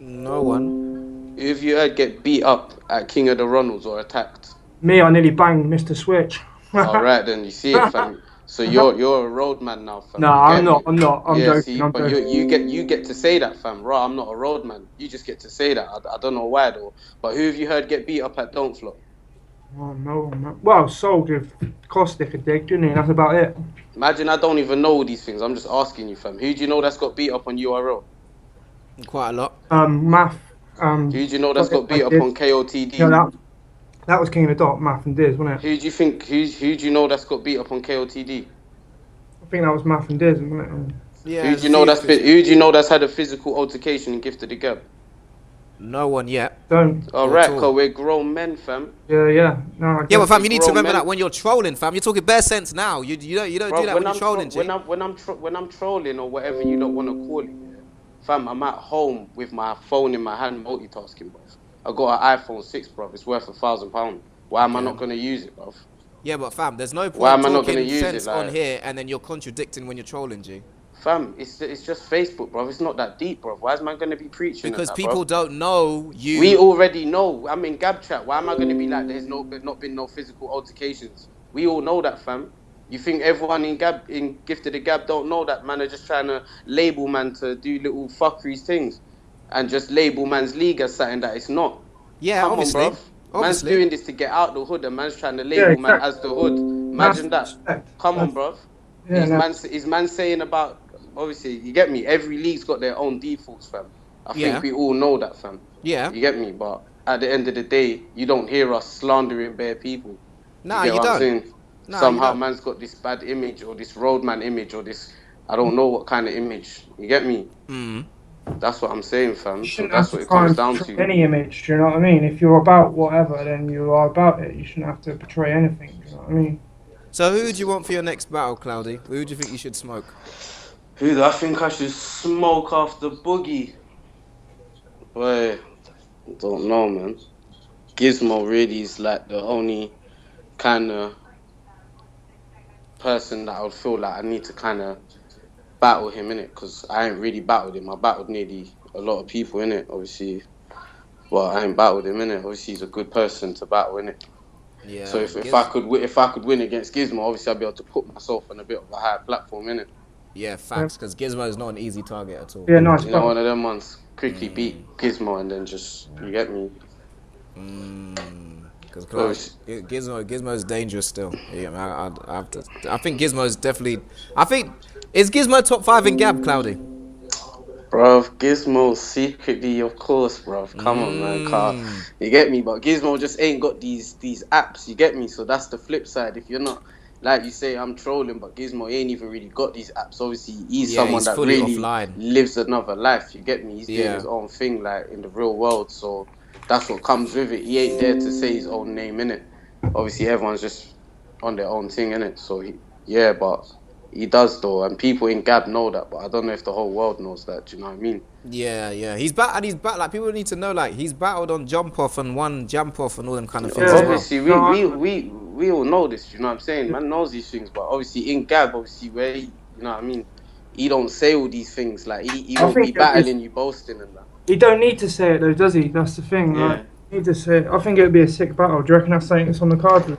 No one. Who have you heard get beat up at King of the Ronalds or attacked? Me, I nearly banged Mr. Switch. All right, then you see it, fam. So you're a road man now, fam. No, I'm not. I'm joking. See, I'm but joking. you get to say that, fam. Right, I'm not a road man. You just get to say that. I don't know why though. But who have you heard get beat up at Don't Flop? Oh no, man. Well, Soul gave Caustic a dig, didn't he? That's about it. Imagine I don't even know all these things. I'm just asking you, fam. Who do you know that's got beat up on URL? Quite a lot. Math. Who do you know that's got beat up on KOTD? Yeah, that was King of the Dot, Math and Diz, wasn't it? Who do you think? Who do you know that's got beat up on KOTD? I think that was Math and Diz, wasn't it? Yeah. Who do you know that's had a physical altercation in Gifted the Gab? No one yet. Don't. All right, cause we're grown men, fam. Yeah. No, but fam, you need to remember that when you're trolling, fam, you're talking bare sense now. You don't do that when you're trolling, G. When I'm trolling or whatever you don't want to call it, fam, I'm at home with my phone in my hand multitasking, bro. I got an iPhone 6, bro. It's worth £1,000. Why am I not gonna use it, bro? Yeah, but fam, there's no point Why am I not gonna talking use sense it, like... on here and then you're contradicting when you're trolling, G. Fam, it's just Facebook, bro. It's not that deep, bro. Why is man gonna be preaching? Because that, people don't know you. We already know. I'm in Gab chat. Why am I gonna be like there's not been no physical altercations? We all know that, fam. You think everyone in Gifted the Gab don't know that? Man are just trying to label man to do little fuckeries things, and just label man's league as something that it's not. Yeah, Come obviously. on, bro. Man's doing this to get out the hood, and man's trying to label man as the hood. Imagine that. Come on, bro. Is man saying about, obviously, you get me? Every league's got their own defaults, fam. I think we all know that, fam. Yeah. You get me? But at the end of the day, you don't hear us slandering bare people. Nah, you don't. Nah, somehow man's got this bad image or this roadman image or this, I don't know what kind of image. You get me? That's what I'm saying, fam. So that's what it comes down to. Any image, do you know what I mean? If you're about whatever, then you are about it. You shouldn't have to portray anything, do you know what I mean? So who do you want for your next battle, Cloudy? Who do you think you should smoke? Who do I think I should smoke after Boogie? Wait, I don't know, man. Gizmo really is like the only kind of person that I would feel like I need to kind of battle him, innit? Because I ain't really battled him. I battled nearly a lot of people, innit? Obviously, well, I ain't battled him, innit? Obviously, he's a good person to battle, innit? Yeah. So if I could win against Gizmo, obviously I'd be able to put myself on a bit of a higher platform, innit? Yeah, facts. Because Gizmo is not an easy target at all. Yeah, nice. You know, one of them ones quickly beat Gizmo and then just, you get me? Because Gizmo's dangerous still. Yeah, I think Gizmo's definitely. Is Gizmo top 5 in Gab, Cloudy? Bruv, Gizmo secretly, of course, bruv. Come on, man, car. You get me? But Gizmo just ain't got these apps. You get me? So that's the flip side. If you're not, like you say, I'm trolling, but Gizmo ain't even really got these apps. Obviously, he's someone that really lives another life. You get me? He's doing his own thing, like in the real world. So that's what comes with it. He ain't there to say his own name, innit? Obviously, everyone's just on their own thing, innit? So but he does though, and people in Gab know that, but I don't know if the whole world knows that. Do you know what I mean? Yeah. He's back. Like people need to know, like he's battled on Jump Off and won Jump Off and all them kind of things. Obviously, we all know this. You know what I'm saying? Man knows these things, but obviously in Gab, where he, you know what I mean, he don't say all these things. Like he won't be battling you, boasting and that. He don't need to say it though, does he? That's the thing. Yeah. Like, he need to say it. I think it would be a sick battle. Do you reckon that's something that's on the card?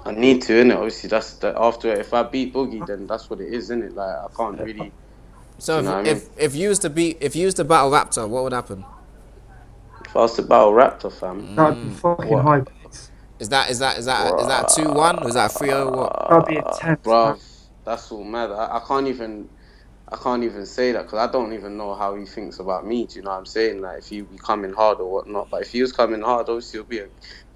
I need to, innit? Obviously, that's after if I beat Boogie, then that's what it is, innit? Like I can't really. So if you used to battle Raptor, what would happen? If I was to battle Raptor, fam, that'd be fucking high. Is that 2-1 or is that 3-0? What? That'd be intense, bruv. That's all mad. I can't even say that because I don't even know how he thinks about me. Do you know what I'm saying? Like if he be coming hard or whatnot. But if he was coming hard, obviously it'll be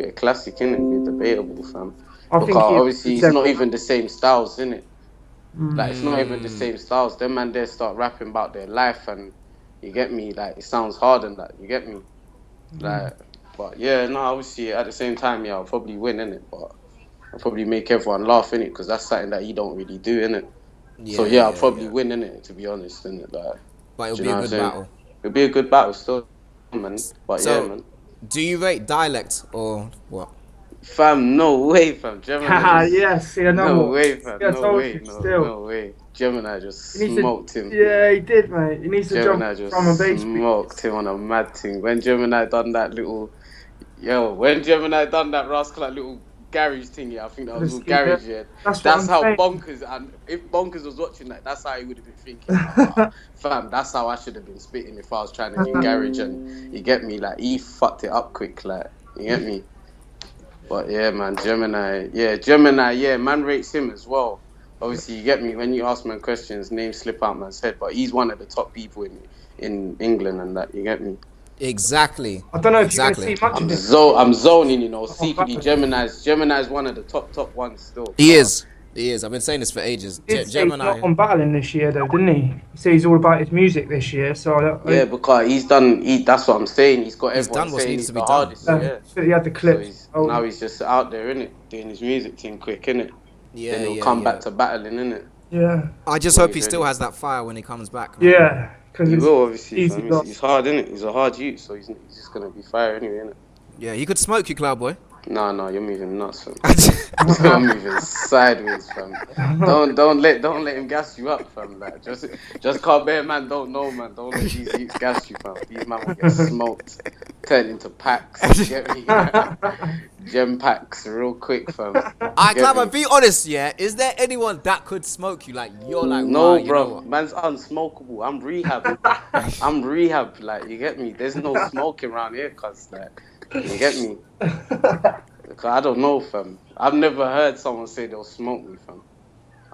a classic, innit? It'll be debatable, fam. Because obviously it's not even the same styles, innit? Like it's not even the same styles. Them man there start rapping about their life, and you get me. Like it sounds hard and that. You get me. Like, but yeah, no. Obviously at the same time, I'll probably win, innit? But I'll probably make everyone laugh, innit? Because that's something that he don't really do, innit? So I'll probably win, innit? To be honest, innit? Like, but it'll be a good battle. It'll be a good battle still, man. But so, yeah, man. Do you rate dialect or what? Fam, no way, fam. Gemini. Yes, no way, fam. Yeah, no way. Gemini just smoked him. Yeah, he did, mate. He needs to Gemini jump from a base. Smoked him on a mad thing. When Gemini done that little, rascal, that little garage thingy, I think that was all garage, yeah. That's how Bonkers, and if Bonkers was watching that, that's how he would have been thinking. Fam, that's how I should have been spitting if I was trying to do garage, and you get me, like, he fucked it up quick, like, you get me? But yeah, man, Gemini, man rates him as well. Obviously, you get me, when you ask man questions, names slip out man's head, but he's one of the top people in England and that, you get me? Exactly. I don't know if you can see much of this. I'm zoning, secretly Gemini's one of the top ones still. He is. I've been saying this for ages. Gemini. He's not on battling this year though, didn't he? He said he's all about his music this year. So because he's done. That's what I'm saying. He's got everyone done what saying needs to be the done. hardest. So he had the clips. So now he's just out there, innit, doing his music thing quick, innit. Yeah, then he'll come back to battling, innit. Yeah. I just hope he still has that fire when he comes back. Man. Yeah. He will, obviously. He's hard, innit? He's a hard youth, so he's just gonna be fire anyway, innit? Yeah, he could smoke you, Cloudboy. No, you're moving nuts, fam. You're moving sideways, fam. Don't let him gas you up, fam. Like, just call bear man. Don't know, man. Don't let these youths gas you, fam. These man will get smoked, turned into packs. You get me? Gem packs, real quick, fam. Alright, Cloudboy, be honest, yeah. Is there anyone that could smoke you? Like you're like, no, wow, bro. Man's unsmokable. I'm rehab. Like you get me? There's no smoking around here, cause like. You get me? I don't know, fam. I've never heard someone say they'll smoke me, fam.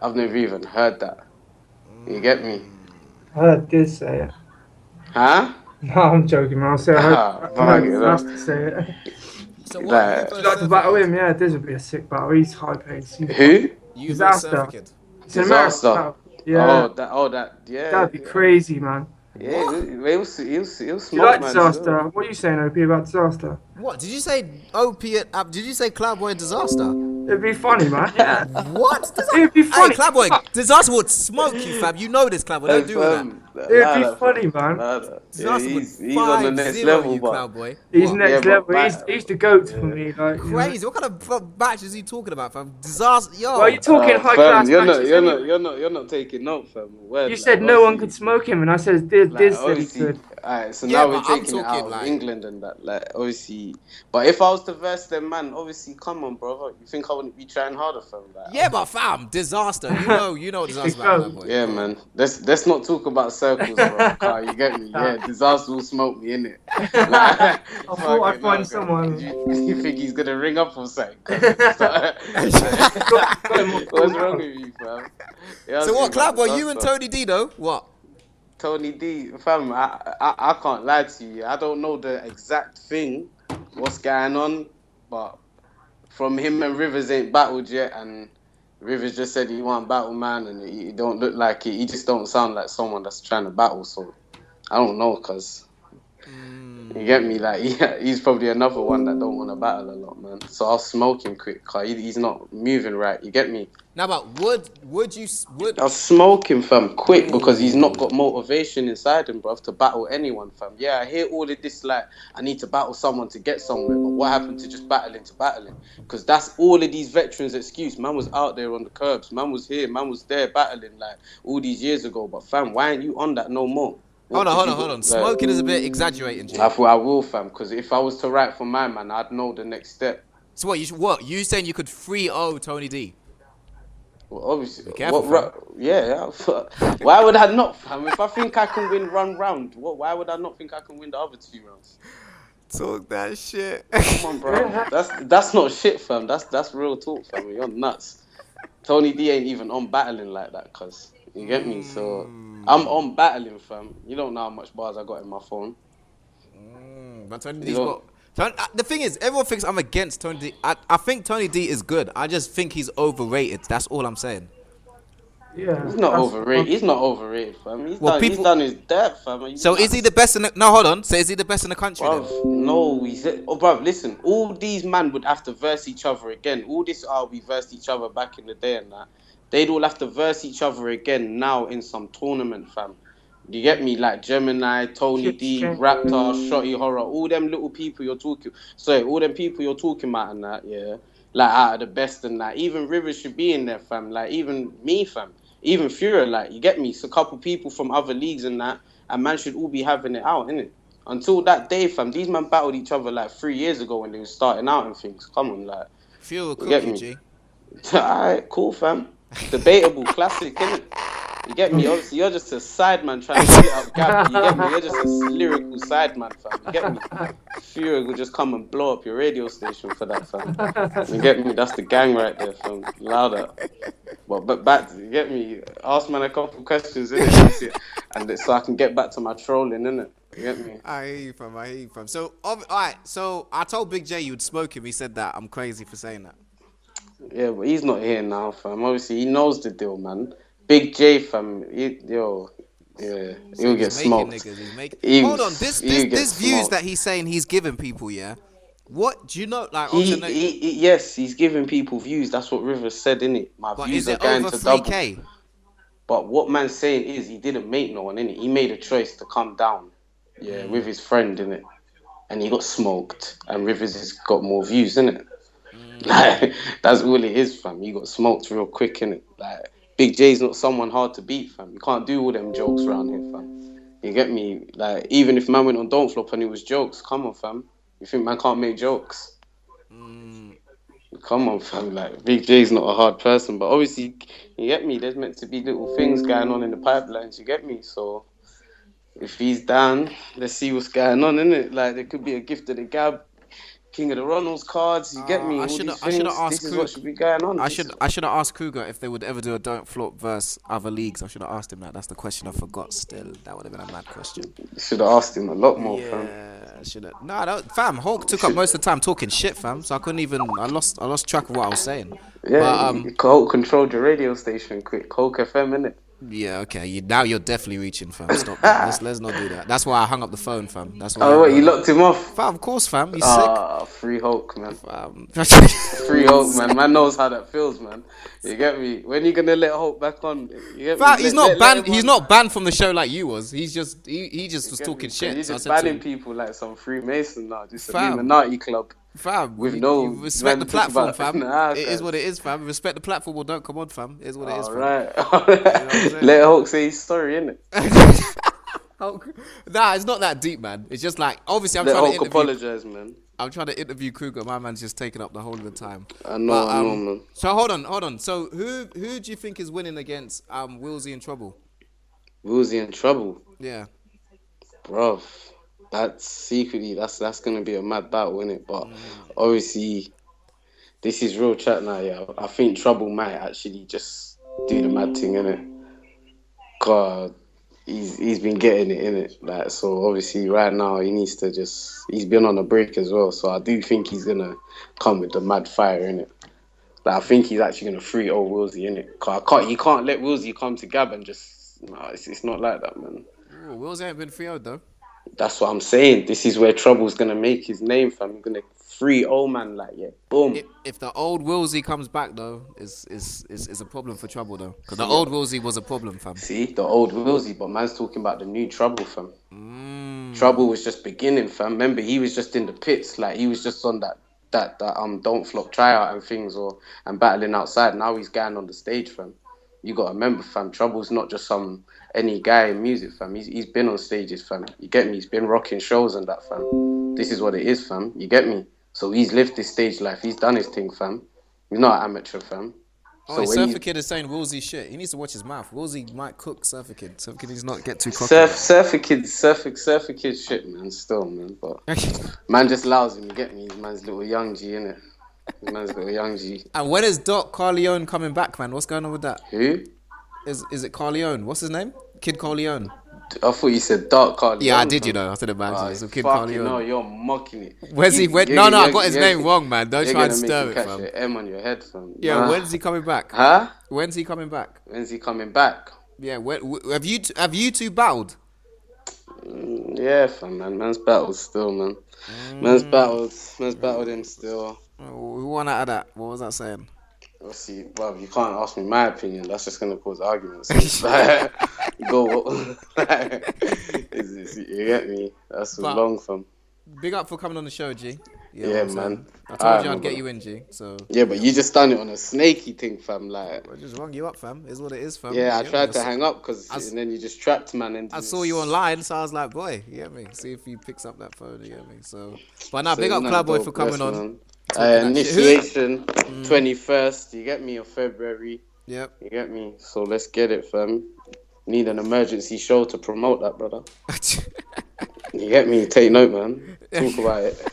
I've never even heard that. You get me? I heard Diz say it. Huh? No, I'm joking, man. I heard to say it. So what? Would you like to battle him? Yeah, Diz would be a sick battle. He's high paced. Who? Disaster. Disaster. Yeah. Yeah. That'd be crazy, man. Yeah, he'll smoke, you like man. Disaster? What are you saying, OP, about Disaster? What? Did you say OP? Did you say Cloudboy and Disaster? It'd be funny, man. Yeah. What? It'd be funny. Hey, Cloudboy, Disaster would smoke you, fam. You know this, Cloudboy. Don't do that. It'd be funny, man. Disaster he's on the next level, you, Cloudboy. He's next level. He's the GOAT for me. Like, crazy. What kind of batch is he talking about, fam? Disaster, yo. Well, you're talking high class matches. You're not taking note, fam. You said no one could smoke him, and I said Diz said he could. Alright, so now we're taking it out of England and that, like, obviously. But if I was to verse them, man, obviously, come on, brother. You think I wouldn't be trying harder, fam. Like, Yeah, but fam, disaster. You know disaster about that boy. yeah, man. Let's not talk about circles, bro. Car, you get me? Yeah, disaster will smoke me, innit? Like, I thought I'd find someone. You think he's gonna ring up or something? What's wrong with you, fam? So what, Clap? Were you and Tony D though? What? Tony D, fam, I can't lie to you. I don't know the exact thing, what's going on, but from him and Rivers ain't battled yet, and Rivers just said he want battle, man, and he don't look like it. He just don't sound like someone that's trying to battle. So I don't know, cause you get me. Like he's probably another one that don't want to battle a lot, man. So I'll smoke him quick, cause he's not moving right. You get me? Now, but would I'll smoke him, fam, quick, because he's not got motivation inside him, bruv, to battle anyone, fam. Yeah, I hear all of this, like, I need to battle someone to get somewhere, but what happened to just battling to battling? Because that's all of these veterans' excuse. Man was out there on the curbs. Man was here. Man was there battling, like, all these years ago. But, fam, why ain't you on that no more? Hold on. Like, smoking is a bit exaggerating, Jay. I thought I will, fam, because if I was to write for my man, I'd know the next step. So what? You saying you could 3-0 Tony D? Well, obviously. Be careful, Why would I not, fam? If I think I can win one round, why would I not think I can win the other 2 rounds? Talk that shit. Come on, bro. That's not shit, fam. That's real talk, fam. You're nuts. Tony D ain't even on battling like that, cuz. You get me? So I'm on battling, fam. You don't know how much bars I got in my phone. But Tony D's got... The thing is, everyone thinks I'm against Tony D. I think Tony D is good. I just think he's overrated. That's all I'm saying. Yeah. He's not overrated. He's not overrated, fam. He's done his depth, fam. So is he the best in the... No, hold on. So is he the best in the country then? No, bruv, listen. All these men would have to verse each other again. All this, we versed each other back in the day and that. They'd all have to verse each other again now in some tournament, fam. You get me? Like Gemini, Tony D, Raptor, Shotty Horror, all them little people you're talking... Sorry, all them people you're talking about and that, yeah. Like, out of the best and that. Even Rivers should be in there, fam. Like, even me, fam. Even Fury, like, you get me? So a couple people from other leagues and that, and man should all be having it out, innit? Until that day, fam, these men battled each other, like, 3 years ago when they were starting out and things. Come on, like... Fury will cook you, G. Alright, cool, fam. Debatable, classic, innit? You get me? Obviously, you're just a sideman trying to spit up gap. You get me? You're just a lyrical sideman, fam. You get me? Fury will just come and blow up your radio station for that, fam. You get me? That's the gang right there, fam. Louder. But back, you get me? Ask man a couple questions, innit? And so I can get back to my trolling, innit? You get me? I hear you, fam. So, alright. So I told Big J you'd smoke him. He said that. I'm crazy for saying that. Yeah, but he's not here now, fam. Obviously, he knows the deal, man. Big J, fam, he'll get smoked. Hold on, this views that he's saying he's giving people, yeah? What, do you know, like... Yes, he's giving people views, that's what Rivers said, innit? My views are going to double. 3K? But what man's saying is he didn't make no one, innit? He made a choice to come down, with his friend, innit? And he got smoked, and Rivers has got more views, innit? Like, that's all it is, fam. He got smoked real quick, innit? Like... Big J's not someone hard to beat, fam. You can't do all them jokes around here, fam. You get me? Like, even if man went on Don't Flop and it was jokes, come on, fam. You think man can't make jokes? Come on, fam. Like, Big J's not a hard person, but obviously, you get me? There's meant to be little things going on in the pipelines, you get me? So, if he's down, let's see what's going on, innit? Like, there could be a gift of the gab. King of the Ronalds cards, you get me? I should have asked Kruger. What should be going on. I should have asked Kruger if they would ever do a Don't Flop versus other leagues. I should have asked him that. That's the question I forgot still. That would have been a mad question. You should have asked him a lot more, fam. Yeah, I should have. No, fam, Hulk took up most of the time talking shit, fam. So I couldn't even... I lost track of what I was saying. Yeah, but, Hulk controlled your radio station quick. Hulk FM, innit? Yeah, okay. Now you're definitely reaching, fam. Stop that. Let's not do that. That's why I hung up the phone, fam. That's why. Oh, what, you locked him off? Fam, of course, fam. You sick? Free Hulk, man. Free Hulk, man. Man knows how that feels, man. You get me? When you gonna let Hulk back on? You get fam, me? He's not banned. He's not banned from the show like you was. He just was talking shit. He's just banning people like some Freemason now. Just a Illuminati club. Fam, with no respect the platform, fam. It is what it is, fam. Respect the platform or don't come on, fam. It is what it is, fam. Right. You know let Hulk say his story, innit? Hulk. Nah, it's not that deep, man. It's just like, obviously I'm let trying Hulk to interview... apologize, man. I'm trying to interview Kruger. My man's just taking up the whole of the time. I know, man. So hold on. So who do you think is winning against Wilsey in Trouble? Wilsey in Trouble? Yeah. Bruv, that's gonna be a mad battle, innit? But obviously, this is real chat now, yeah. I think Trouble might actually just do the mad thing, innit? God, he's been getting it, innit? Like, so obviously right now he's been on a break as well. So I do think he's gonna come with the mad fire, innit? Like, I think he's actually gonna free old Wilsey, innit? Cause he can't let Wilsey come to Gab and just it's not like that, man. Ooh, Wilsey ain't been 3-0 though. That's what I'm saying. This is where Trouble's gonna make his name, fam. He's gonna free old man, like, yeah, boom. If the old Wilsey comes back though, is a problem for Trouble though, because the old Wilsey was a problem, fam. See, the old Wilsey, but man's talking about the new Trouble, fam. Trouble was just beginning, fam. Remember, he was just in the pits, like he was just on that don't flop tryout and things, and battling outside. Now he's going on the stage, fam. You gotta remember, fam. Trouble's not just any guy in music, fam. He's been on stages, fam. You get me? He's been rocking shows and that, fam. This is what it is, fam. You get me? So he's lived this stage life. He's done his thing, fam. He's not an amateur, fam. Oh, so Surfer Kid is saying Wilsey shit. He needs to watch his mouth. Wilsey might cook Surfer Kid. Surfer Kid needs not get too cocky. Surfer Kid shit, man. Still, man. But man just allows him. You get me? Man's little young G, innit? Man's little young G. And when is Doc Carleone coming back, man? What's going on with that? Who? Is it Carleone? What's his name? Kid Carleone. I thought you said Dark Carleone. Yeah, I did, you know. I said it back. So Kid Carleone. No, you're mocking it. Where's he? No, I got his name wrong, man. Don't try and stir it, fam. You're M on your head, fam. Yeah, when's he coming back? Huh? When's he coming back? When's he coming back? Yeah, have you two battled? Yeah, fam, man. Man's battled still, man. Man's battled him still. Who won out of that? What was that saying? Well, see, well, you can't ask me my opinion. That's just gonna cause arguments. Go, you get me? That's long, fam. Big up for coming on the show, G. Yeah, man. I told you I'd get you in, G. So yeah, but you just done it on a snaky thing, fam. Like, I just rung you up, fam. Is what it is, fam. Yeah, I tried to hang up and then you just trapped, man. And I saw you online, so I was like, boy, you get me? See if he picks up that phone, you get me? So, but now, big up Clubboy for coming on. Initiation 21st, you get me, of February. Yep. You get me? So let's get it, fam. Need an emergency show to promote that, brother. You get me? Take note, man. Talk about it.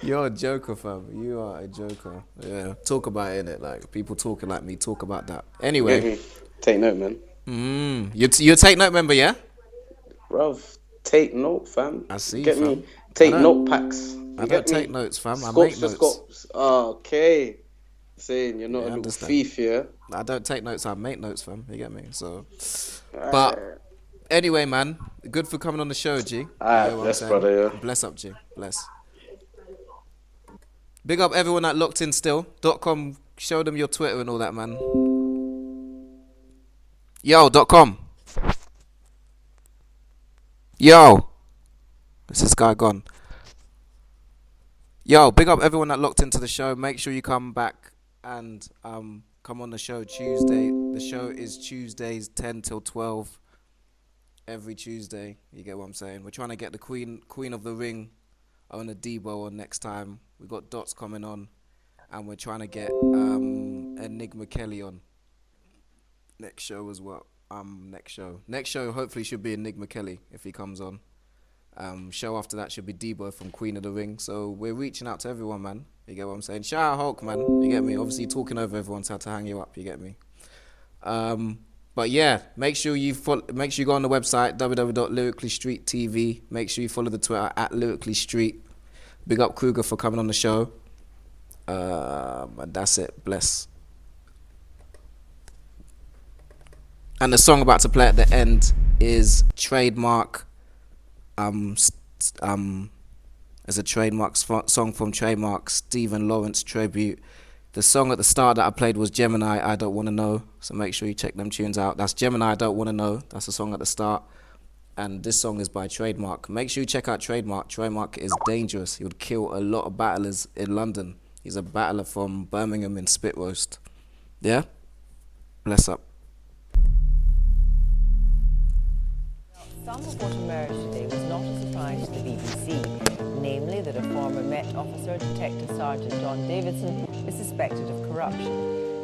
You're a joker, fam. You are a joker. Yeah. Talk about it, innit? Like, people talking like me, talk about that. Anyway. Get me? Take note, man. You're a Take Note member, yeah? Bruv, take note, fam. I see, get fam. Me? Take note packs. I don't take notes, fam. I make notes. Okay. Saying you're not a little thief here. I don't take notes. I make notes, fam. You get me? So, but anyway, man, good for coming on the show, G. Bless, brother. Yeah. Bless up, G. Bless. Big up everyone that locked in still. .com. Show them your Twitter and all that, man. Yo, .com. Yo. Is this guy gone? Yo, big up everyone that locked into the show. Make sure you come back and come on the show Tuesday. The show is Tuesdays 10 till 12. Every Tuesday. You get what I'm saying? We're trying to get the Queen of the Ring on a Debo on next time. We got Dots coming on. And we're trying to get Enigma Kelly on. Next show as well. Next show hopefully should be Enigma Kelly if he comes on. Show after that should be Debo from Queen of the Ring. So we're reaching out to everyone, man. You get what I'm saying? Shout out Hulk, man. You get me? Obviously talking over everyone's had to hang you up. You get me? But yeah, make sure you go on the website www.lyricallystreettv. Make sure you follow the Twitter @lyricallystreet. Big up Kruger for coming on the show. And that's it. Bless. And the song about to play at the end is Trademark. As a Trademark song from Trademark, Stephen Lawrence tribute. The song at the start that I played was Gemini, I Don't Wanna Know. So make sure you check them tunes out. That's Gemini, I Don't Wanna Know. That's the song at the start. And this song is by Trademark. Make sure you check out Trademark. Trademark is dangerous. He would kill a lot of battlers in London. He's a battler from Birmingham in Spit Roast. Yeah? Bless up. Some of what emerged today was not a surprise to the BBC, namely that a officer, Detective Sergeant John Davidson, is suspected of corruption.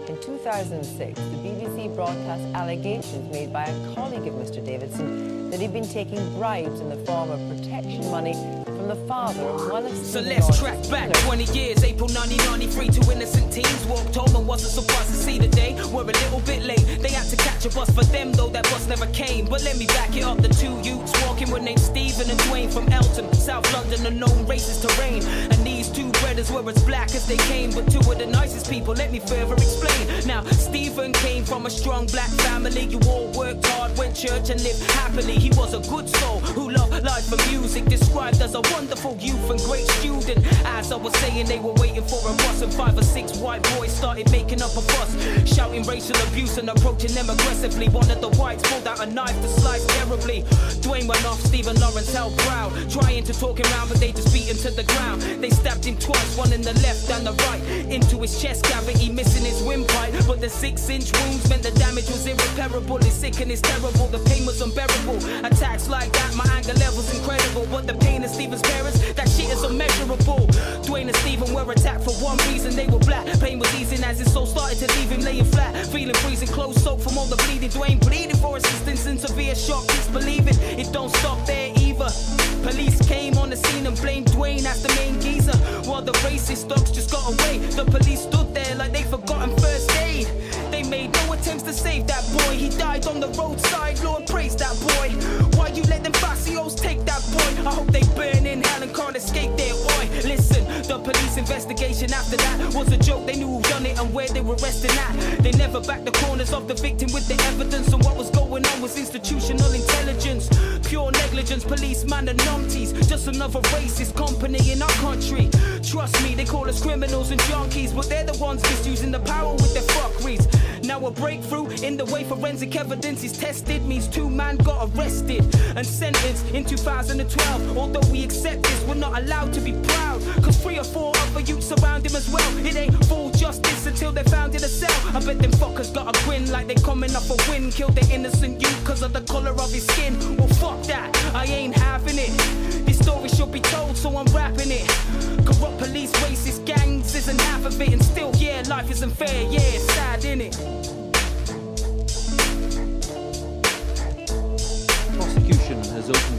In 2006, the BBC broadcast allegations made by a colleague of Mr. Davidson that he'd been taking bribes in the form of protection money from the father of one of So Stephen let's Lawrence's track back killers. 20 years, April 1993. Two innocent teens walked home and wasn't surprised to see the day. We're a little bit late. They had to catch a bus for them, though that bus never came. But let me back it up. The two youths walking were named Stephen and Dwayne from Elton, South London, a known racist terrain. And these two brothers were as black as they came, but two of the nicest people. Let me further explain. Now, Stephen came from a strong black family. You all worked hard, went church and lived happily. He was a good soul who loved life and music, described as a wonderful youth and great student. As I was saying, they were waiting for a bus, and 5 or 6 white boys started making up a fuss, shouting racial abuse and approaching them aggressively. One of the whites pulled out a knife to slice terribly. Dwayne went off, Stephen Lawrence held proud, trying to talk him round, but they just beat him to the ground. They stabbed him twice, one in the left and the right, into his chest cavity, missing his windpipe. But the 6-inch wounds meant the damage was irreparable. It's sick and it's terrible, the pain was unbearable. Attacks like that, my anger level's incredible. But the pain of Stephen's parents, that shit is unmeasurable. Dwayne and Stephen were attacked for one reason, they were black. Pain was easing as his soul started to leave him laying flat, feeling freezing, clothes soaked from all the bleeding. Dwayne pleaded for assistance in severe shock, disbelieving it don't stop there either. Police came on the scene and blamed Dwayne as the main geezer, while the racist dogs just got away. The police stood there like they forgotten first aid. They made no attempts to save that boy. He died on the roadside, Lord praise that boy. Why you let them facios take that boy? I hope they burn in hell and can't escape their oil. Listen, the police investigation after that was a joke. They knew who done it and where they were resting at. They never backed the corners of the victim with the evidence, and what was going on was institutional intelligence, pure negligence. Policeman and numpties, just another racist company in our country. Trust me, they call us criminals and junkies, but they're the ones misusing the power with their fuckeries. Now a breakthrough in the way forensic evidence is tested means 2 men got arrested and sentenced in 2012. Although we accept this, we're not allowed to be proud, cause 3 or 4 other youths surround him as well. It ain't full justice until they found in a cell. I bet them fuckers got a grin like they coming off a win. Killed the innocent youth cause of the colour of his skin. Well fuck that, I ain't having it. This story should be told, so I'm rapping it. Corrupt police, racist gangs isn't half of it. And still, yeah, life isn't fair, yeah, it's sad, innit? Prosecution has opened